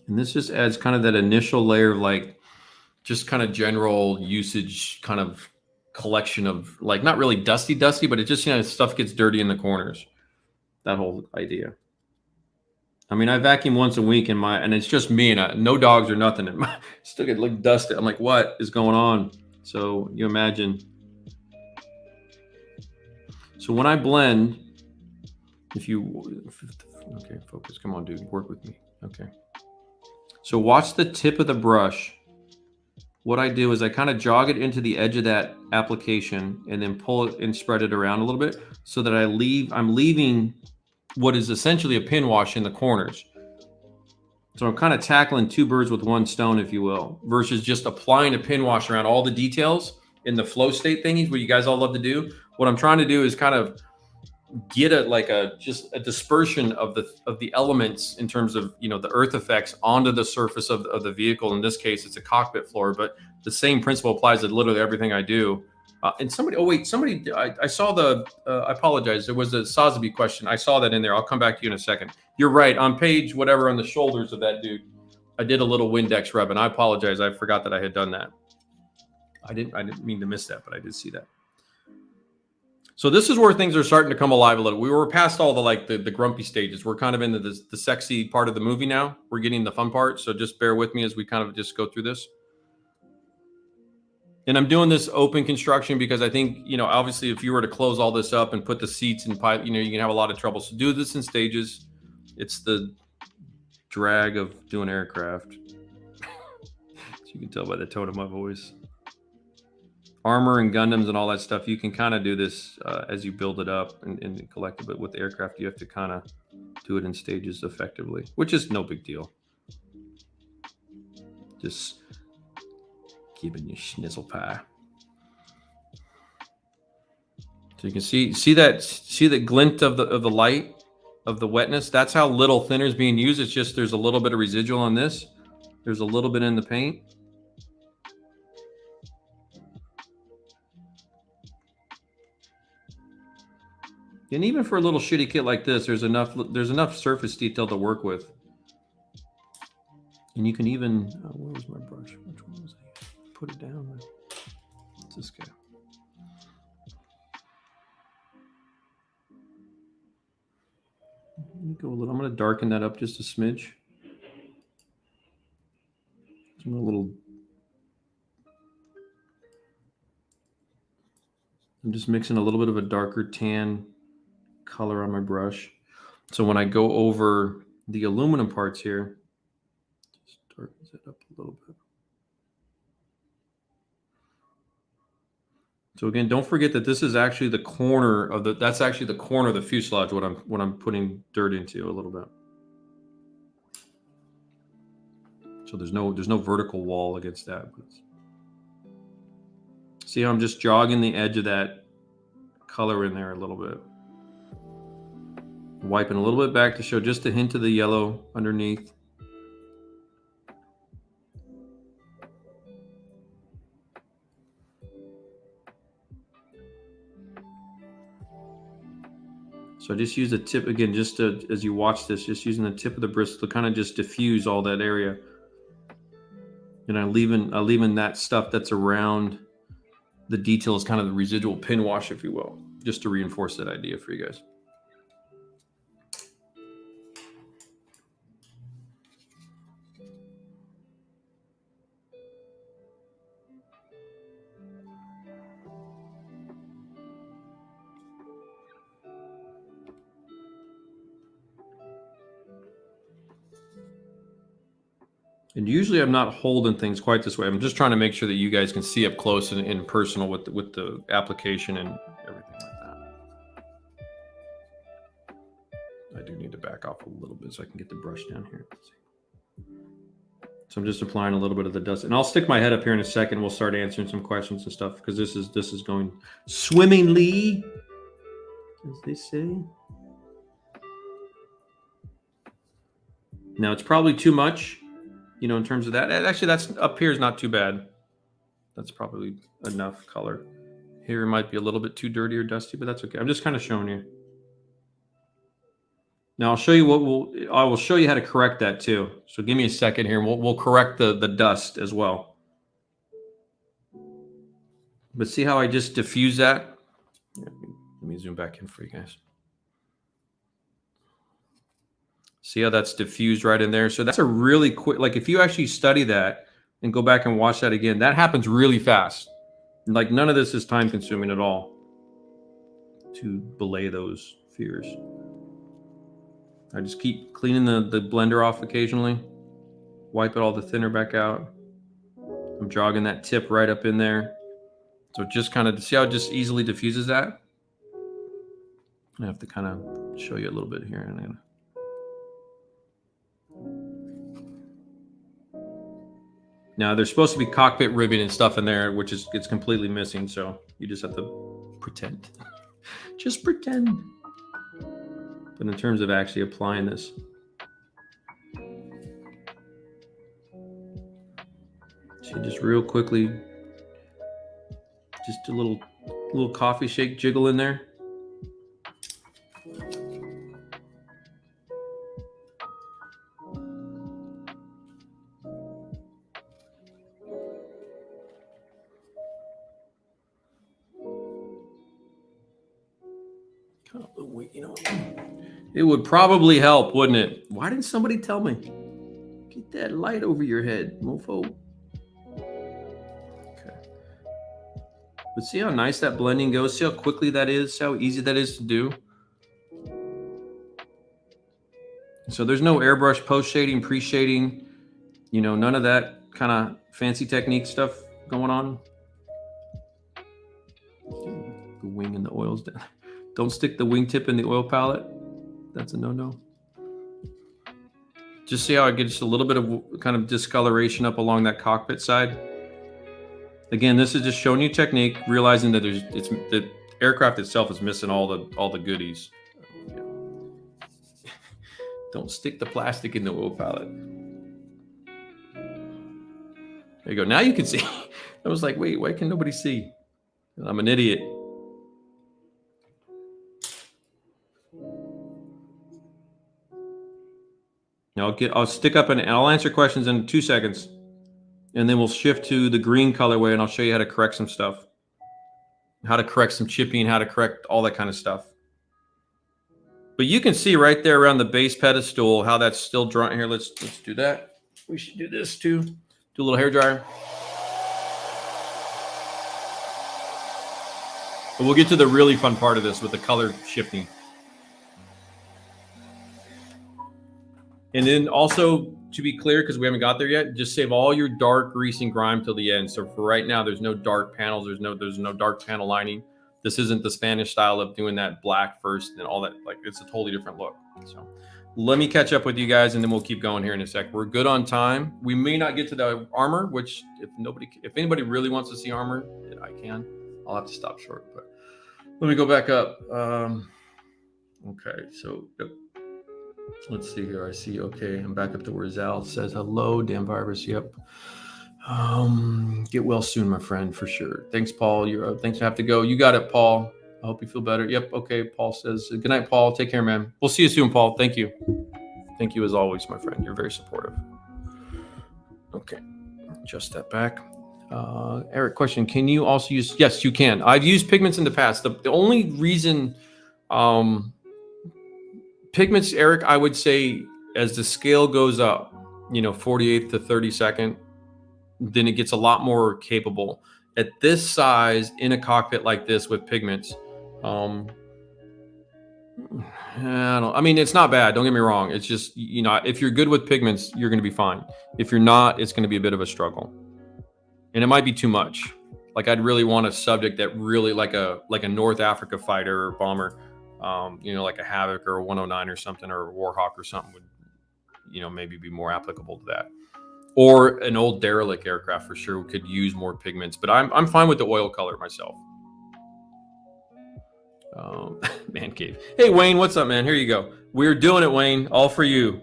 And this just adds kind of that initial layer of like, just kind of general usage kind of collection of like, not really dusty, but it just, you know, stuff gets dirty in the corners. That whole idea. I mean, I vacuum once a week and it's just me and no dogs or nothing. And still get like dusty. I'm like, what is going on? So you imagine. So when I blend, okay, focus, come on, dude, work with me. Okay. So watch the tip of the brush. What I do is I kind of jog it into the edge of that application and then pull it and spread it around a little bit so that I'm leaving what is essentially a pin wash in the corners. So I'm kind of tackling two birds with one stone, if you will, versus just applying a pin wash around all the details in the flow state thingies, what you guys all love to do. What I'm trying to do is kind of get just a dispersion of the elements in terms of, you know, the earth effects onto the surface of the vehicle. In this case, it's a cockpit floor, but the same principle applies to literally everything I do. And somebody, I saw I apologize. There was a Sotheby question. I saw that in there. I'll come back to you in a second. You're right. On page whatever on the shoulders of that dude, I did a little Windex rub, and I apologize. I forgot that I had done that. I didn't mean to miss that, but I did see that. So this is where things are starting to come alive a little. We were past all the grumpy stages. We're kind of into the sexy part of the movie now. We're getting the fun part. So just bear with me as we kind of just go through this. And I'm doing this open construction because I think, you know, obviously if you were to close all this up and put the seats and pipe, you know, you can have a lot of trouble. So do this in stages. It's the drag of doing aircraft. As you can tell by the tone of my voice. Armor and Gundams and all that stuff, you can kind of do this as you build it up and collect it. But with aircraft, you have to kind of do it in stages effectively, which is no big deal. Just giving you schnitzel pie. So you can see the glint of the light of the wetness. That's how little thinner is being used. It's just there's a little bit of residual on this. There's a little bit in the paint. And even for a little shitty kit like this, there's enough surface detail to work with. And you can even, where was my brush? Which one was I? Put it down. What's this guy? Let me go a little, I'm going to darken that up just a smidge. I'm just mixing a little bit of a darker tan color on my brush. So when I go over the aluminum parts here, just darkens it up a little bit. So again, don't forget that this is actually the corner of that's actually the corner of the fuselage what I'm putting dirt into a little bit. So there's no vertical wall against that. See how I'm just jogging the edge of that color in there a little bit. Wiping a little bit back to show just a hint of the yellow underneath. So I just use the tip again, just to, as you watch this, just using the tip of the bristle to kind of just diffuse all that area. And I'm leaving that stuff that's around the detail as kind of the residual pin wash, if you will, just to reinforce that idea for you guys. And usually I'm not holding things quite this way. I'm just trying to make sure that you guys can see up close and personal with the application and everything like that. I do need to back off a little bit so I can get the brush down here. So I'm just applying a little bit of the dust, and I'll stick my head up here in a second. We'll start answering some questions and stuff because this is going swimmingly, as they say. Now it's probably too much. You know, in terms of that, actually, that's up here is not too bad. That's probably enough color. Here it might be a little bit too dirty or dusty, but that's okay. I'm just kind of showing you. Now I'll show you I will show you how to correct that too. So give me a second here, and we'll correct the dust as well. But see how I just diffuse that? Let me zoom back in for you guys. See how that's diffused right in there? So that's a really quick, like if you actually study that and go back and watch that again, that happens really fast. Like none of this is time consuming at all to belay those fears. I just keep cleaning the blender off occasionally, wipe it all the thinner back out. I'm jogging that tip right up in there. So just kind of, see how it just easily diffuses that? I have to kind of show you a little bit here. And now there's supposed to be cockpit ribbon and stuff in there, which is it's completely missing. So you just have to pretend. Just pretend. But in terms of actually applying this, so just real quickly, just a little coffee shake jiggle in there. You know, it would probably help, wouldn't it? Why didn't somebody tell me? Get that light over your head, mofo. Okay. But see how nice that blending goes? See how quickly that is? See how easy that is to do? So there's no airbrush post-shading, pre-shading, you know, none of that kind of fancy technique stuff going on. The wing and the oils down. Don't stick the wingtip in the oil palette. That's a no-no. Just see how I get just a little bit of kind of discoloration up along that cockpit side. Again, this is just showing you technique, realizing that the aircraft itself is missing all the goodies. Don't stick the plastic in the oil palette. There you go. Now you can see. I was like, wait, why can nobody see? I'm an idiot. Now I'll stick up and I'll answer questions in 2 seconds, and then we'll shift to the green colorway, and I'll show you how to correct some stuff, how to correct some chipping, how to correct all that kind of stuff. But you can see right there around the base pedestal how that's still drying. Here, let's do that. We should do this too. Do a little hair dryer. But we'll get to the really fun part of this with the color shifting. And then also, to be clear, because we haven't got there yet, just save all your dark grease and grime till the end. So for right now, there's no dark panels. There's no dark panel lining. This isn't the Spanish style of doing that black first and all that. Like, it's a totally different look. So let me catch up with you guys, and then we'll keep going here in a sec. We're good on time. We may not get to the armor, which if anybody really wants to see armor, I can. I'll have to stop short, but let me go back up. Okay, so yep. Let's see here. I see. Okay, I'm back up to where Zal says hello. Damn virus. Yep. Get well soon, my friend, for sure. Thanks, Paul. Thanks for having to go. You got it, Paul. I hope you feel better. Yep. Okay. Paul says good night, Paul. Take care, man. We'll see you soon, Paul. Thank you. Thank you as always, my friend. You're very supportive. Okay. Adjust that back. Eric, question. Can you also use? Yes, you can. I've used pigments in the past. The only reason pigments, Eric, I would say as the scale goes up, 48th to 32nd, then it gets a lot more capable. At this size, in a cockpit like this with pigments, I mean, it's not bad. Don't get me wrong. It's just, if you're good with pigments, you're going to be fine. If you're not, it's going to be a bit of a struggle. And it might be too much. Like, I'd really want a subject that really like a North Africa fighter or bomber, like a Havoc or a 109 or something, or a Warhawk or something would, maybe be more applicable to that. Or an old derelict aircraft for sure could use more pigments, but I'm fine with the oil color myself. Man cave. Hey Wayne, what's up, man? Here you go. We're doing it, Wayne. All for you.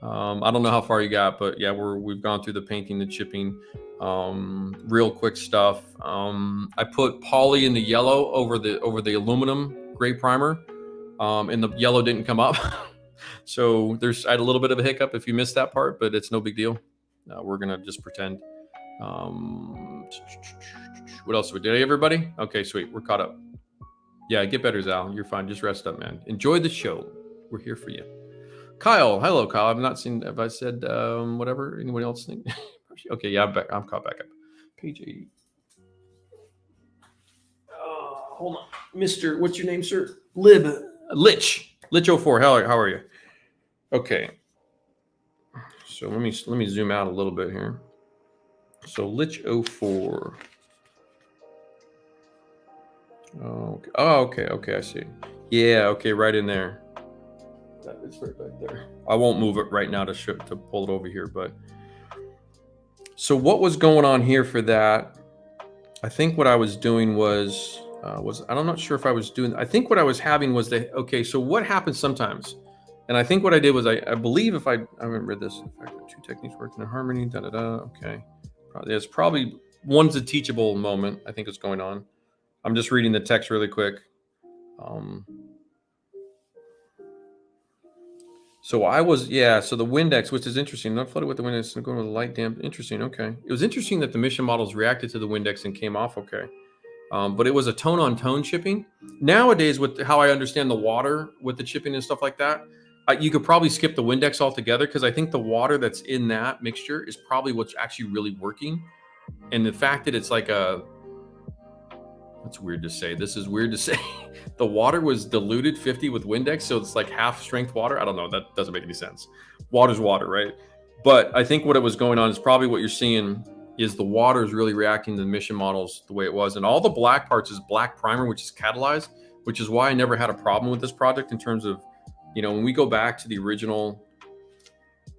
I don't know how far you got, but yeah, we've gone through the painting, the chipping, real quick stuff. I put poly in the yellow over the aluminum gray primer, and the yellow didn't come up. So I had a little bit of a hiccup if you missed that part, but it's no big deal. We're gonna just pretend. What else did everybody? Okay, sweet. We're caught up. Yeah, get better, Zal. You're fine. Just rest up, man. Enjoy the show. We're here for you. Kyle, hello, Kyle. I've not seen. Have I said whatever? Anyone else think? Okay, yeah, I'm back. I'm caught back up. Page 80. Hold on, Mister. What's your name, sir? Lich 04. How are you? Okay. So let me zoom out a little bit here. So Lich 04. Okay. Oh, okay. I see. Yeah. Okay. Right in there. It's right back there. I won't move it right now to pull it over here, but so what was going on here for that? I think what I was doing was I'm not sure if I was doing. I think what I was having was okay. So what happens sometimes? And I think what I did was I believe I haven't read this. In fact, two techniques working in harmony. Okay. It's probably one's a teachable moment. I think is going on. I'm just reading the text really quick. So the Windex, which is interesting, not flooded with the Windex, going with a light damp. Interesting. Okay. It was interesting that the mission models reacted to the Windex and came off okay. But it was a tone on tone chipping. Nowadays, with how I understand the water with the chipping and stuff like that, you could probably skip the Windex altogether because I think the water that's in that mixture is probably what's actually really working. And the fact that it's like that's weird to say. This is weird to say. The water was diluted 50 with Windex, so it's like half strength water. I don't know. That doesn't make any sense. Water's water, right? But I think what was going on is probably what you're seeing is the water is really reacting to the mission models the way it was. And all the black parts is black primer, which is catalyzed, which is why I never had a problem with this project in terms of, when we go back to the original,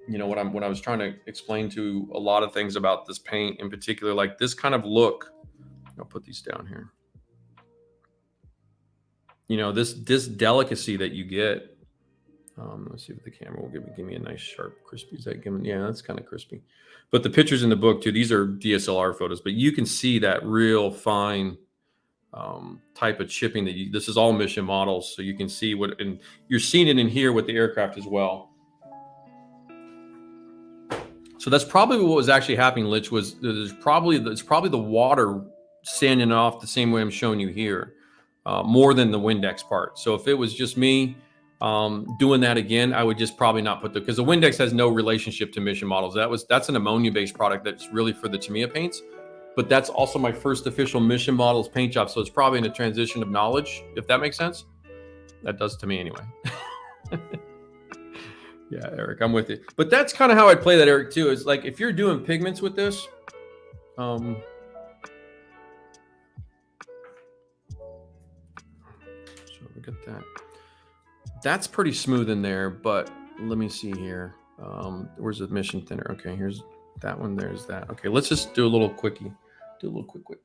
when I was trying to explain to a lot of things about this paint in particular, like this kind of look. I'll put these down here. This delicacy that you get. Let's see if the camera will give me a nice sharp crispy. Is that giving? Yeah, that's kind of crispy. But the pictures in the book too, these are DSLR photos, but you can see that real fine type of chipping this is all mission models. So you can see and you're seeing it in here with the aircraft as well. So that's probably what was actually happening, Lich, it's probably the water sanding off the same way I'm showing you here. More than the Windex part. So if it was just me doing that again, I would just probably not put because the Windex has no relationship to mission models. That's an ammonia-based product that's really for the Tamiya paints, but that's also my first official mission models paint job. So it's probably in a transition of knowledge, if that makes sense. That does to me anyway. Yeah, Eric, I'm with you. But that's kind of how I play that, Eric, too. Is like if you're doing pigments with this, look at that. That's pretty smooth in there, but let me see here. Where's the mission thinner? Okay, here's that one. There's that. Okay, let's just do a little quickie. Do a little quick.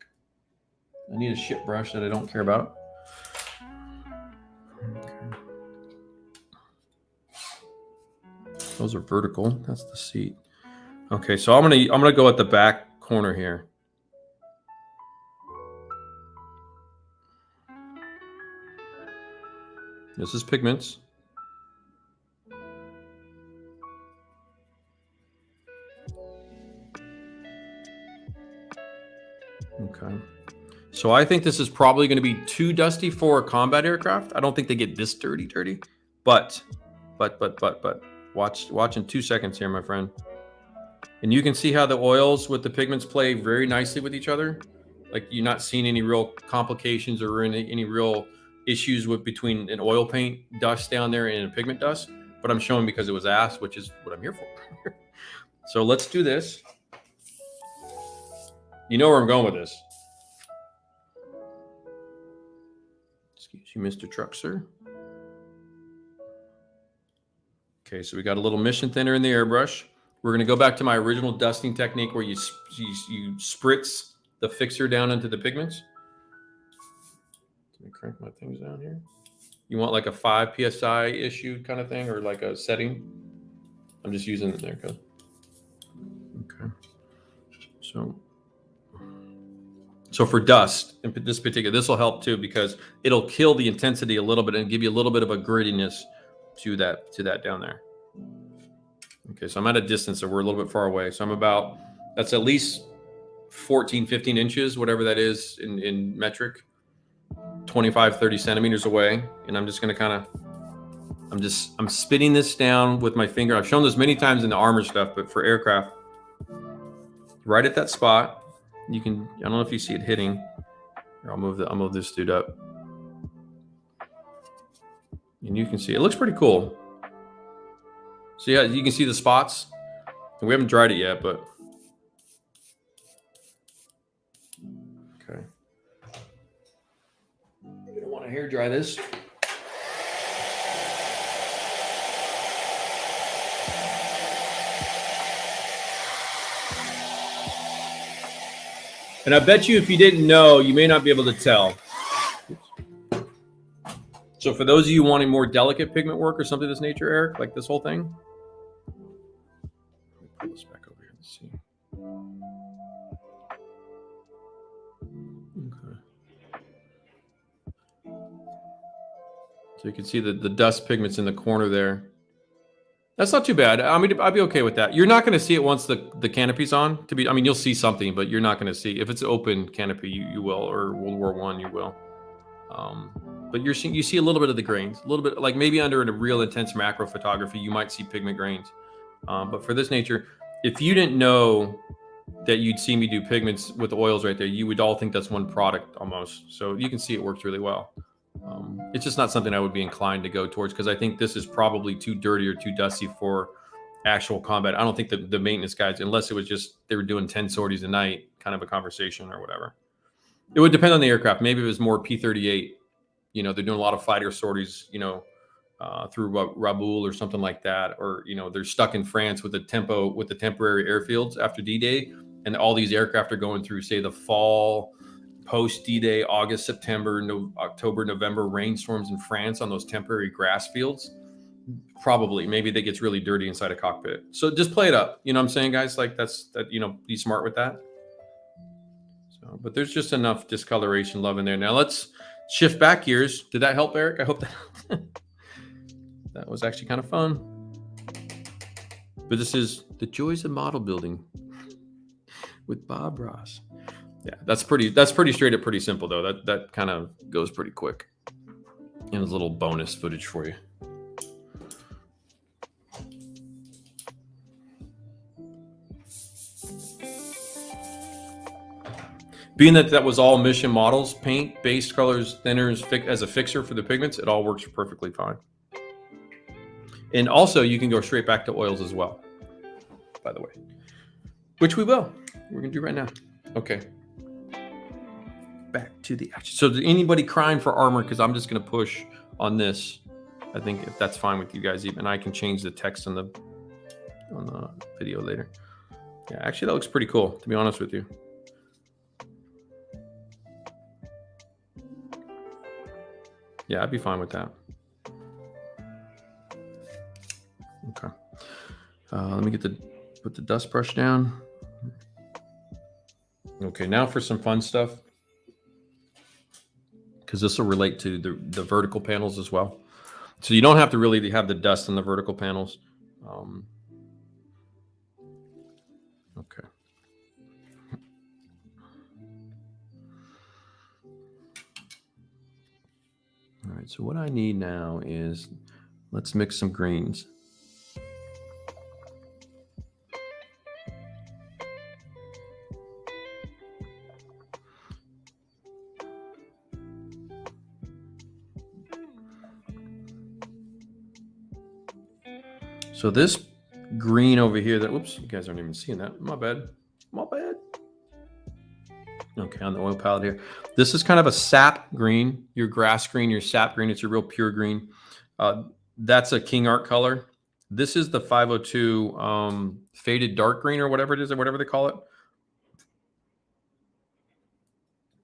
I need a ship brush that I don't care about. Okay. Those are vertical. That's the seat. Okay, so I'm gonna go at the back corner here. This is pigments. Okay. So I think this is probably going to be too dusty for a combat aircraft. I don't think they get this dirty. But watch in 2 seconds here, my friend. And you can see how the oils with the pigments play very nicely with each other. Like you're not seeing any real complications or any real issues with between an oil paint dust down there and a pigment dust. But I'm showing because it was asked, which is what I'm here for. So let's do this. You know where I'm going with this. Excuse you, Mr. Truck, sir. Okay, so we got a little mission thinner in the airbrush. We're going to go back to my original dusting technique where you spritz the fixer down into the pigments. Let me crank my things down here. You want like a 5 psi issue kind of thing, or like a setting? I'm just using it there. Okay. So for dust, in this particular, this will help too because it'll kill the intensity a little bit and give you a little bit of a grittiness to that down there. Okay, so I'm at a distance, so we're a little bit far away. So I'm about, that's at least 14, 15 inches, whatever that is in metric, 25, 30 centimeters away. And I'm just going to kind of, I'm spitting this down with my finger. I've shown this many times in the armor stuff, but for aircraft, right at that spot, you can, I don't know if you see it hitting. Here, I'll move this dude up. And you can see, it looks pretty cool. So yeah, you can see the spots. And we haven't dried it yet, but. Okay. You don't want to hair dry this. And I bet you if you didn't know, you may not be able to tell. So for those of you wanting more delicate pigment work or something of this nature, Eric, like this whole thing. Let me pull this back over here. Let's see. Okay. So you can see the dust pigments in the corner there. That's not too bad. I mean, I'd be okay with that. You're not going to see it once the canopy's on. I mean, you'll see something, but you're not going to see. If it's an open canopy, you will, or World War I, you will. But you see a little bit of the grains, a little bit, like maybe under a real intense macro photography, you might see pigment grains. But for this nature, if you didn't know that you'd see me do pigments with oils right there, you would all think that's one product almost. So you can see it works really well. It's just not something I would be inclined to go towards because I think this is probably too dirty or too dusty for actual combat. I don't think that the maintenance guys, unless it was just they were doing 10 sorties a night, kind of a conversation or whatever. It would depend on the aircraft. Maybe it was more P-38. You know, they're doing a lot of fighter sorties, you know, through Rabaul or something like that. Or, you know, they're stuck in France with the temporary airfields after D-Day. And all these aircraft are going through, say, the fall, post D-Day, August, September, October, November rainstorms in France on those temporary grass fields. Probably, maybe that gets really dirty inside a cockpit. So just play it up. You know what I'm saying, guys? Like you know, be smart with that. So, but there's just enough discoloration love in there. Now let's shift back gears. Did that help, Eric? I hope that was actually kind of fun. But this is the joys of model building with Bob Ross. Yeah, that's pretty straight up, pretty simple though. That kind of goes pretty quick. And a little bonus footage for you. Being that was all mission models, paint, base colors, thinners, as a fixer for the pigments, it all works perfectly fine. And also, you can go straight back to oils as well, by the way, which we will. We're going to do right now. Okay. Back to the action. So, is anybody crying for armor? Because I'm just going to push on this. I think if that's fine with you guys, even I can change the text on the video later. Yeah, actually that looks pretty cool, to be honest with you. Yeah, I'd be fine with that. Okay. Let me put the dust brush down. Okay, now for some fun stuff, because this will relate to the vertical panels as well. So you don't have to really have the dust on the vertical panels. Okay. All right, so what I need now is, let's mix some greens. So this green over here that, whoops, you guys aren't even seeing that. My bad. My bad. Okay, on the oil palette here. This is kind of a sap green, your grass green, your sap green. It's a real pure green. That's a KINGART color. This is the 502 faded dark green or whatever it is, or whatever they call it.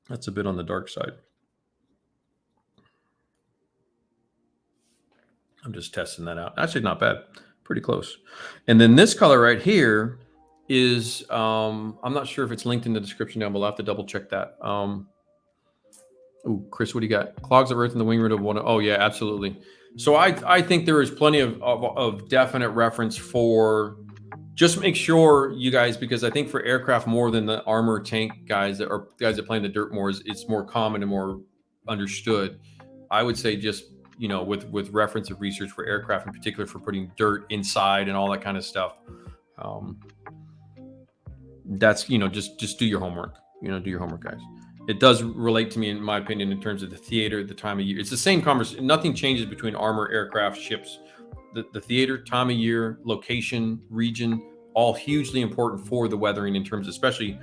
That's a bit on the dark side. I'm just testing that out. Actually, not bad. Pretty close. And then this color right here is, I'm not sure if it's linked in the description down below. I'll have to double check that. Oh, Chris, what do you got? Clogs of earth in the wing root of one. Oh yeah, absolutely. So I think there is plenty of definite reference for, just make sure you guys, because I think for aircraft more than the armor tank guys or guys that play in the dirt more, it's more common and more understood. I would say just, you know, with reference of research for aircraft in particular, for putting dirt inside and all that kind of stuff. That's, you know, just do your homework, you know, do your homework, guys. It does relate to me, in my opinion, in terms of the theater, the time of year. It's the same conversation. Nothing changes between armor, aircraft, ships. The theater, time of year, location, region, all hugely important for the weathering in terms of, especially,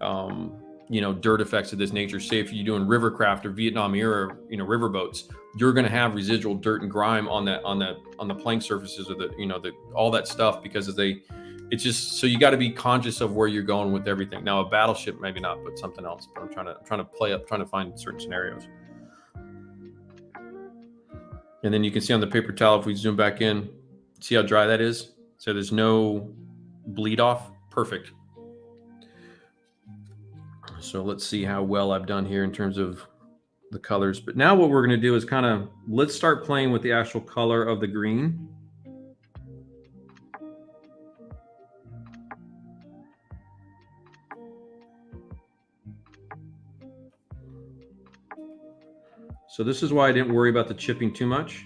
you know, dirt effects of this nature. Say if you're doing rivercraft or Vietnam era, you know, river boats, you're going to have residual dirt and grime on the plank surfaces, or the, you know, all that stuff, because it's just, so you got to be conscious of where you're going with everything. Now, a battleship, maybe not, but something else. But I'm trying to find certain scenarios. And then you can see on the paper towel, if we zoom back in, see how dry that is? So there's no bleed off. Perfect. So let's see how well I've done here in terms of the colors. But now what we're going to do is let's start playing with the actual color of the green. So this is why I didn't worry about the chipping too much,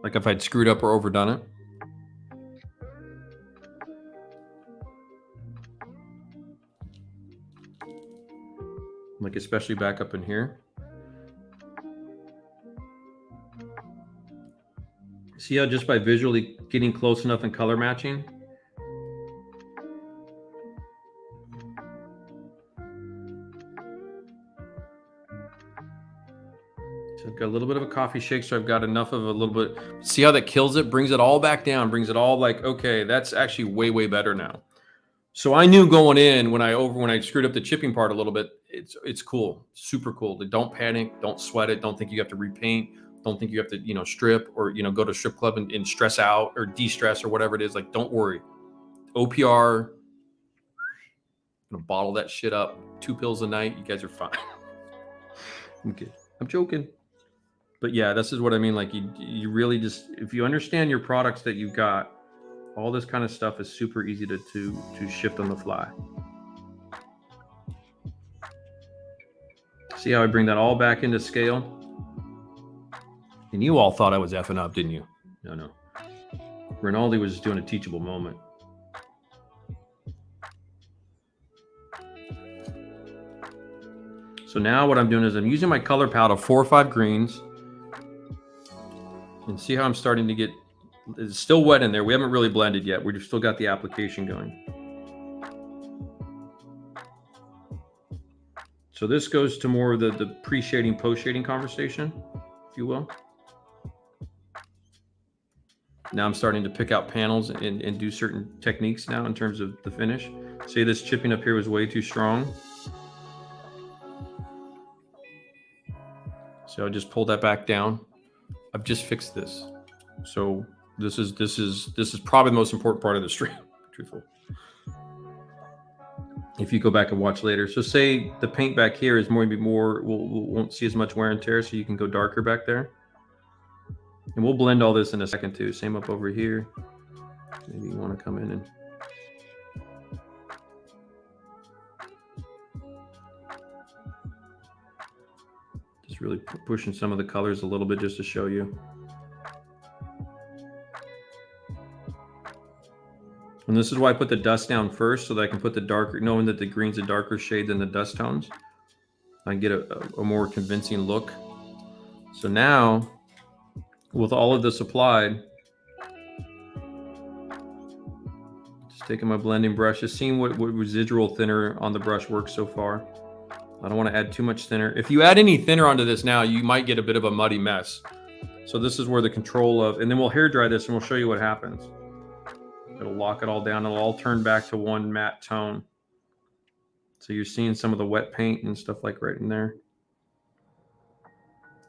like if I'd screwed up or overdone it. Like especially back up in here. See how just by visually getting close enough and color matching, so I've got a little bit of a coffee shake, so I've got enough of a little bit. See how that kills it, brings it all back down, brings it all like, okay, that's actually way better now. So I knew going in when I screwed up the chipping part a little bit, it's cool, super cool. Don't panic, don't sweat it, don't think you have to repaint, don't think you have to, you know, strip or, you know, go to a strip club and stress out or de-stress or whatever it is. Like, don't worry. OPR, gonna bottle that shit up, 2 pills a night. You guys are fine. Okay, I'm joking. But yeah, this is what I mean. Like you really just, if you understand your products that you've got, all this kind of stuff is super easy to shift on the fly. See how I bring that all back into scale? And you all thought I was effing up, didn't you? No. Rinaldi was just doing a teachable moment. So now what I'm doing is I'm using my color palette of 4 or 5 greens. And see how I'm starting to get, it's still wet in there. We haven't really blended yet. We've still got the application going. So this goes to more of the pre-shading, post-shading conversation, if you will. Now I'm starting to pick out panels and do certain techniques now in terms of the finish. See, this chipping up here was way too strong. So I just pulled that back down. I've just fixed this. So this is probably the most important part of the stream, truthful. If you go back and watch later. So say the paint back here is won't see as much wear and tear, so you can go darker back there. And we'll blend all this in a second too. Same up over here. Maybe you want to come in and just really pushing some of the colors a little bit just to show you. And this is why I put the dust down first, so that I can put the darker, knowing that the green's a darker shade than the dust tones. I can get a more convincing look. So now, with all of this applied, just taking my blending brush, just seeing what residual thinner on the brush works so far. I don't want to add too much thinner. If you add any thinner onto this now, you might get a bit of a muddy mess. So this is where the control of, and then we'll hair dry this and we'll show you what happens. It'll lock it all down. It'll all turn back to one matte tone. So you're seeing some of the wet paint and stuff like right in there.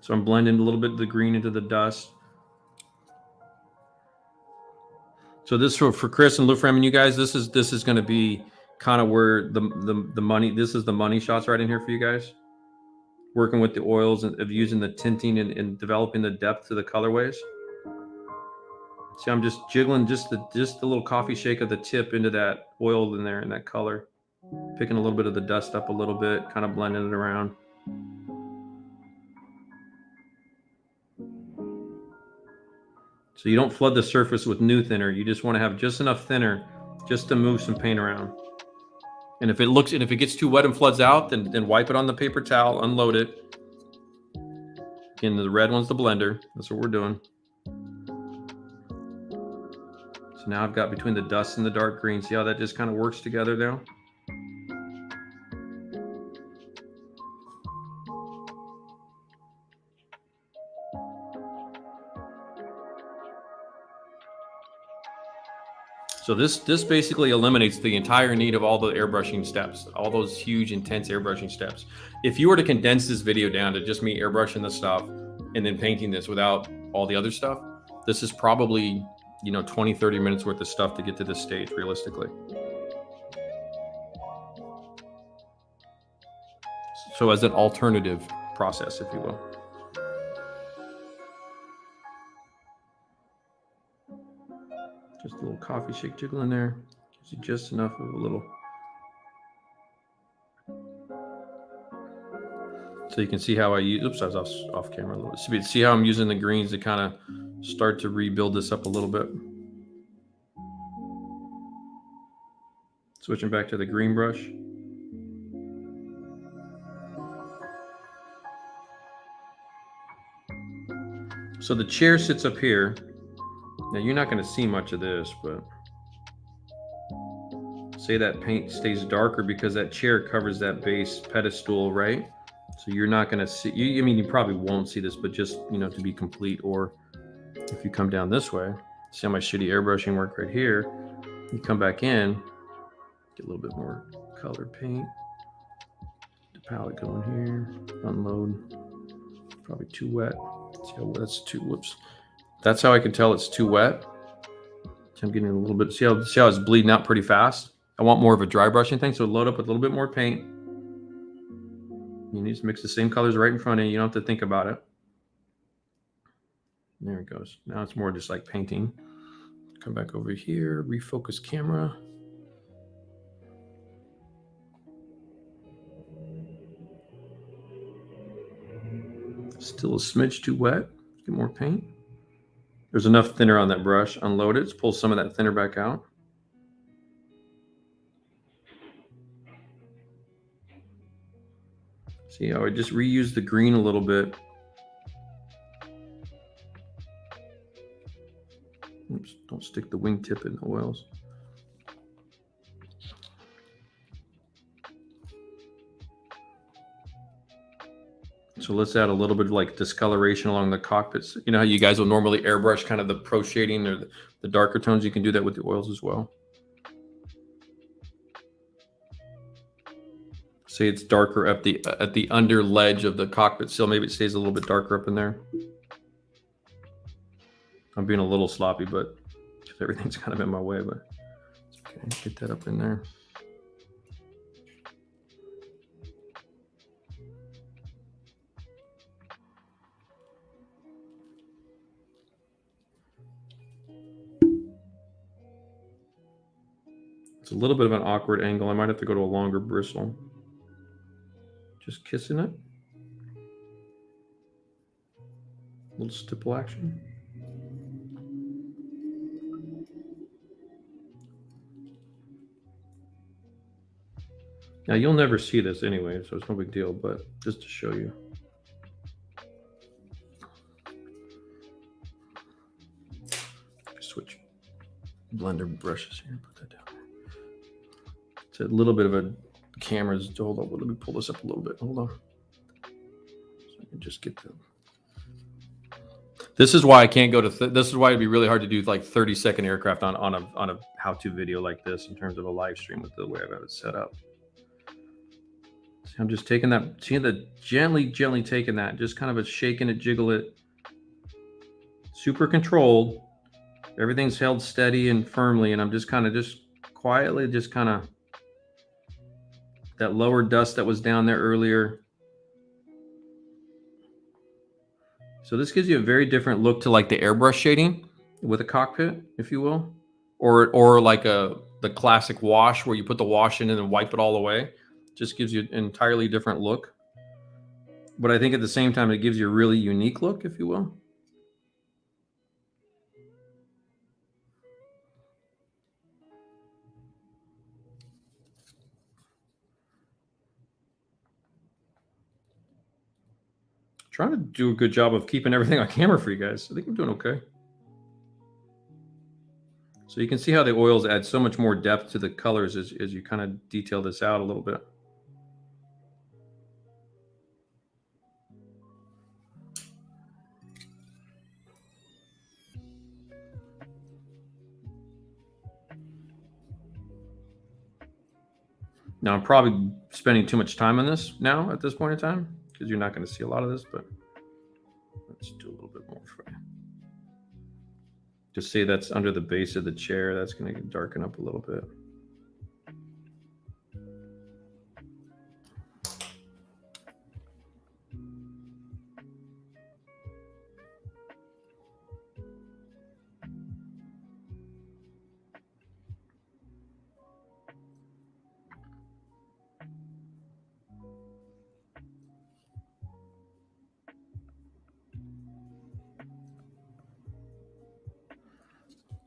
So I'm blending a little bit of the green into the dust. So this for Chris and Lufram and you guys, this is going to be kind of where the money, this is the money shots right in here for you guys. Working with the oils and of using the tinting and developing the depth to the colorways. See, I'm just jiggling just the little coffee shake of the tip into that oil in there and that color. Picking a little bit of the dust up a little bit, kind of blending it around. So you don't flood the surface with new thinner. You just want to have just enough thinner just to move some paint around. And if it gets too wet and floods out, then wipe it on the paper towel, unload it. Again, the red one's the blender. That's what we're doing. So now I've got between the dust and the dark green. See how that just kind of works together now? So this basically eliminates the entire need of all the airbrushing steps, all those huge, intense airbrushing steps. If you were to condense this video down to just me airbrushing the stuff and then painting this without all the other stuff, this is probably, 20, 30 minutes worth of stuff to get to this stage, realistically. So as an alternative process, if you will. Just a little coffee shake jiggle in there. Gives you just enough of a little. So you can see how I use, oops, I was off camera a little bit. See how I'm using the greens to kind of start to rebuild this up a little bit. Switching back to the green brush. So the chair sits up here. Now you're not going to see much of this, but say that paint stays darker because that chair covers that base pedestal, right? So you're not going to see, you probably won't see this, but just, to be complete. Or if you come down this way, see how my shitty airbrushing work right here, you come back in, get a little bit more colored paint. The palette going here, unload, probably too wet. See how that's too, whoops. That's how I can tell it's too wet. So I'm getting a little bit, see how it's bleeding out pretty fast? I want more of a dry brushing thing, so load up with a little bit more paint. You need to mix the same colors right in front of you. You don't have to think about it. There it goes. Now it's more just like painting. Come back over here, refocus camera. Still a smidge too wet. Get more paint. There's enough thinner on that brush. Unload it. Let's pull some of that thinner back out. See how I just reused the green a little bit. Oops, don't stick the wingtip in the oils. So let's add a little bit of like discoloration along the cockpits. You know how you guys will normally airbrush kind of the pro shading or the darker tones? You can do that with the oils as well. Say it's darker at the under ledge of the cockpit sill. Maybe it stays a little bit darker up in there. I'm being a little sloppy, but everything's kind of in my way, but it's okay. Get that up in there. It's a little bit of an awkward angle. I might have to go to a longer bristle. Just kissing it. A little stipple action. Now you'll never see this anyway, so it's no big deal, but just to show you. Switch blender brushes here, put that down there. It's a little bit of a camera's, hold on, let me pull this up a little bit, hold on. So I can just get the, this is why I can't go to, this is why it'd be really hard to do like 30-second aircraft on a how-to video like this in terms of a live stream with the way I've got it set up. See, I'm just taking that, seeing the gently taking that, just kind of a shaking it, jiggle it, super controlled. Everything's held steady and firmly, and I'm just kind of just quietly, just kind of that lower dust that was down there earlier. So this gives you a very different look to like the airbrush shading with a cockpit, if you will, or like the classic wash where you put the wash in and then wipe it all away. Just gives you an entirely different look. But I think at the same time, it gives you a really unique look, if you will. Trying to do a good job of keeping everything on camera for you guys. I think I'm doing okay. So you can see how the oils add so much more depth to the colors as you kind of detail this out a little bit. Now I'm probably spending too much time on this now at this point in time, because you're not going to see a lot of this, but let's do a little bit more for you. Just say that's under the base of the chair. That's going to darken up a little bit.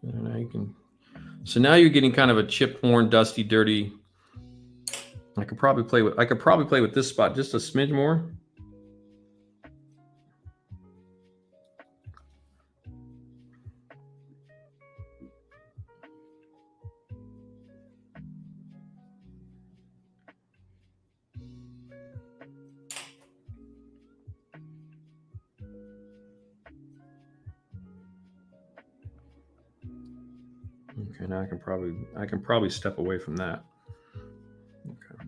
And now you can, so now you're getting kind of a chip worn, dusty, dirty. I could probably play with this spot just a smidge more. Okay, now I can probably step away from that. Okay.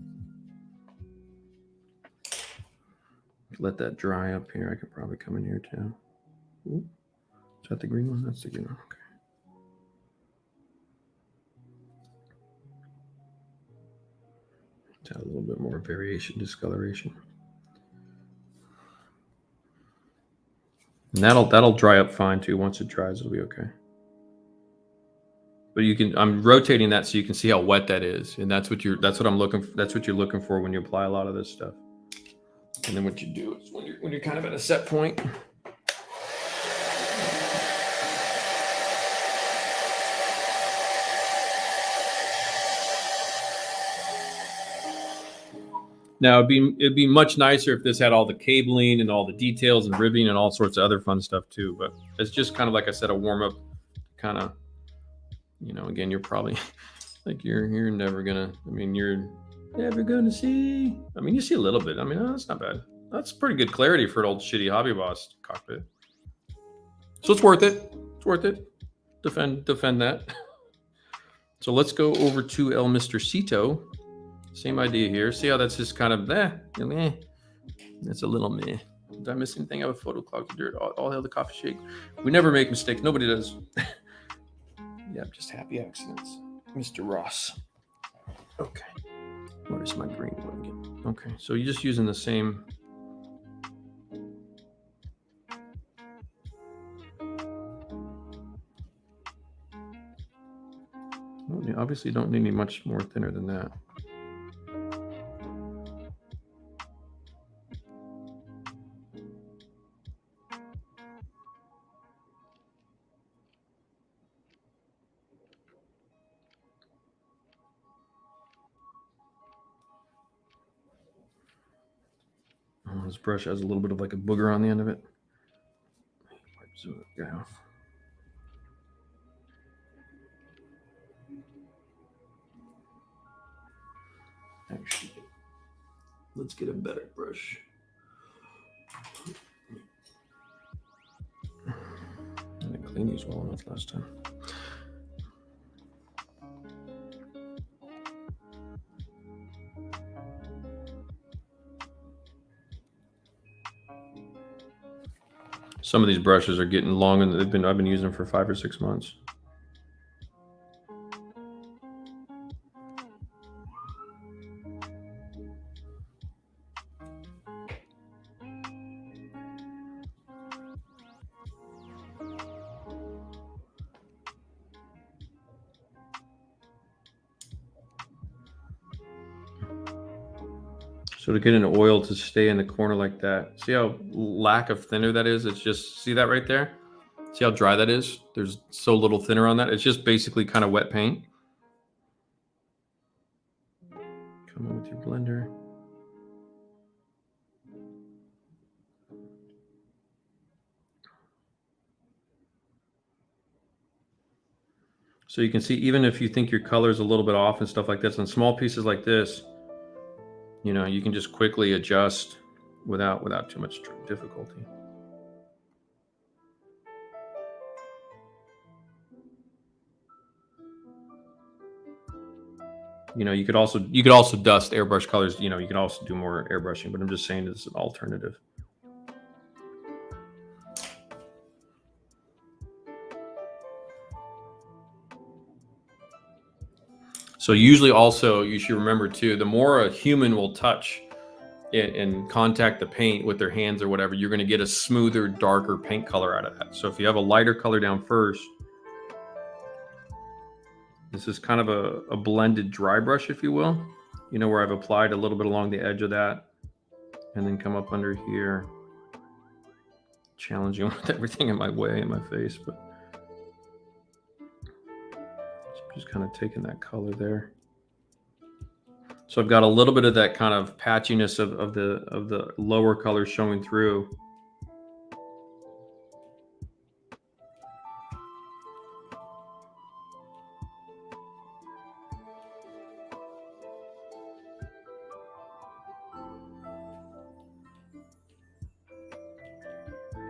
Let that dry up here. I could probably come in here too. Ooh. Is that the green one? That's the green one. Okay. Add a little bit more variation, discoloration. And that'll dry up fine too. Once it dries, it'll be okay. But you can, I'm rotating that so you can see how wet that is. And that's what you're looking for when you apply a lot of this stuff. And then what you do is when you're kind of at a set point, now it'd be much nicer if this had all the cabling and all the details and ribbing and all sorts of other fun stuff too. But it's just kind of, like I said, a warm up kind of, you know, again, you're probably like, you're never gonna, I mean, you're never gonna see, I mean, you see a little bit. I mean, oh, that's not bad. That's pretty good clarity for an old shitty Hobby Boss cockpit. So it's worth it. It's worth it. Defend that. So let's go over to El Mr. Cito. Same idea here. See how that's just kind of meh. That's a little meh. Did I miss anything? I have a photo clogged with dirt. All hail the coffee shake. We never make mistakes. Nobody does. Yeah, just happy accidents. Mr. Ross. Okay. Where's my green one again? Okay, so you're just using the same. Obviously, you don't need any much more thinner than that. Oh, this brush has a little bit of like a booger on the end of it. Zoom it down. Actually, let's get a better brush. I didn't clean these well enough last time. Some of these brushes are getting long, and I've been using them for 5 or 6 months. So to get an oil to stay in the corner like that, see how lack of thinner that is? It's just, see that right there? See how dry that is? There's so little thinner on that. It's just basically kind of wet paint. Come on with your blender. So you can see, even if you think your color is a little bit off and stuff like this, on small pieces like this, you know, you can just quickly adjust without too much difficulty. You know, you could also dust airbrush colors. You know, you can also do more airbrushing, but I'm just saying it's an alternative. So usually also you should remember too, the more a human will touch and contact the paint with their hands or whatever, you're going to get a smoother, darker paint color out of that. So if you have a lighter color down first, this is kind of a blended dry brush, if you will, you know, where I've applied a little bit along the edge of that and then come up under here, challenging with everything in my way, in my face, but just kind of taking that color there. So I've got a little bit of that kind of patchiness of the lower color showing through.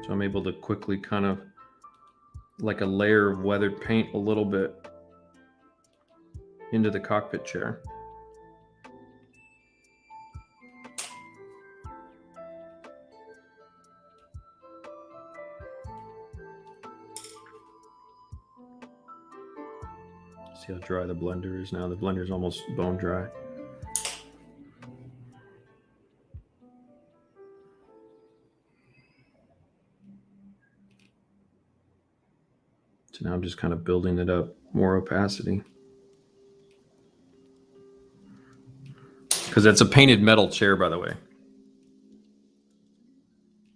So I'm able to quickly kind of like a layer of weathered paint a little bit into the cockpit chair. See how dry the blender is now? The blender is almost bone dry. So now I'm just kind of building it up, more opacity. Because it's a painted metal chair, by the way.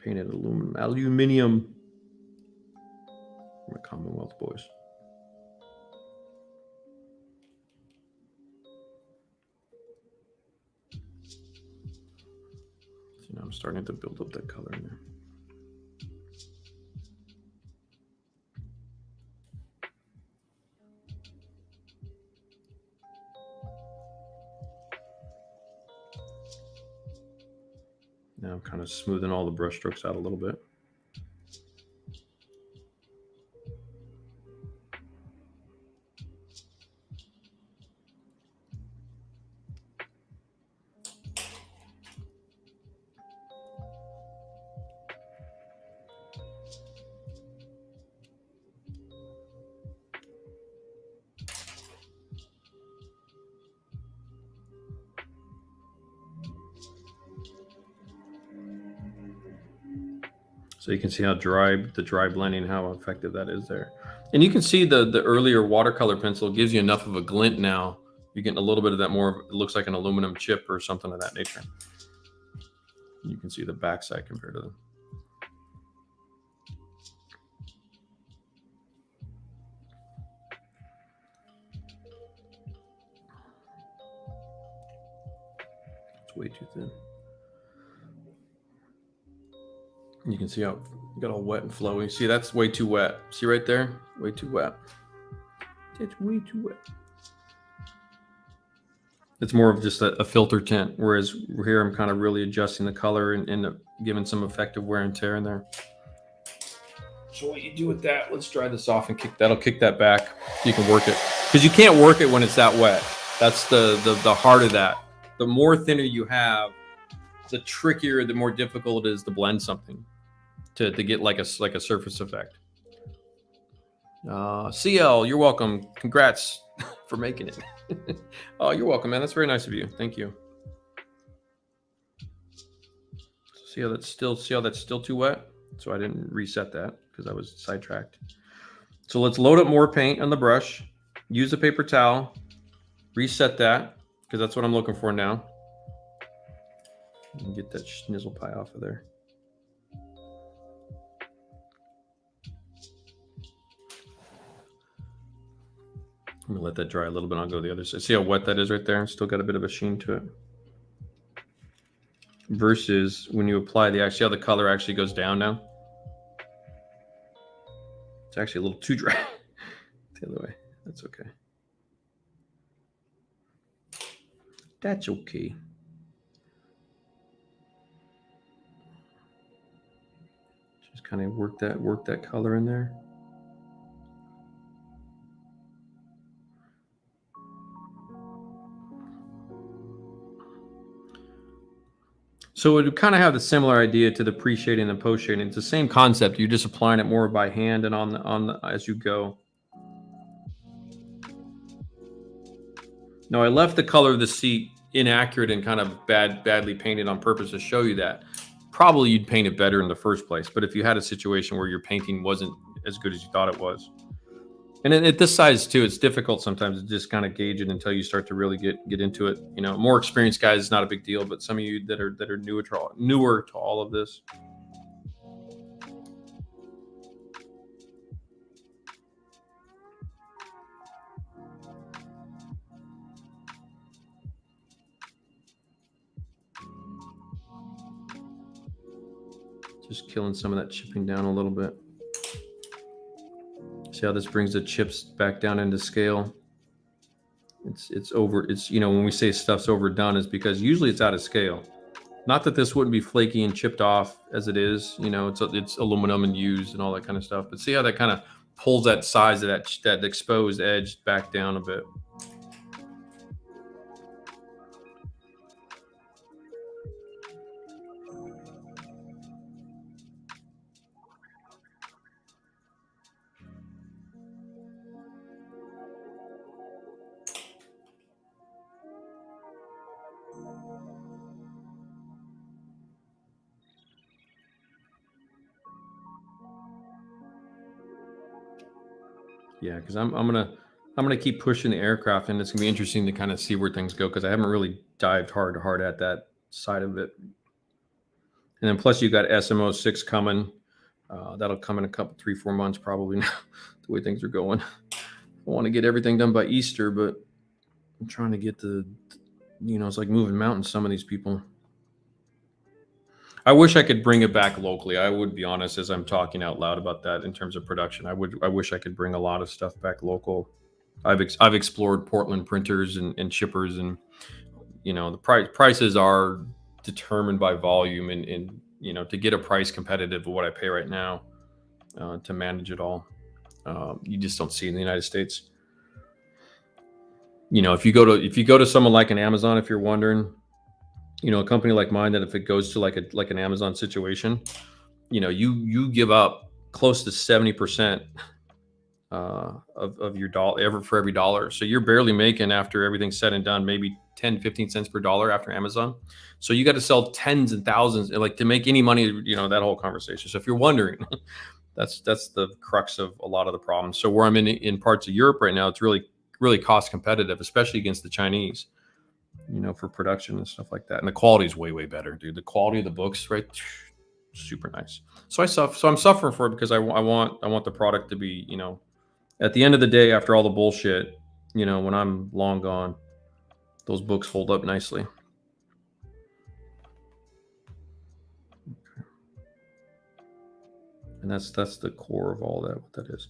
Painted aluminum. From the Commonwealth boys. So now I'm starting to build up that color in there. Now I'm kind of smoothing all the brush strokes out a little bit. So you can see how the dry blending, how effective that is there. And you can see the earlier watercolor pencil gives you enough of a glint now. You're getting a little bit of that more, it looks like an aluminum chip or something of that nature. You can see the backside compared to them. It's way too thin. You can see how it got all wet and flowy. See, that's way too wet. See right there? Way too wet. It's way too wet. It's more of just a filter tint, whereas here I'm kind of really adjusting the color and giving some effective wear and tear in there. So what you do with that, let's dry this off and that'll kick that back. You can work it. Because you can't work it when it's that wet. That's the heart of that. The more thinner you have, the trickier, the more difficult it is to blend something to get like a surface effect. CL, you're welcome. Congrats for making it. Oh, you're welcome, man. That's very nice of you. Thank you. See how that's still too wet? So I didn't reset that because I was sidetracked. So let's load up more paint on the brush. Use a paper towel. Reset that because that's what I'm looking for now. And get that schnizzle pie off of there. I'm gonna let that dry a little bit. I'll go to the other side. See how wet that is right there? Still got a bit of a sheen to it. Versus when you apply see how the color actually goes down now? It's actually a little too dry. The other way. That's okay. That's okay. Just kind of work that color in there. So it would kind of have the similar idea to the pre-shading and post-shading. It's the same concept. You're just applying it more by hand and on the as you go. Now I left the color of the seat inaccurate and kind of badly painted on purpose to show you that. Probably you'd paint it better in the first place. But if you had a situation where your painting wasn't as good as you thought it was. And at this size too, it's difficult sometimes to just kind of gauge it until you start to really get into it. You know, more experienced guys, it's not a big deal, but some of you that are newer to all of this. Just killing some of that chipping down a little bit. See how this brings the chips back down into scale. It's you know, when we say stuff's overdone, is because usually it's out of scale. Not that this wouldn't be flaky and chipped off as it is, you know, it's aluminum and used and all that kind of stuff. But see how that kind of pulls that size of that exposed edge back down a bit. Yeah, because I'm gonna keep pushing the aircraft, and it's gonna be interesting to kind of see where things go because I haven't really dived hard at that side of it. And then plus you got SMO6 coming. That'll come in a couple, 3-4 months probably now, the way things are going. I want to get everything done by Easter, but I'm trying to get you know, it's like moving mountains, some of these people. I wish I could bring it back locally. I would be honest as I'm talking out loud about that in terms of production. I wish I could bring a lot of stuff back local. I've explored Portland printers and shippers, and you know, the prices are determined by volume, and you know, to get a price competitive with what I pay right now, to manage it all. You just don't see in the United States. You know, if you go to someone like an Amazon, if you're wondering, you know, a company like mine, that if it goes to like an Amazon situation, you know, you give up close to 70% of your dollar for every dollar. So you're barely making, after everything's said and done, maybe 10, 15 cents per dollar after Amazon. So you got to sell tens and thousands, like, to make any money, you know, that whole conversation. So if you're wondering, that's the crux of a lot of the problems. So where I'm in parts of Europe right now, it's really cost competitive, especially against the Chinese, you know, for production and stuff like that. And the quality is way, way better, dude. The quality of the books, right? Super nice. So I'm suffering for it, because I want the product to be, you know, at the end of the day, after all the bullshit, you know, when I'm long gone, those books hold up nicely. And that's the core of all that, what that is.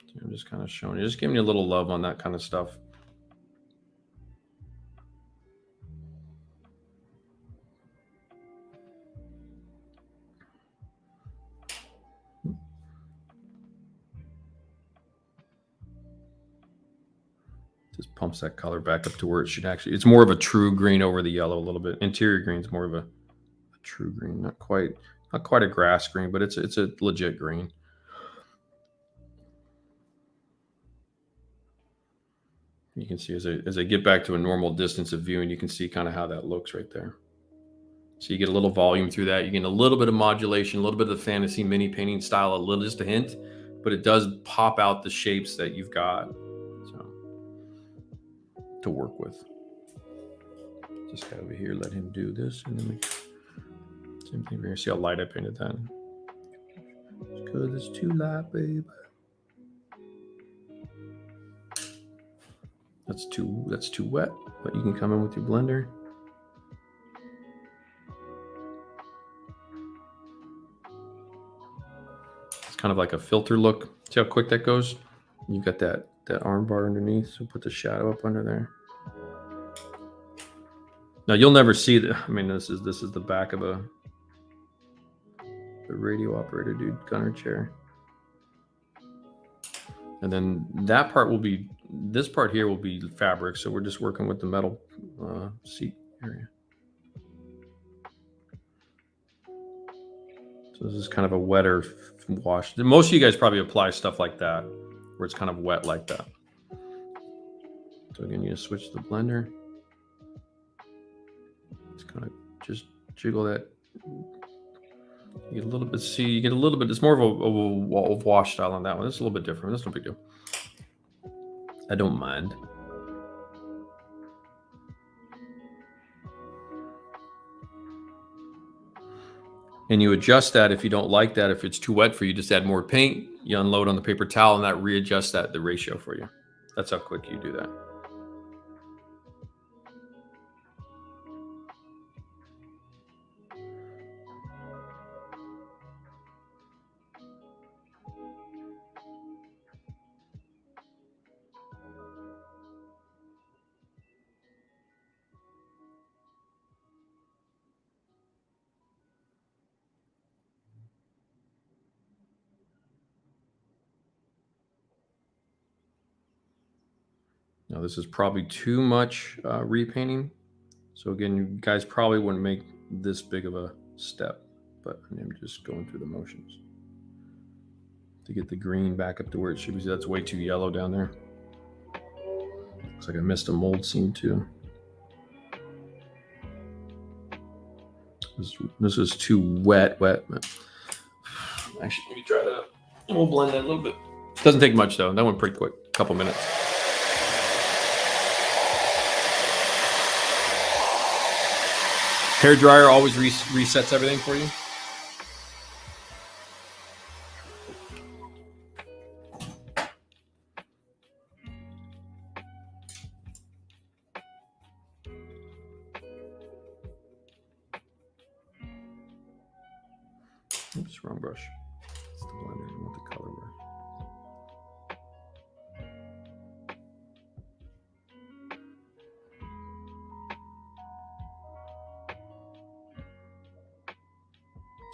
So I'm just kind of showing you, just giving you a little love on that kind of stuff. Just pumps that color back up to where it should actually. It's more of a true green over the yellow a little bit. Interior green is more of a true green, not quite a grass green, but it's a legit green. You can see as I get back to a normal distance of view, and you can see kind of how that looks right there. So you get a little volume through that. You get a little bit of modulation, a little bit of the fantasy mini painting style, just a hint, but it does pop out the shapes that you've got, so, to work with. Just got over here, let him do this, and then same thing here. See how light I painted that? Because it's too light, babe. That's too wet, but you can come in with your blender. It's kind of like a filter look. See how quick that goes? You've got that arm bar underneath, so put the shadow up under there. Now you'll never see that. I mean, this is the back of the radio operator, dude, gunner chair. And then that part will be, this part here will be fabric. So we're just working with the metal seat area. So this is kind of a wetter wash. Most of you guys probably apply stuff like that, where it's kind of wet like that. So again, you just switch the blender. Just kind of just jiggle that. You get a little bit, you get a little bit, it's more of a wash style on that one. It's a little bit different. That's no big deal. I don't mind. And you adjust that if you don't like that. If it's too wet for you, just add more paint. You unload on the paper towel, and that readjusts the ratio for you. That's how quick you do that. Now this is probably too much repainting. So again, you guys probably wouldn't make this big of a step, but I'm just going through the motions to get the green back up to where it should be. That's way too yellow down there. Looks like I missed a mold seam too. This is too wet. Actually, let me try that. And we'll blend that a little bit. Doesn't take much though. That went pretty quick, a couple minutes. Hair dryer always resets everything for you. Oops, wrong brush. It's the blender. I want the color brush.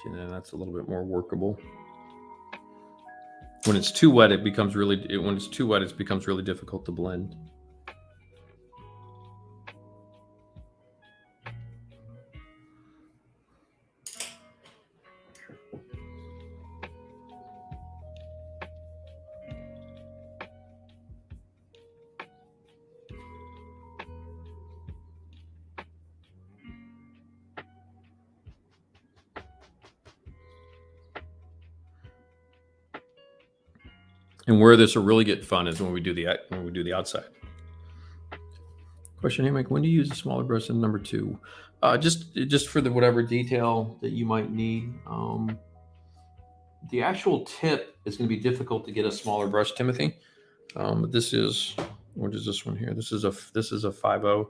And then that's a little bit more workable. When it's too wet, it becomes really difficult to blend. And where this will really get fun is when we do the outside. Question, hey Mike, when do you use a smaller brush than number 2? Just for the whatever detail that you might need. The actual tip is going to be difficult to get a smaller brush, Timothy. But this is, what is this one here? This is a 5.0.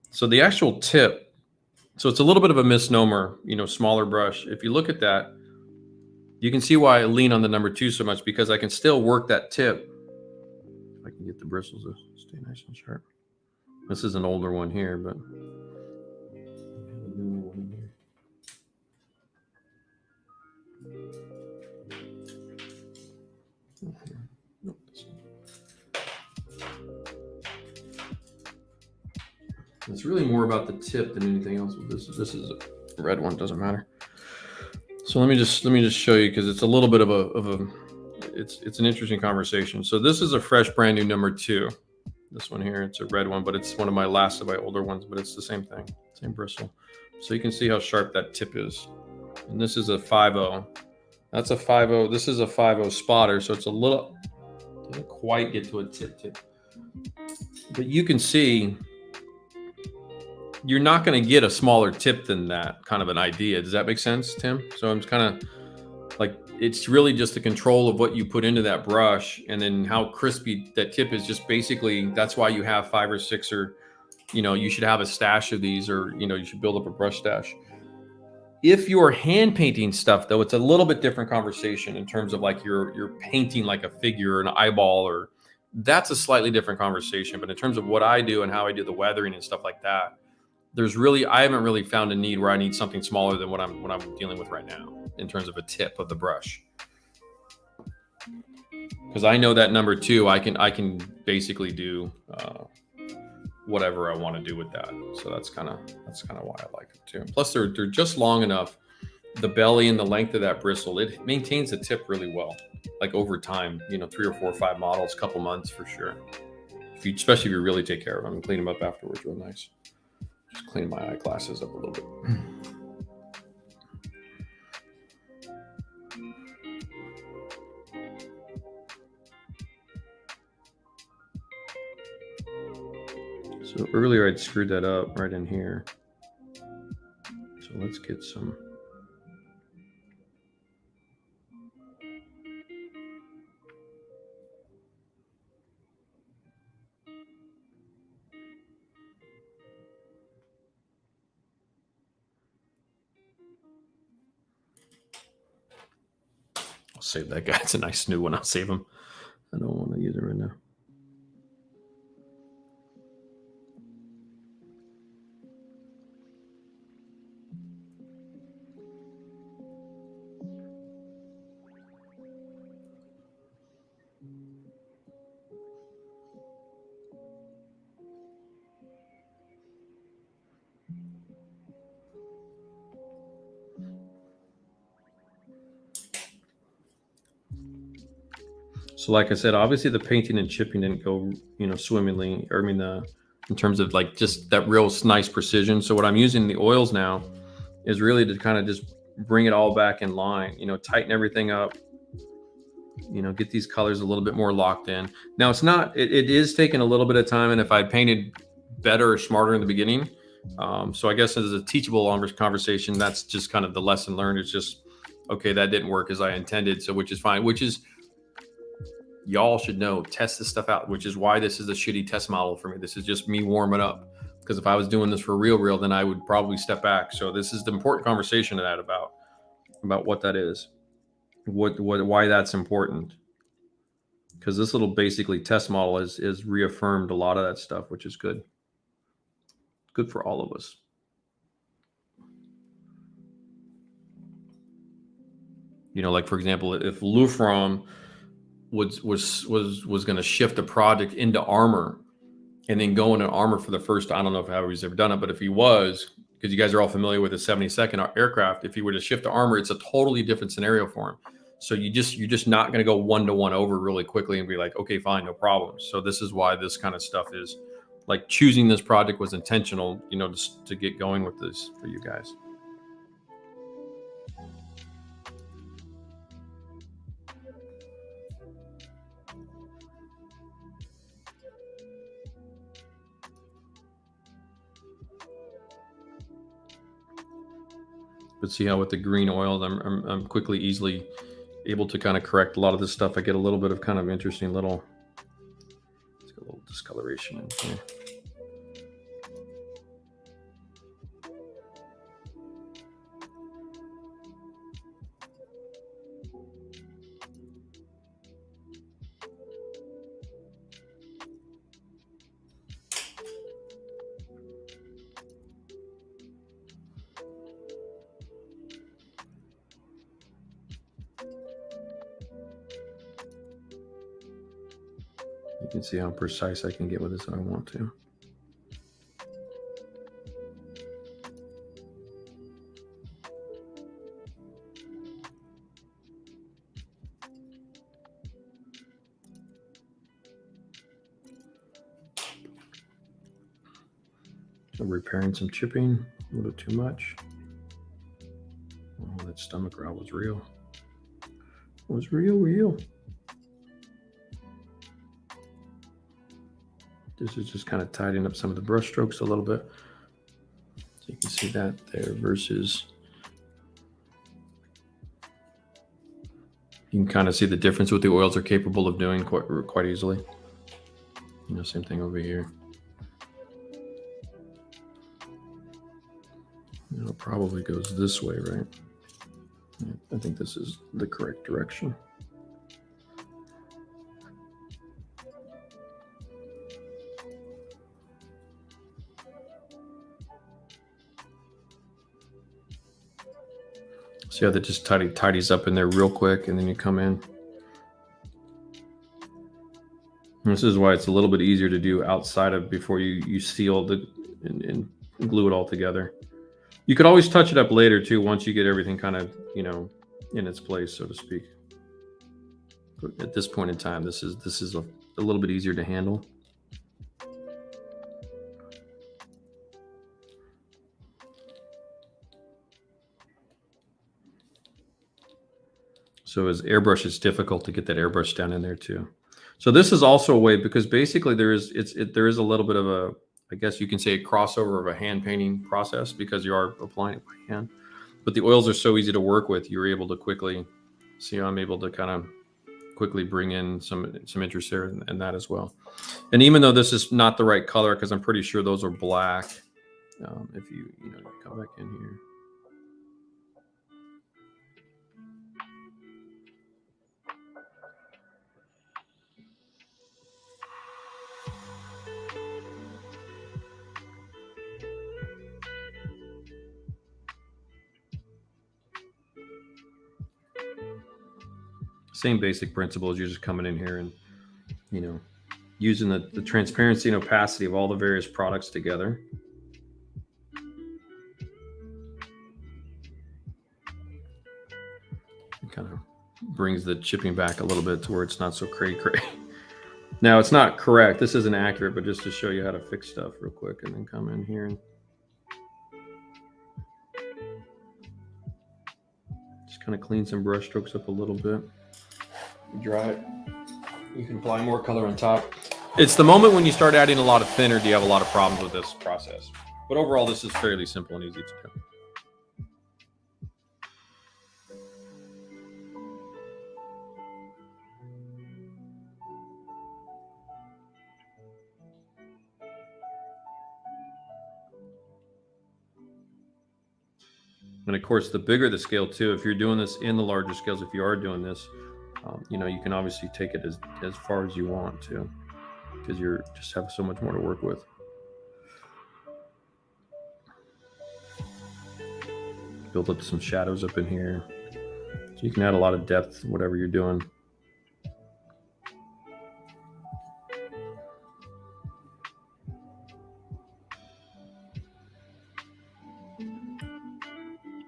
So the actual tip, so it's a little bit of a misnomer, smaller brush. If you look at that, you can see why I lean on the number 2 so much, because I can still work that tip. If I can get the bristles to stay nice and sharp. This is an older one here, but it's really more about the tip than anything else. This is a red one, doesn't matter. So let me just show you, because it's a little bit of it's an interesting conversation. So this is a fresh, brand new number 2. This one here, it's a red one, but it's one of my last of my older ones, but it's the same thing, same bristle. So you can see how sharp that tip is. And this is a 5.0. That's a 5.0. This is a 5.0 spotter, so it's doesn't quite get to a tip. But you can see you're not going to get a smaller tip than that, kind of an idea. Does that make sense, Tim? So I'm kind of like, it's really just the control of what you put into that brush, and then how crispy that tip is. Just basically, that's why you have 5 or 6, or you should have a stash of these, or you should build up a brush stash. If you're hand painting stuff, though, it's a little bit different conversation in terms of like you're painting like a figure or an eyeball, or that's a slightly different conversation. But in terms of what I do and how I do the weathering and stuff like that, I haven't really found a need where I need something smaller than what I'm dealing with right now in terms of a tip of the brush. Because I know that number 2, I can basically do whatever I want to do with that. So that's kind of why I like it too. Plus they're just long enough. The belly and the length of that bristle, it maintains the tip really well. Like over time, 3 or 4 or 5 models, couple months for sure. Especially if you really take care of them and clean them up afterwards, real nice. Just clean my eyeglasses up a little bit. So earlier I'd screwed that up right in here. So let's get some. I'll save that guy. It's a nice new one. I'll save him. I don't want to use it right now. So like I said, obviously the painting and chipping didn't go, swimmingly, or in terms of like just that real nice precision. So what I'm using the oils now is really to kind of just bring it all back in line, tighten everything up, get these colors a little bit more locked in. Now it is taking a little bit of time. And if I painted better or smarter in the beginning, so I guess as a teachable conversation, that's just kind of the lesson learned. It's just, okay, that didn't work as I intended. So, which is fine, y'all should know, test this stuff out, which is why this is a shitty test model for me. This is just me warming up, because if I was doing this for real, then I would probably step back. So this is the important conversation to that about what that is, why that's important. Because this little basically test model is reaffirmed a lot of that stuff, which is good. Good for all of us. You know, like for example, if Lufron was going to shift a project into armor and then go into armor for the first, I don't know if how he's ever done it, but if he was, because you guys are all familiar with the 72nd aircraft, if he were to shift to armor, it's a totally different scenario for him. So you're just not going to go 1-to-1 over really quickly and be like, okay, fine, no problem. So this is why this kind of stuff is like choosing this project was intentional, you know, just to get going with this for you guys. But see how with the green oils, I'm quickly, easily able to kind of correct a lot of this stuff. I get a little bit of kind of interesting little, let's get a little discoloration in here. You can see how precise I can get with this if I want to. So repairing some chipping, a little bit too much. Oh, that stomach growl was real. It was real. This is just kind of tidying up some of the brush strokes a little bit. So you can see that there versus, you can kind of see the difference what the oils are capable of doing quite easily. You know, same thing over here. It probably goes this way, right? I think this is the correct direction. See how that just tidies up in there real quick, and then you come in. And this is why it's a little bit easier to do outside of before you seal the and glue it all together. You could always touch it up later too once you get everything kind of, you know, in its place, so to speak. But at this point in time, this is a little bit easier to handle. So as airbrush, it's difficult to get that airbrush down in there too. So this is also a way, because basically there is a little bit of a, I guess you can say, a crossover of a hand painting process, because you are applying it by hand. But the oils are so easy to work with, you're able to quickly see how I'm able to kind of quickly bring in some interest there in that as well. And even though this is not the right color, because I'm pretty sure those are black, if you come back in here. Same basic principles. You're just coming in here and, you know, using the transparency and opacity of all the various products together. It kind of brings the chipping back a little bit to where it's not so cray. Now, it's not correct. This isn't accurate, but just to show you how to fix stuff real quick, and then come in here and just kind of clean some brush strokes up a little bit. Dry it. You can apply more color on top. It's the moment when you start adding a lot of thinner, do you have a lot of problems with this process. But overall, this is fairly simple and easy to do. And of course, the bigger the scale too, if you're doing this in the larger scales, if you are doing this, you know, you can obviously take it as far as you want to, because you're just have so much more to work with. Build up some shadows up in here. So you can add a lot of depth, whatever you're doing.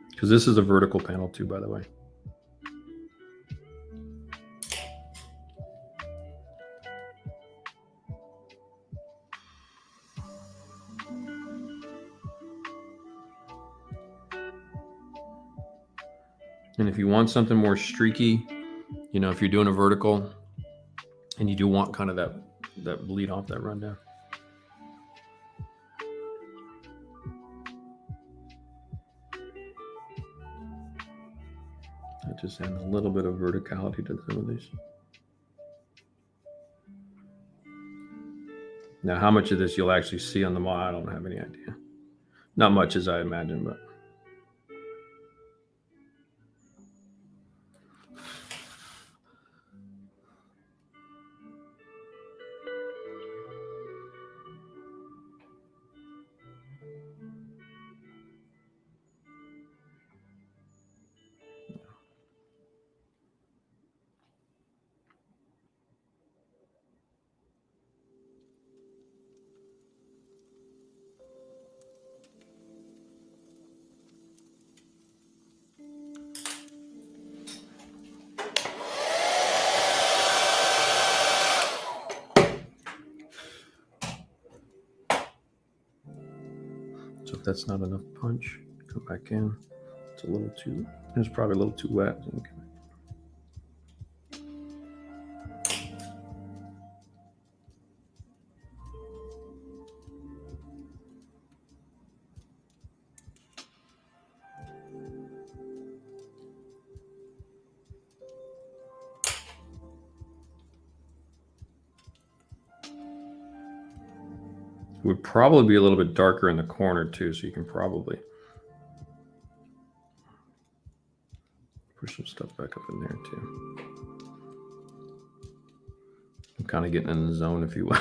Because this is a vertical panel too, by the way. And if you want something more streaky, you know, if you're doing a vertical and you do want kind of that bleed off, that rundown. I just add a little bit of verticality to some of these. Now, how much of this you'll actually see on the model, I don't have any idea. Not much as I imagine, but. So if that's not enough punch, come back in. It's a little too, it's probably a little too wet. Okay. It would probably be a little bit darker in the corner too, so you can probably push some stuff back up in there too. I'm kind of getting in the zone, if you will.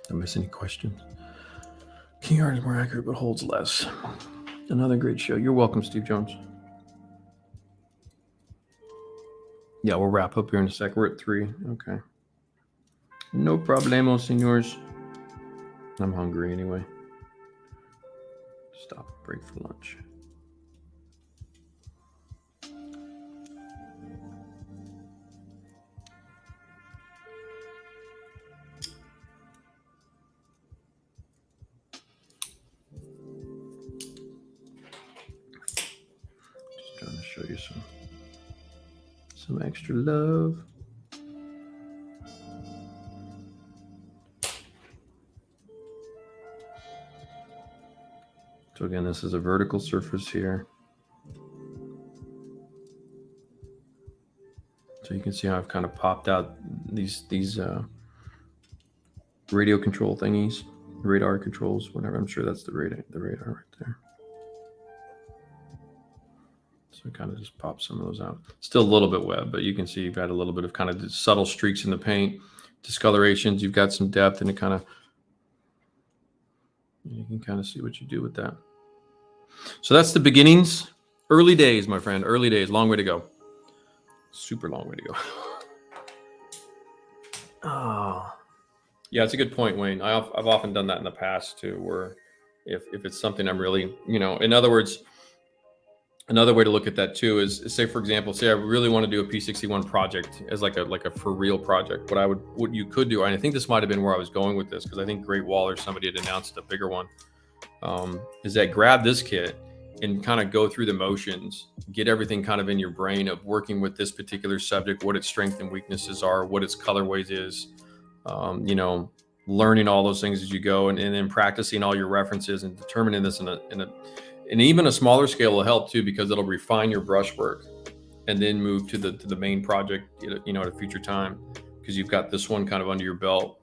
Did I miss any questions? KINGART is more accurate but holds less. Another great show. You're welcome, Steve Jones. Yeah, we'll wrap up here in a sec. We're at 3. Okay. No problemo, senors. I'm hungry anyway. Stop, break for lunch. Just trying to show you some extra love. So again, this is a vertical surface here. So you can see how I've kind of popped out these radio control thingies, radar controls, whatever. I'm sure that's the radar right there. So kind of just pop some of those out. Still a little bit wet, but you can see you've got a little bit of kind of subtle streaks in the paint, discolorations. You've got some depth, and it kind of, you can kind of see what you do with that. So that's the beginnings. Early days, my friend. Early days. Long way to go. Super long way to go. Oh, yeah, it's a good point, Wayne. I've often done that in the past too, where if it's something I'm really, you know, in other words, another way to look at that too is say, for example, say I really want to do a P61 project as like a for real project. What you could do, and I think this might have been where I was going with this, because I think Great Wall or somebody had announced a bigger one, is that grab this kit and kind of go through the motions, get everything kind of in your brain of working with this particular subject, what its strengths and weaknesses are, what its colorways is, you know, learning all those things as you go, and then practicing all your references and determining this and even a smaller scale will help too, because it'll refine your brushwork and then move to the main project, you know, at a future time, because you've got this one kind of under your belt.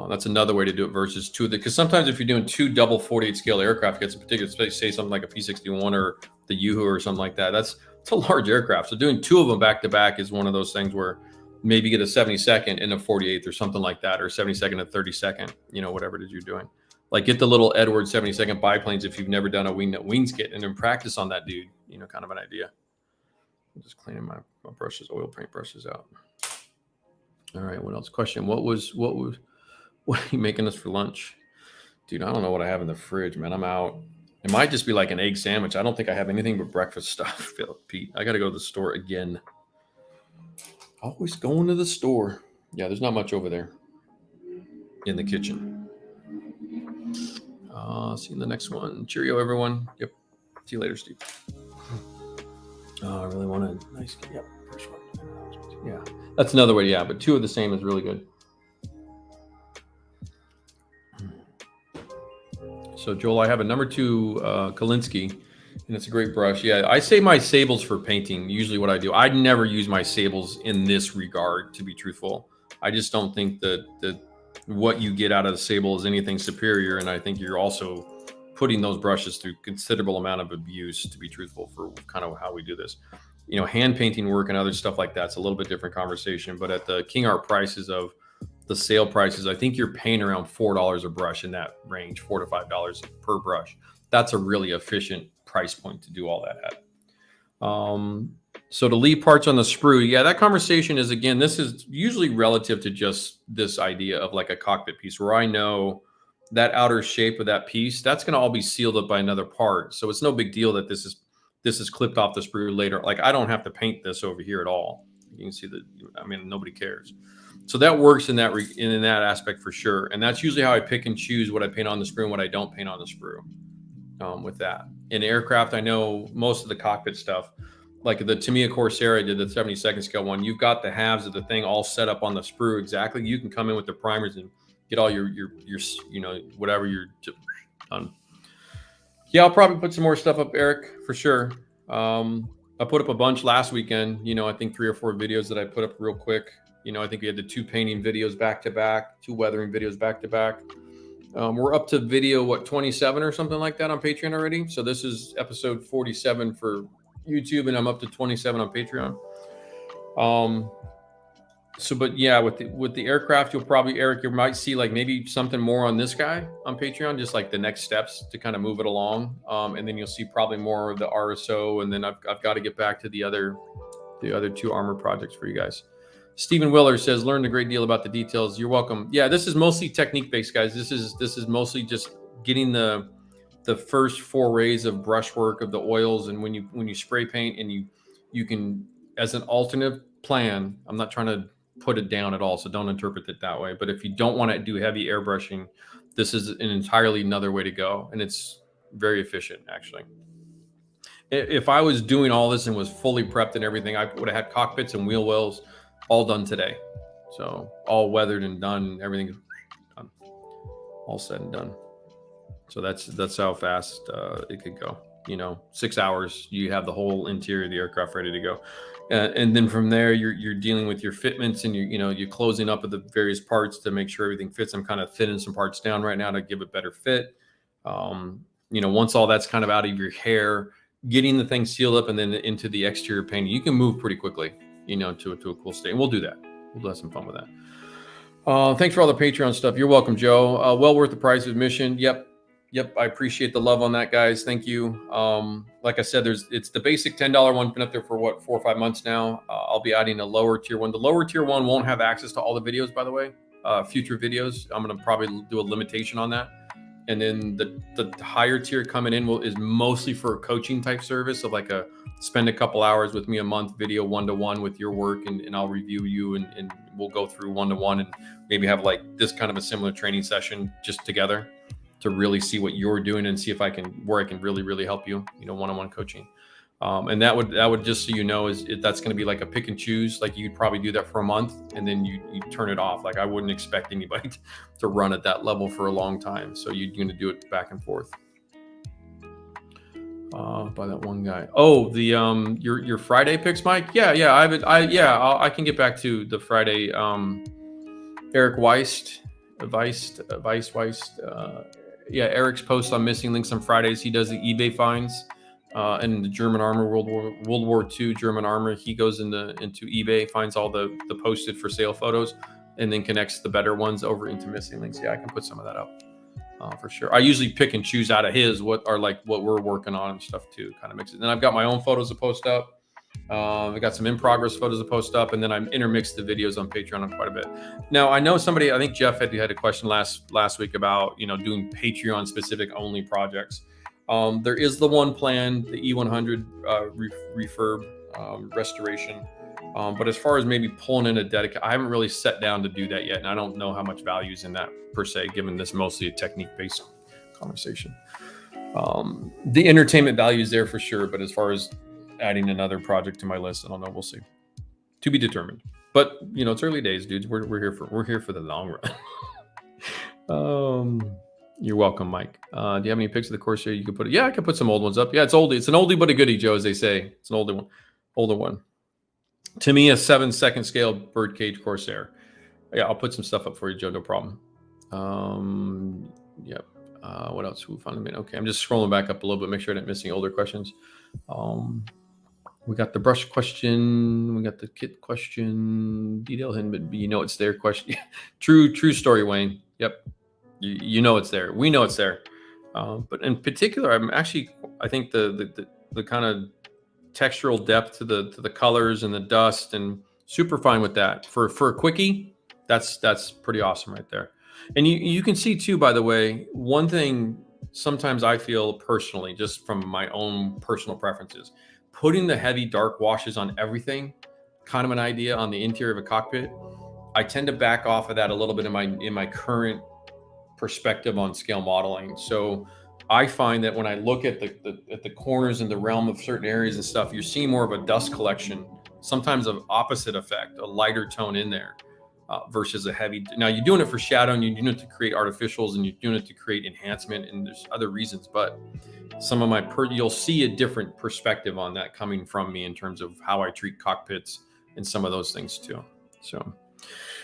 That's another way to do it versus two of the, because sometimes if you're doing two double 48 scale aircraft, gets a particular space, say something like a P-61 or the Yoo-Hoo or something like that. It's a large aircraft. So doing two of them back to back is one of those things where maybe get a 72nd and a 48th or something like that, or 72nd and 32nd, whatever it is you're doing. Like get the little Edward 72nd biplanes if you've never done a wing skit, and then practice on that dude, kind of an idea. I'm just cleaning my brushes, oil paint brushes out. All right, what else? Question: What are you making us for lunch? Dude, I don't know what I have in the fridge, man. I'm out. It might just be like an egg sandwich. I don't think I have anything but breakfast stuff, Pete. I got to go to the store again. Always going to the store. Yeah, there's not much over there in the kitchen. See you in the next one. Cheerio, everyone. Yep. See you later, Steve. I really want a nice, yep, first one. Yeah, that's another way. Yeah, but two of the same is really good. So Joel, I have a number 2 Kolinsky, and it's a great brush. Yeah, I say my sables for painting. Usually what I do, I never use my sables in this regard, to be truthful. I just don't think that what you get out of the sable is anything superior. And I think you're also putting those brushes through considerable amount of abuse, to be truthful, for kind of how we do this. Hand painting work and other stuff like that's a little bit different conversation. But at the KINGART prices of the sale prices, I think you're paying around $4 a brush, in that range, $4 to $5 per brush. That's a really efficient price point to do all that at. So to leave parts on the sprue, yeah, that conversation is, again, this is usually relative to just this idea of like a cockpit piece, where I know that outer shape of that piece, that's going to all be sealed up by another part. So it's no big deal that this is clipped off the sprue later. Like I don't have to paint this over here at all. You can see that. I mean, nobody cares. So that works in that aspect for sure. And that's usually how I pick and choose what I paint on the sprue and what I don't paint on the sprue. With that, in aircraft, I know most of the cockpit stuff, like the Tamiya Corsair, I did the 72nd scale one. You've got the halves of the thing all set up on the sprue exactly. You can come in with the primers and get all your whatever you're done. Yeah, I'll probably put some more stuff up, Eric, for sure. I put up a bunch last weekend. I think 3 or 4 videos that I put up real quick. I think we had the 2 painting videos back to back, 2 weathering videos back to back. We're up to video 27 or something like that on Patreon already. So this is episode 47 for YouTube, and I'm up to 27 on Patreon. But yeah, with the aircraft, you'll probably, Eric, you might see like maybe something more on this guy on Patreon, just like the next steps to kind of move it along. And then you'll see probably more of the RSO, and then I've got to get back to the other 2 armor projects for you guys. Stephen Willer says, learned a great deal about the details. You're welcome. Yeah, this is mostly technique based, guys. This is mostly just getting the first forays of brushwork of the oils, and when you spray paint, and you can, as an alternative plan, I'm not trying to put it down at all, so don't interpret it that way. But if you don't want to do heavy airbrushing, this is an entirely another way to go, and it's very efficient, actually. If I was doing all this and was fully prepped and everything, I would have had cockpits and wheel wells all done today. So all weathered and done, everything done, all said and done. So that's how fast it could go. 6 hours, you have the whole interior of the aircraft ready to go. And then from there, you're dealing with your fitments, and you're closing up of the various parts to make sure everything fits. I'm kind of thinning some parts down right now to give it better fit. Once all that's kind of out of your hair, getting the thing sealed up and then into the exterior painting, you can move pretty quickly, to a cool state. And we'll do that. We'll have some fun with that. Thanks for all the Patreon stuff. You're welcome, Joe. Well worth the price of admission. Yep. I appreciate the love on that, guys. Thank you. Like I said, it's the basic $10 one, been up there for 4 or 5 months now. I'll be adding a lower tier one. The lower tier one won't have access to all the videos, by the way. Future videos, I'm going to probably do a limitation on that. And then the higher tier coming in is mostly for a coaching type service of like spend a couple hours with me a month, video 1-to-1 with your work, and I'll review you, and we'll go through 1-to-1 and maybe have like this kind of a similar training session just together to really see what you're doing and see if I can really, really help you, one-on-one coaching. And that would just so you know, that's going to be like a pick and choose. Like you'd probably do that for a month and then you turn it off. Like I wouldn't expect anybody to run at that level for a long time. So you're going to do it back and forth. By that one guy. Oh, the your Friday picks, Mike. Yeah. I can get back to the Friday. Eric Weist Yeah, Eric's post on missing links on Fridays. He does the eBay finds and the German armor, World War II German armor. He goes into eBay, finds all the posted for sale photos, and then connects the better ones over into missing links. Yeah, I can put some of that up for sure. I usually pick and choose out of his what we're working on and stuff too. Kind of mix it. Then I've got my own photos to post up. I got some in progress photos to post up, and then I intermix the videos on Patreon on quite a bit. Now I know somebody, I think Jeff had a question last week about doing Patreon specific only projects. There is the one plan, the E100 refurb restoration. But as far as maybe pulling in a dedicated, I haven't really sat down to do that yet, and I don't know how much value is in that per se, given this mostly a technique-based conversation. The entertainment value is there for sure, but as far as adding another project to my list, I don't know. We'll see. To be determined. But it's early days, dudes. We're here for the long run. You're welcome, Mike. Do you have any pics of the Corsair you could put? Yeah, I could put some old ones up. Yeah, it's oldie. It's an oldie but a goodie, Joe, as they say. It's an older one. To me, a 7-second scale birdcage Corsair. Yeah, I'll put some stuff up for you, Joe. No problem. Yep. What else? Okay, I'm just scrolling back up a little bit. Make sure I didn't miss any older questions. We got the brush question. We got the kit question. Detail hidden, but it's there question. True story, Wayne. Yep. You know it's there. We know it's there. But in particular, I think the kind of textural depth to the colors and the dust, and super fine with that. For a quickie, that's pretty awesome right there. And you can see too, by the way, one thing sometimes I feel personally, just from my own personal preferences, putting the heavy dark washes on everything, kind of an idea on the interior of a cockpit. I tend to back off of that a little bit in my current perspective on scale modeling. So I find that when I look at the corners in the realm of certain areas and stuff, you're seeing more of a dust collection, sometimes of opposite effect, a lighter tone in there versus a heavy. Now you're doing it for shadow, and you're doing it to create artificials, and you're doing it to create enhancement, and there's other reasons. But some of you'll see a different perspective on that coming from me in terms of how I treat cockpits and some of those things too. So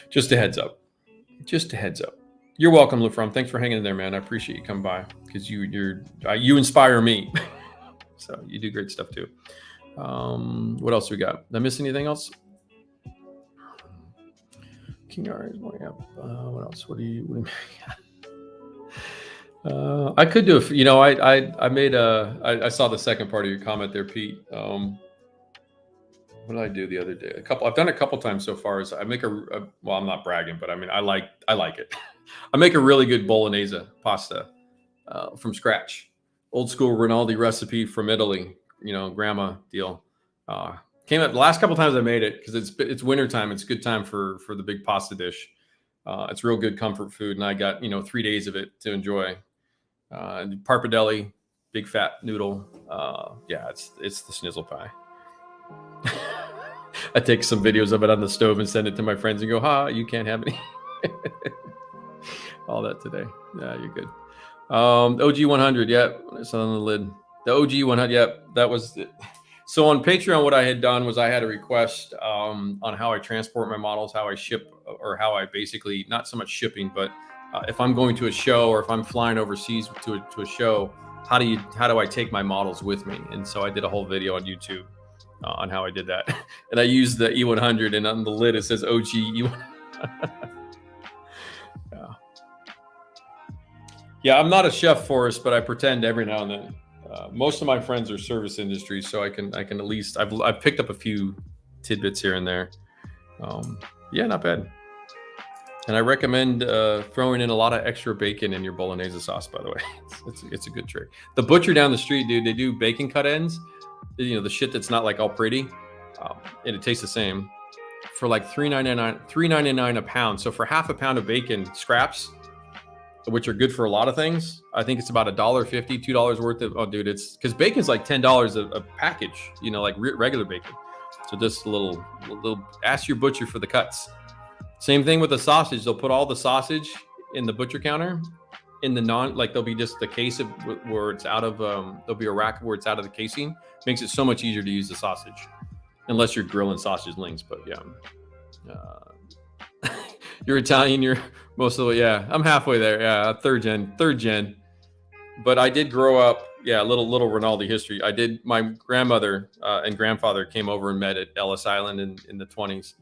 just a heads up. You're welcome, Lefrom. Thanks for hanging in there, man. I appreciate you coming by, because you inspire me. So you do great stuff too. What else we got? Did I miss anything else? KINGART is going up. What else? What do you I could do I saw the second part of your comment there, Pete. What did I do the other day? I've done a couple times so far. Is I make well, I'm not bragging, but I mean, I like it. I make a really good bolognese pasta from scratch. Old school Rinaldi recipe from Italy, grandma deal. Came up the last couple times I made it, because it's winter time. It's a good time for the big pasta dish. It's real good comfort food, and I got 3 days of it to enjoy. Parpadelli, big fat noodle. Yeah, it's the schnizzle pie. I take some videos of it on the stove and send it to my friends and go, "Ha, you can't have any." All that today. Yeah, you're good. OG 100. Yep, it's on the lid. The OG 100. Yep, that was it. So on Patreon, what I had done was I had a request on how I transport my models, how I ship, or how I basically, not so much shipping, but if I'm going to a show, or if I'm flying overseas to a show, how do I take my models with me? And so I did a whole video on YouTube on how I did that. And I used the E100, and on the lid it says OG E100. Yeah, I'm not a chef, Forrest, but I pretend every now and then. Most of my friends are service industry, so I can at least I've picked up a few tidbits here and there. Yeah, not bad. And I recommend throwing in a lot of extra bacon in your bolognese sauce, by the way. It's a good trick. The butcher down the street, dude, they do bacon cut ends. The shit that's not like all pretty, and it tastes the same, for like $3.99 a pound. So for half a pound of bacon scraps, which are good for a lot of things, I think it's about $1.50, $2 worth of. Oh, dude, it's because bacon's like $10 a package. Like regular bacon. So just a little. Ask your butcher for the cuts. Same thing with the sausage. They'll put all the sausage in the butcher counter. In the there'll be just the case of where it's out of. There'll be a rack where it's out of the casing. Makes it so much easier to use the sausage, unless you're grilling sausage links. But yeah, you're Italian. You're Most of it, yeah. I'm halfway there. Yeah, third gen. But I did grow up. Yeah, little Rinaldi history. I did. My grandmother and grandfather came over and met at Ellis Island in the 20s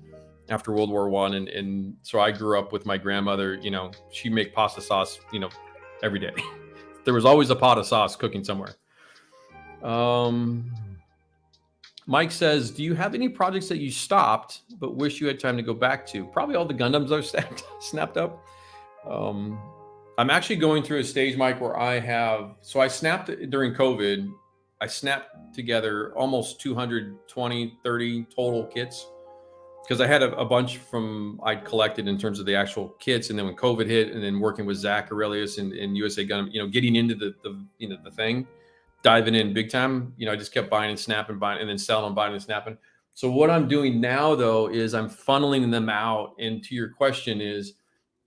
after World War I, and so I grew up with my grandmother. You know, she make pasta sauce. You know, every day. There was always a pot of sauce cooking somewhere. Mike says, do you have any projects that you stopped but wish you had time to go back to? Probably all the Gundams I've snapped up. I'm actually going through a stage, Mike, where I snapped during COVID. I snapped together almost 220, 30 total kits because I had a bunch I'd collected in terms of the actual kits. And then when COVID hit, and then working with Zach Aurelius and USA Gundam, you know, getting into the thing, diving in big time, you know, I just kept buying and snapping, buying and then selling, buying and snapping. So what I'm doing now, though, is I'm funneling them out. And to your question is,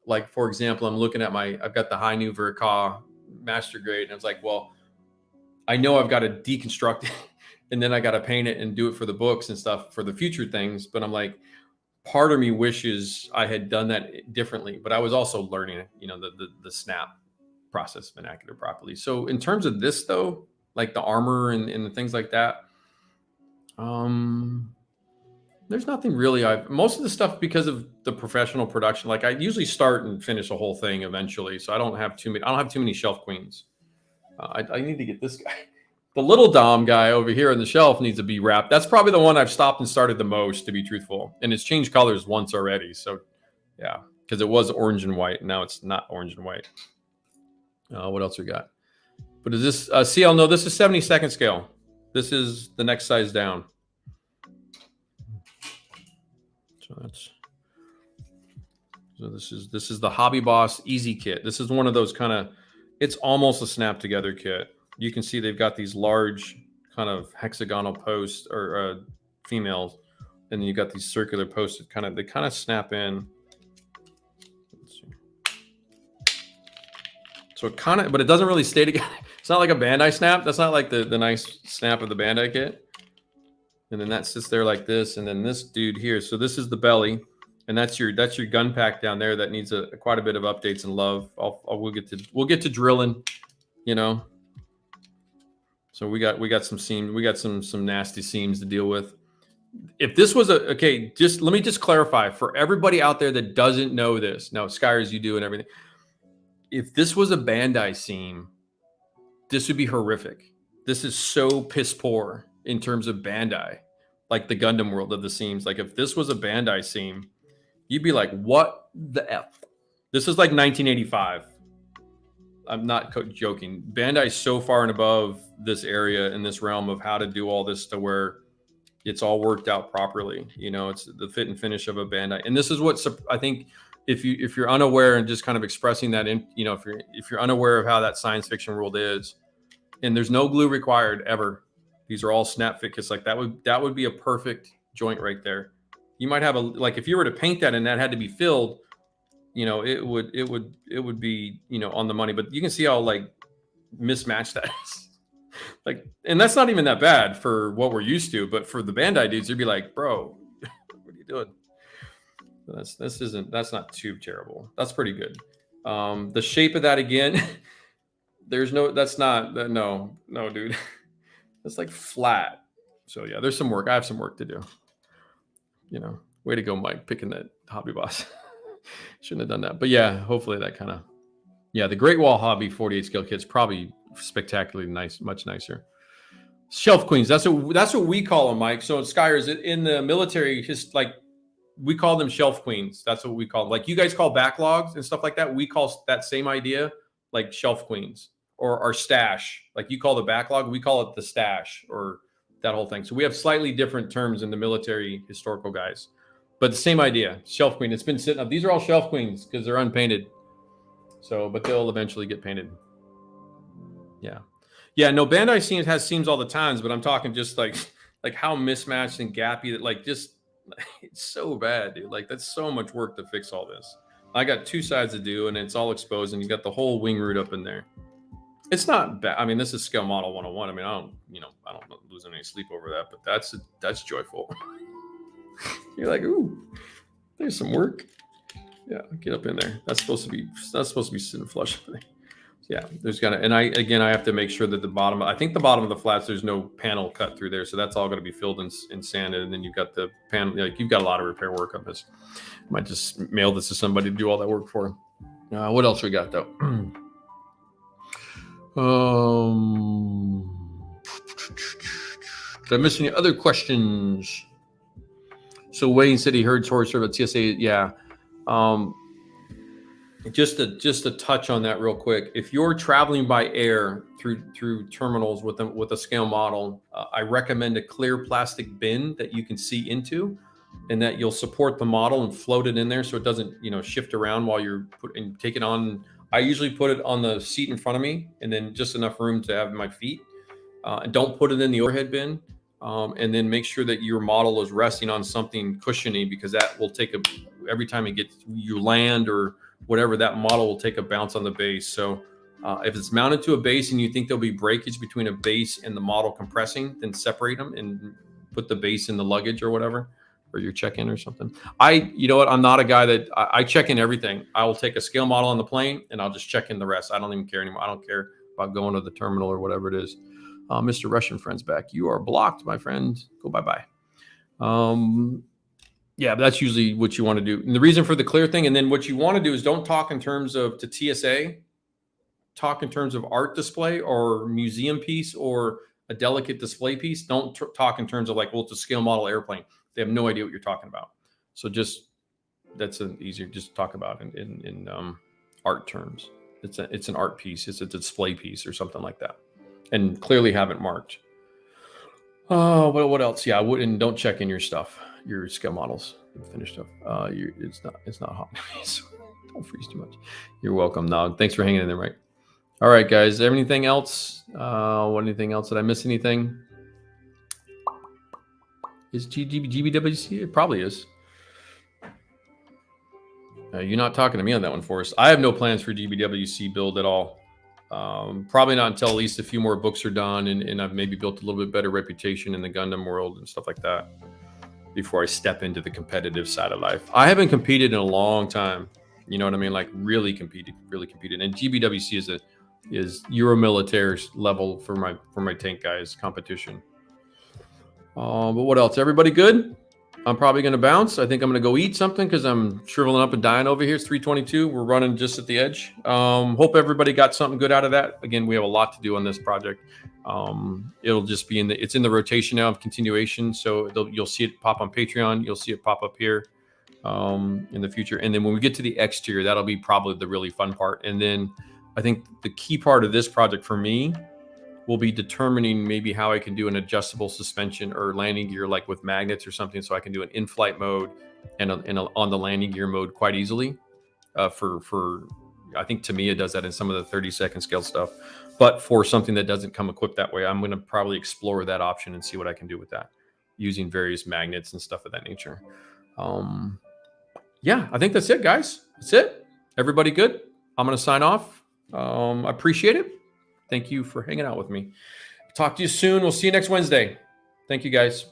like, for example, I'm looking at I've got the High New Verka master grade. And I was like, well, I know I've got to deconstruct it and then I got to paint it and do it for the books and stuff for the future things. But I'm like, part of me wishes I had done that differently, but I was also learning, you know, the snap process vernacular properly. So in terms of this, though, like the armor and the things like that, there's nothing really. Most of the stuff, because of the professional production, like I usually start and finish a whole thing eventually. So I don't have too many shelf queens. I need to get this guy. The little Dom guy over here on the shelf needs to be wrapped. That's probably the one I've stopped and started the most, to be truthful. And it's changed colors once already. So yeah, because it was orange and white. Now it's not orange and white. What else we got? But is this CL? No, this is 72nd scale. This is the next size down. So this is the Hobby Boss Easy Kit. This is one of those kind of, it's almost a snap together kit. You can see they've got these large kind of hexagonal posts or females, and then you got these circular posts that they kind of snap in. Let's see. So it kind of, but it doesn't really stay together. It's not like a Bandai snap. That's not like the nice snap of the Bandai kit. And then that sits there like this, and then this dude here. So this is the belly, and that's your gun pack down there that needs quite a bit of updates and love. We'll get to drilling, you know. So we got some seams, we got some nasty seams to deal with. If this was just let me just clarify for everybody out there that doesn't know this. Now, Skyers, you do and everything. If this was a Bandai seam, this would be horrific. This is so piss poor in terms of Bandai, like the Gundam world of the seams. Like if this was a Bandai seam, you'd be like, what the F? This is like 1985. I'm not joking. Bandai's so far and above this area in this realm of how to do all this to where it's all worked out properly. You know, it's the fit and finish of a Bandai. And this is what I think, if you're unaware and just kind of expressing that in, you know, if you're unaware of how that science fiction world is, and there's no glue required ever. These are all snap fit kits. Like that would be a perfect joint right there. You might have like if you were to paint that and that had to be filled, you know, it would be, you know, on the money. But you can see how like mismatched that is. Like, and that's not even that bad for what we're used to. But for the Bandai dudes, you'd be like, bro, what are you doing? That's not too terrible. That's pretty good. The shape of that again, no, dude. That's like flat. So yeah, there's some work. I have some work to do. You know, way to go, Mike, picking that Hobby Boss. Shouldn't have done that. But yeah, hopefully that kind of, yeah, the Great Wall Hobby 48 scale kit's probably spectacularly nice, much nicer. Shelf queens. That's what we call them, Mike. So Skyers in the military, just like we call them shelf queens. That's what we call them. Like you guys call backlogs and stuff like that. We call that same idea like shelf queens or our stash. Like you call the backlog, we call it the stash or that whole thing. So we have slightly different terms in the military historical guys. But the same idea, shelf queen. It's been sitting up. These are all shelf queens because they're unpainted. So, but they'll eventually get painted. Yeah. Yeah, no, Bandai has seams all the times, but I'm talking just like how mismatched and gappy that like just, it's so bad, dude. Like that's so much work to fix all this. I got two sides to do and it's all exposed and you got the whole wing root up in there. It's not bad. I mean, this is scale model 101. I mean, I don't lose any sleep over that, but that's joyful. You're like, ooh, there's some work. Yeah, get up in there. That's supposed to be sitting flush. Yeah, there's gonna, and I have to make sure that the bottom, I think the bottom of the flats, there's no panel cut through there, so that's all going to be filled and sanded, and then you've got the panel. Like, you've got a lot of repair work on this. Might just mail this to somebody to do all that work for. What else we got though? Did I miss any other questions? So Wayne said he heard sort of TSA. Yeah. Just to touch on that real quick. If you're traveling by air through terminals with a scale model, I recommend a clear plastic bin that you can see into, and that you'll support the model and float it in there so it doesn't, shift around while you're take it on. I usually put it on the seat in front of me, and then just enough room to have my feet. And don't put it in the overhead bin. And then make sure that your model is resting on something cushiony, because that will take every time you land or whatever, that model will take a bounce on the base. So if it's mounted to a base and you think there'll be breakage between a base and the model compressing, then separate them and put the base in the luggage or whatever, or your check-in or something. You know what? I'm not a guy that I check in everything. I will take a scale model on the plane and I'll just check in the rest. I don't even care anymore. I don't care about going to the terminal or whatever it is. Mr. Russian friend's back. You are blocked, my friend. Go bye-bye. Yeah, but that's usually what you want to do. And the reason for the clear thing, and then what you want to do is don't talk in terms of to TSA. Talk in terms of art display or museum piece or a delicate display piece. Don't talk in terms of like, well, it's a scale model airplane. They have no idea what you're talking about. So that's an easier, just talk about in art terms. It's an art piece. It's a display piece or something like that. And clearly have it marked. Oh, what else? Yeah, don't check in your stuff, your scale models, finished stuff. It's not hot, so don't freeze too much. You're welcome, Nog. Thanks for hanging in there, Mike. All right, guys. Anything else? Anything else? Did I miss anything? Is GBWC? It probably is. You're not talking to me on that one, Forrest. I have no plans for GBWC build at all. Probably not until at least a few more books are done and I've maybe built a little bit better reputation in the Gundam world and stuff like that before I step into the competitive side of life. I haven't competed in a long time. You know what I mean? Like really competed. And GBWC is Euro military level for my tank guys competition. But what else? Everybody good? I'm probably going to bounce. I think I'm going to go eat something because I'm shriveling up and dying over here. It's 3:22. We're running just at the edge. Hope everybody got something good out of that. Again, we have a lot to do on this project. It'll just be it's in the rotation now of continuation. So you'll see it pop on Patreon. You'll see it pop up here in the future. And then when we get to the exterior, that'll be probably the really fun part. And then I think the key part of this project for me will be determining maybe how I can do an adjustable suspension or landing gear, like with magnets or something, so I can do an in-flight mode and on the landing gear mode quite easily. For I think Tamiya does that in some of the 30-second scale stuff, but for something that doesn't come equipped that way, I'm going to probably explore that option and see what I can do with that using various magnets and stuff of that nature. Yeah, I think that's it, guys. That's it. Everybody good? I'm going to sign off. I appreciate it. Thank you for hanging out with me. Talk to you soon. We'll see you next Wednesday. Thank you, guys.